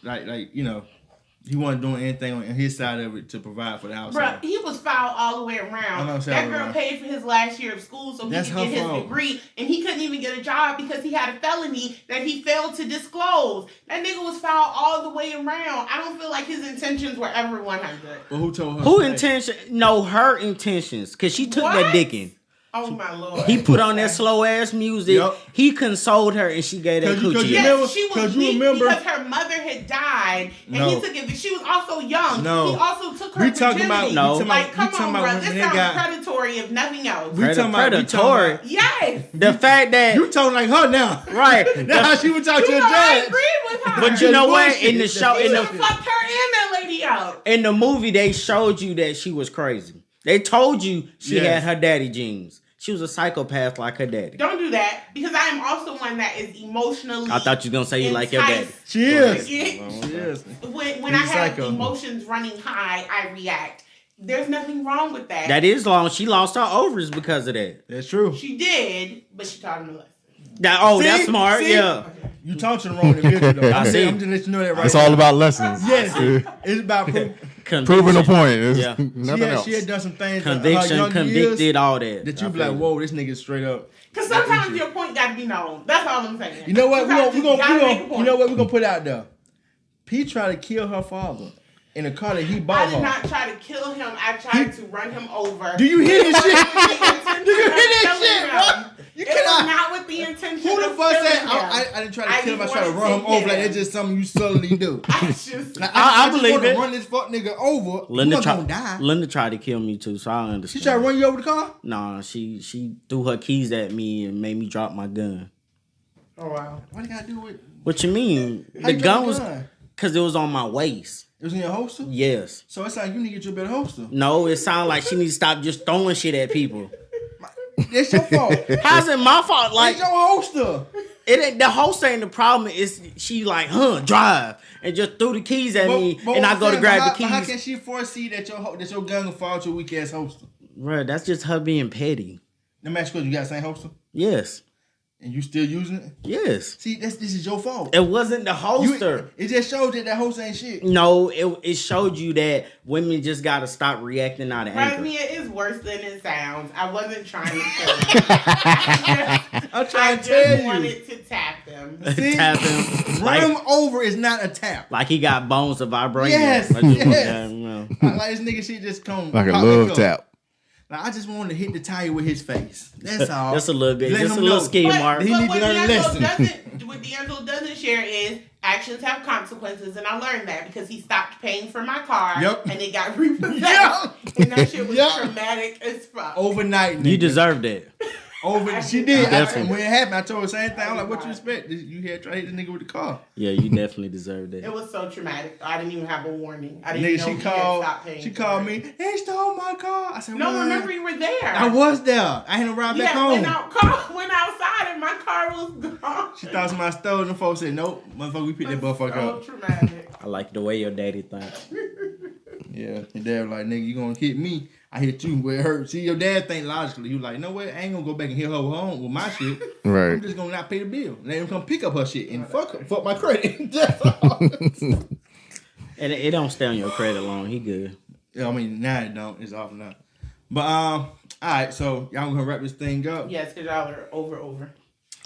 he wasn't doing anything on his side of it to provide for the household. Bruh, he was fouled all the way I know around. I'm saying, That girl right. paid for his last year of school so he That's could get her his fault. degree, and he couldn't even get a job because he had a felony that he failed to disclose. That nigga was fouled all the way around. I don't feel like his intentions were ever 100. But who told her? Who to stay? intention? No, her intentions. Because she took that What? dicking. Oh my lord. He put on that slow ass music. Yup. He consoled her and she gave that 'Cause you- 'cause coochie. you up. remember- Yes, she was 'cause you weak remember- because her mother had died, and No. he took it. She was also young. No. He also took her We talking about virginity. No. Like, come on, bro. when This they sounds got- predatory, if nothing else. We talking about- we talking predatory. about- Yes. The fact that You talking like her now. right. That's how she would talk to You a know, I judge. agree with her. But you know what? bullshit. In the show, He in should have the fucked her and that lady out. in the movie, they showed you that she was crazy. They told you she Yes. had her daddy genes. She was a psychopath like her daddy. Don't do that because I am also one that is emotionally. I thought you was gonna say you like your daddy. enticed. She is. Yeah. She is. When I He's have psycho. emotions running high, I react. There's nothing wrong with that. That is long. She lost her ovaries because of that. That's true. She did, but she taught him a lesson. That's See? smart. See? Yeah. You talking to the wrong individual though. I see. I'm just letting you know that right It's now. all about lessons. Yes. It's about Proving a point. It's Yeah. nothing else. she had done some things in her Conviction, young convicted, years all that. that you I be feel like, you. whoa, this nigga straight up. Because sometimes your point got to be known. That's all I'm saying. You know what? Sometimes you gotta make a You point. know what? We're gonna put out there. P tried to kill her father in a car that he bought I did her. not try to kill him. I tried to run him over. Do you hear this shit? Do you hear this shit, bro? You It was cannot. not with the intention Who the of fuck killing said him. I didn't try to kill him? I just tried to wanted run him hit over. Like him. that's just something you subtly do. I just. Like, I just believe wanna it. Run this fuck nigga over. Linda you gonna tried. die. Linda tried to kill me too, so I understand. She tried to run you over the car. Nah, she threw her keys at me and made me drop my gun. Oh wow. What you gotta do with? What you mean? How The you gun got was gun? because it was on my waist. It was in your holster. Yes. So it's like you need to get you a better holster. No, it sounded like she needs to stop just throwing shit at people. That's your fault. How's it my fault? Like It's your holster. it ain't the host ain't the problem. Is she like, drive and just threw the keys at me But and I what go I'm to saying, grab how the can keys. she foresee that your gun will fall to a weak ass holster? Bruh, that's just her being petty. Let me ask you, you got the same holster Yes. and you still using it? Yes. See, this is your fault. It wasn't the holster. It just shows that holster ain't shit. No, it showed you that women just gotta stop reacting out of anger. Rasmia is worse than it sounds. I wasn't trying to kill him. I'm I trying to just tell you. wanted to tap him. See? Tap him Run him like, over is not a tap. like he got bones of vibranium. Yes, Like, just- yes. you know. Like this nigga shit just come Like a pop love back up. tap. Like, I just wanted to hit the tire with his face. That's all. That's a little bit. Let Just a him little know. skid mark. He need to learn a lesson. What D'Angelo doesn't share is actions have consequences, and I learned that because he stopped paying for my car, and it got repossessed, and that shit was traumatic as fuck. Overnight, nigga. You deserve that. She did. Definitely. When it happened, I told her the same thing. I'm like, what you expect? You had to hit the nigga with the car. Yeah, you definitely deserve that. It was so traumatic. I didn't even have a warning. I didn't know he had stopped paying. She called me. He stole my car. I said, no, remember you were there. I was there. I had to ride back home. Went outside and my car was gone. She thought somebody stole it. And folks said, nope, motherfucker, we picked that motherfucker up. So traumatic. I like the way your daddy thinks. Yeah, your dad was like, nigga, you gonna hit me, I hit you where it hurts. See, your dad think logically. He was like, no way, I ain't gonna go back and hit her home with my shit. Right. I'm just gonna not pay the bill. Let him come pick up her shit and fuck my credit. That's all. And it don't stay on your credit long. He good. Yeah, I mean, now it don't. It's off now. But all right, so y'all gonna wrap this thing up? Yes, because y'all are over.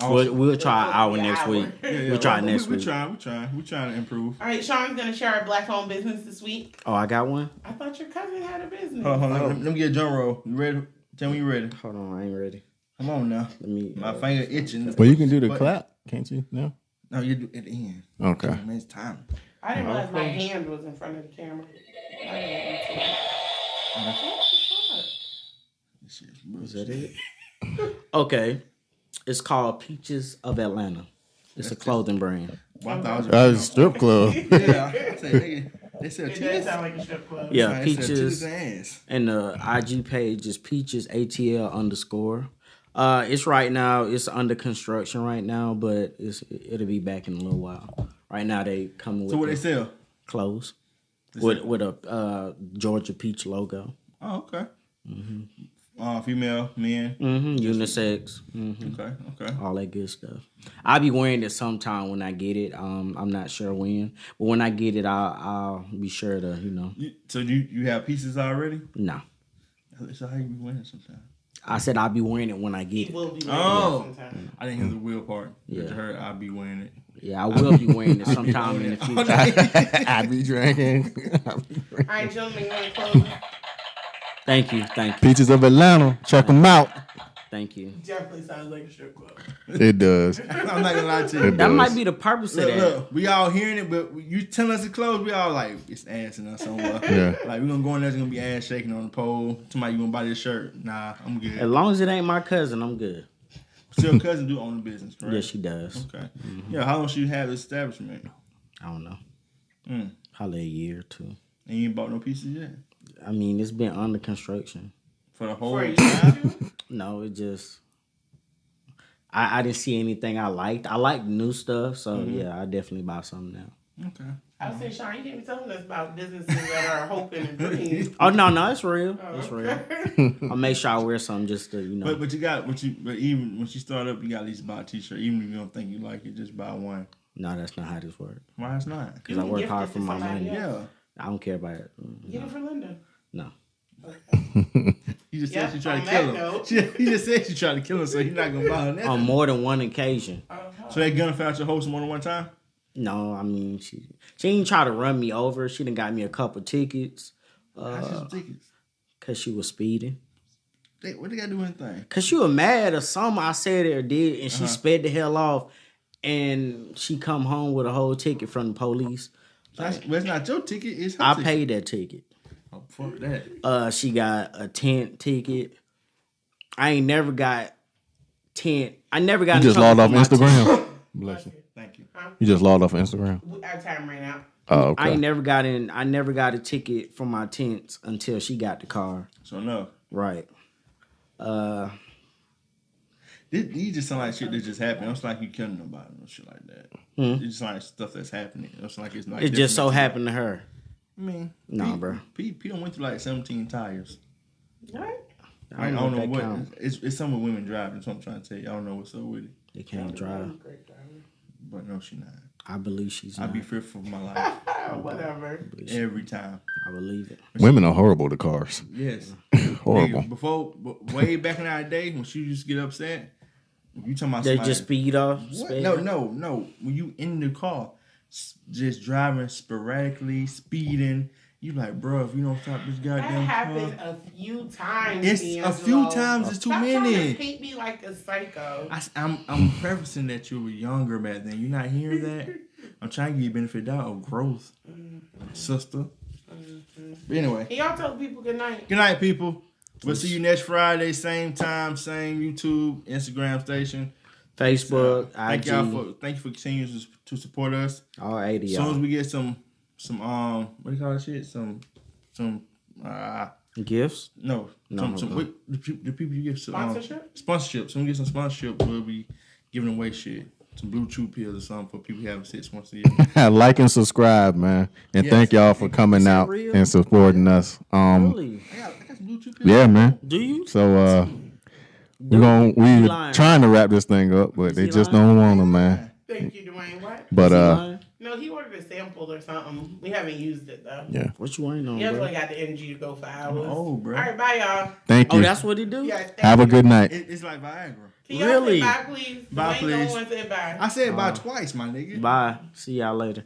We'll try an hour next week. Yeah, we'll try next week. We're trying to improve. All right, Sean's gonna share our black-owned business this week. Oh, I got one? I thought your cousin had a business. Hold on, let me get a drum roll. You ready? Tell me you ready. Hold on, I ain't ready. Come on now. Let me. My finger itching. Well, you can do the clap, can't you? No. No, you do at the end. Okay. Man, it's time. I didn't realize my hand was in front of the camera. I didn't Is that it? Okay. It's called Peaches of Atlanta. It's a clothing brand. That's a strip club. Yeah. I say, nigga, they sell It does titties. sound like a strip club. Yeah, They sell Peaches. titties and ass. And the IG page is Peaches ATL_. It's right now. It's under construction right now, but it'll be back in a little while. Right now they coming with So what they sell? clothes with a Georgia Peach logo. Oh, okay. Female, men. Unisex. Okay. All that good stuff. I'll be wearing it sometime when I get it. I'm not sure when, but when I get it, I'll be sure to So you have pieces already? No. So how you be wearing it sometimes? I said I'll be wearing it when I get it. Will be sometime. I didn't hear the will part. Yeah. I heard I'll be wearing it. Yeah, I will be wearing it sometime in the future. I be drinking. All right, gentlemen, you want to close? Thank you. Peaches of Atlanta. Check them out. Thank you. Definitely sounds like a strip club. It does. I'm not gonna lie to you. That might be the purpose of that. Look, we all hearing it, but you telling us to close, we all like, it's ass in us somewhere. Yeah. Like, we gonna go in there, there's gonna be ass shaking on the pole. Somebody, you gonna buy this shirt? Nah, I'm good. As long as it ain't my cousin, I'm good. So your cousin do own the business, correct? Yes, she does. Okay. Yeah, how long should you have this establishment? I don't know. Probably a year or two. And you ain't bought no pieces yet? I mean, it's been under construction. For the whole For a time? year? No, it just I didn't see anything I liked. I like new stuff, so yeah, I definitely buy something now. Okay. I was saying, Sean, you can't be telling us about businesses that are hoping and dreams. Oh no, it's real. It's real. I'll make sure I wear something just to But you got but even when you start up, you got to at least buy a t-shirt. Even if you don't think you like it, just buy one. No, that's not how this works. Why it's not? Because I work hard for my money. Yeah. I don't care about it. Get it for Linda. No. He just said she tried to on kill that him. note. He just said she tried to kill him, so he's not gonna buy her nothing. On more than one occasion. So that gun found your host more than one time? No, I mean she didn't try to run me over. She done got me a couple tickets. How's some tickets? Cause she was speeding. What they got to do with anything? Cause she was mad or something I said or did, and she sped the hell off, and she come home with a whole ticket from the police. Well, it's not your ticket. It's her I ticket. paid that ticket. Oh, fuck that. She got a tent ticket. I ain't never got tent. I never got. You just logged off my Instagram. Bless you. Thank you. You just logged off Instagram. Our time ran out. Oh, okay. I never got a ticket for my tents until she got the car. So no. Right. These just sound like shit that just happened. It's like you killing nobody or shit like that. It's just like stuff that's happening. It's like it's not. It just so happened to her. I mean, Nah, bro. Pete done went through like 17 tires. What? I don't know that what. count. It's some with women driving. That's what I'm trying to tell you. I don't know what's up with it. They can't drive. But no, she not. I believe she's I not. be fearful for my life Whatever. every time. I believe it. Women are horrible to cars. Yes. Horrible. Nigga, way back in our day when she used to get upset, you talking about They somebody, just speed off. what? Sped. No. When you in the car, just driving sporadically, speeding, You like, bro, if you don't stop this That goddamn happened car. a few times. It's D'Angelo. a few times. It's too Stop many. trying to paint me like a psycho. I'm prefacing that you were younger back then. You're not hearing that. I'm trying to give you benefit of doubt of growth, sister. But anyway, And y'all tell people good night. good night, people. We'll see you next Friday, same time, same YouTube, Instagram station, Facebook, thank IG. you for continuing to support us. All 80 As soon as y'all. we get some what do you call that shit? Some Gifts? no, No, some no. the people you give Sponsorship? sponsorship. So we get some sponsorship. We'll be giving away shit, some blue chew pills or something for people having sex once a year. Like and subscribe, man. And Yes. thank y'all for coming Is that out real? and supporting us. Really? I got some blue chew pills. Yeah, man. Do you? So we He lying. trying to wrap this thing up, but Is they he just lying? don't want to, man. Thank you, Dwayne. What? But Lying? No, he ordered a sample or something. We haven't used it though. yeah. What you ain't on, He has bro? only got the energy to go for hours. Oh, bro. All right, bye, y'all. Thank Oh, you. that's what he do? Yes, thank Have a you. good night. It's like Viagra. Can y'all Really? say bye, please? Bye, Dwayne please. don't want to say bye. I said bye twice, my nigga. Bye. See y'all later.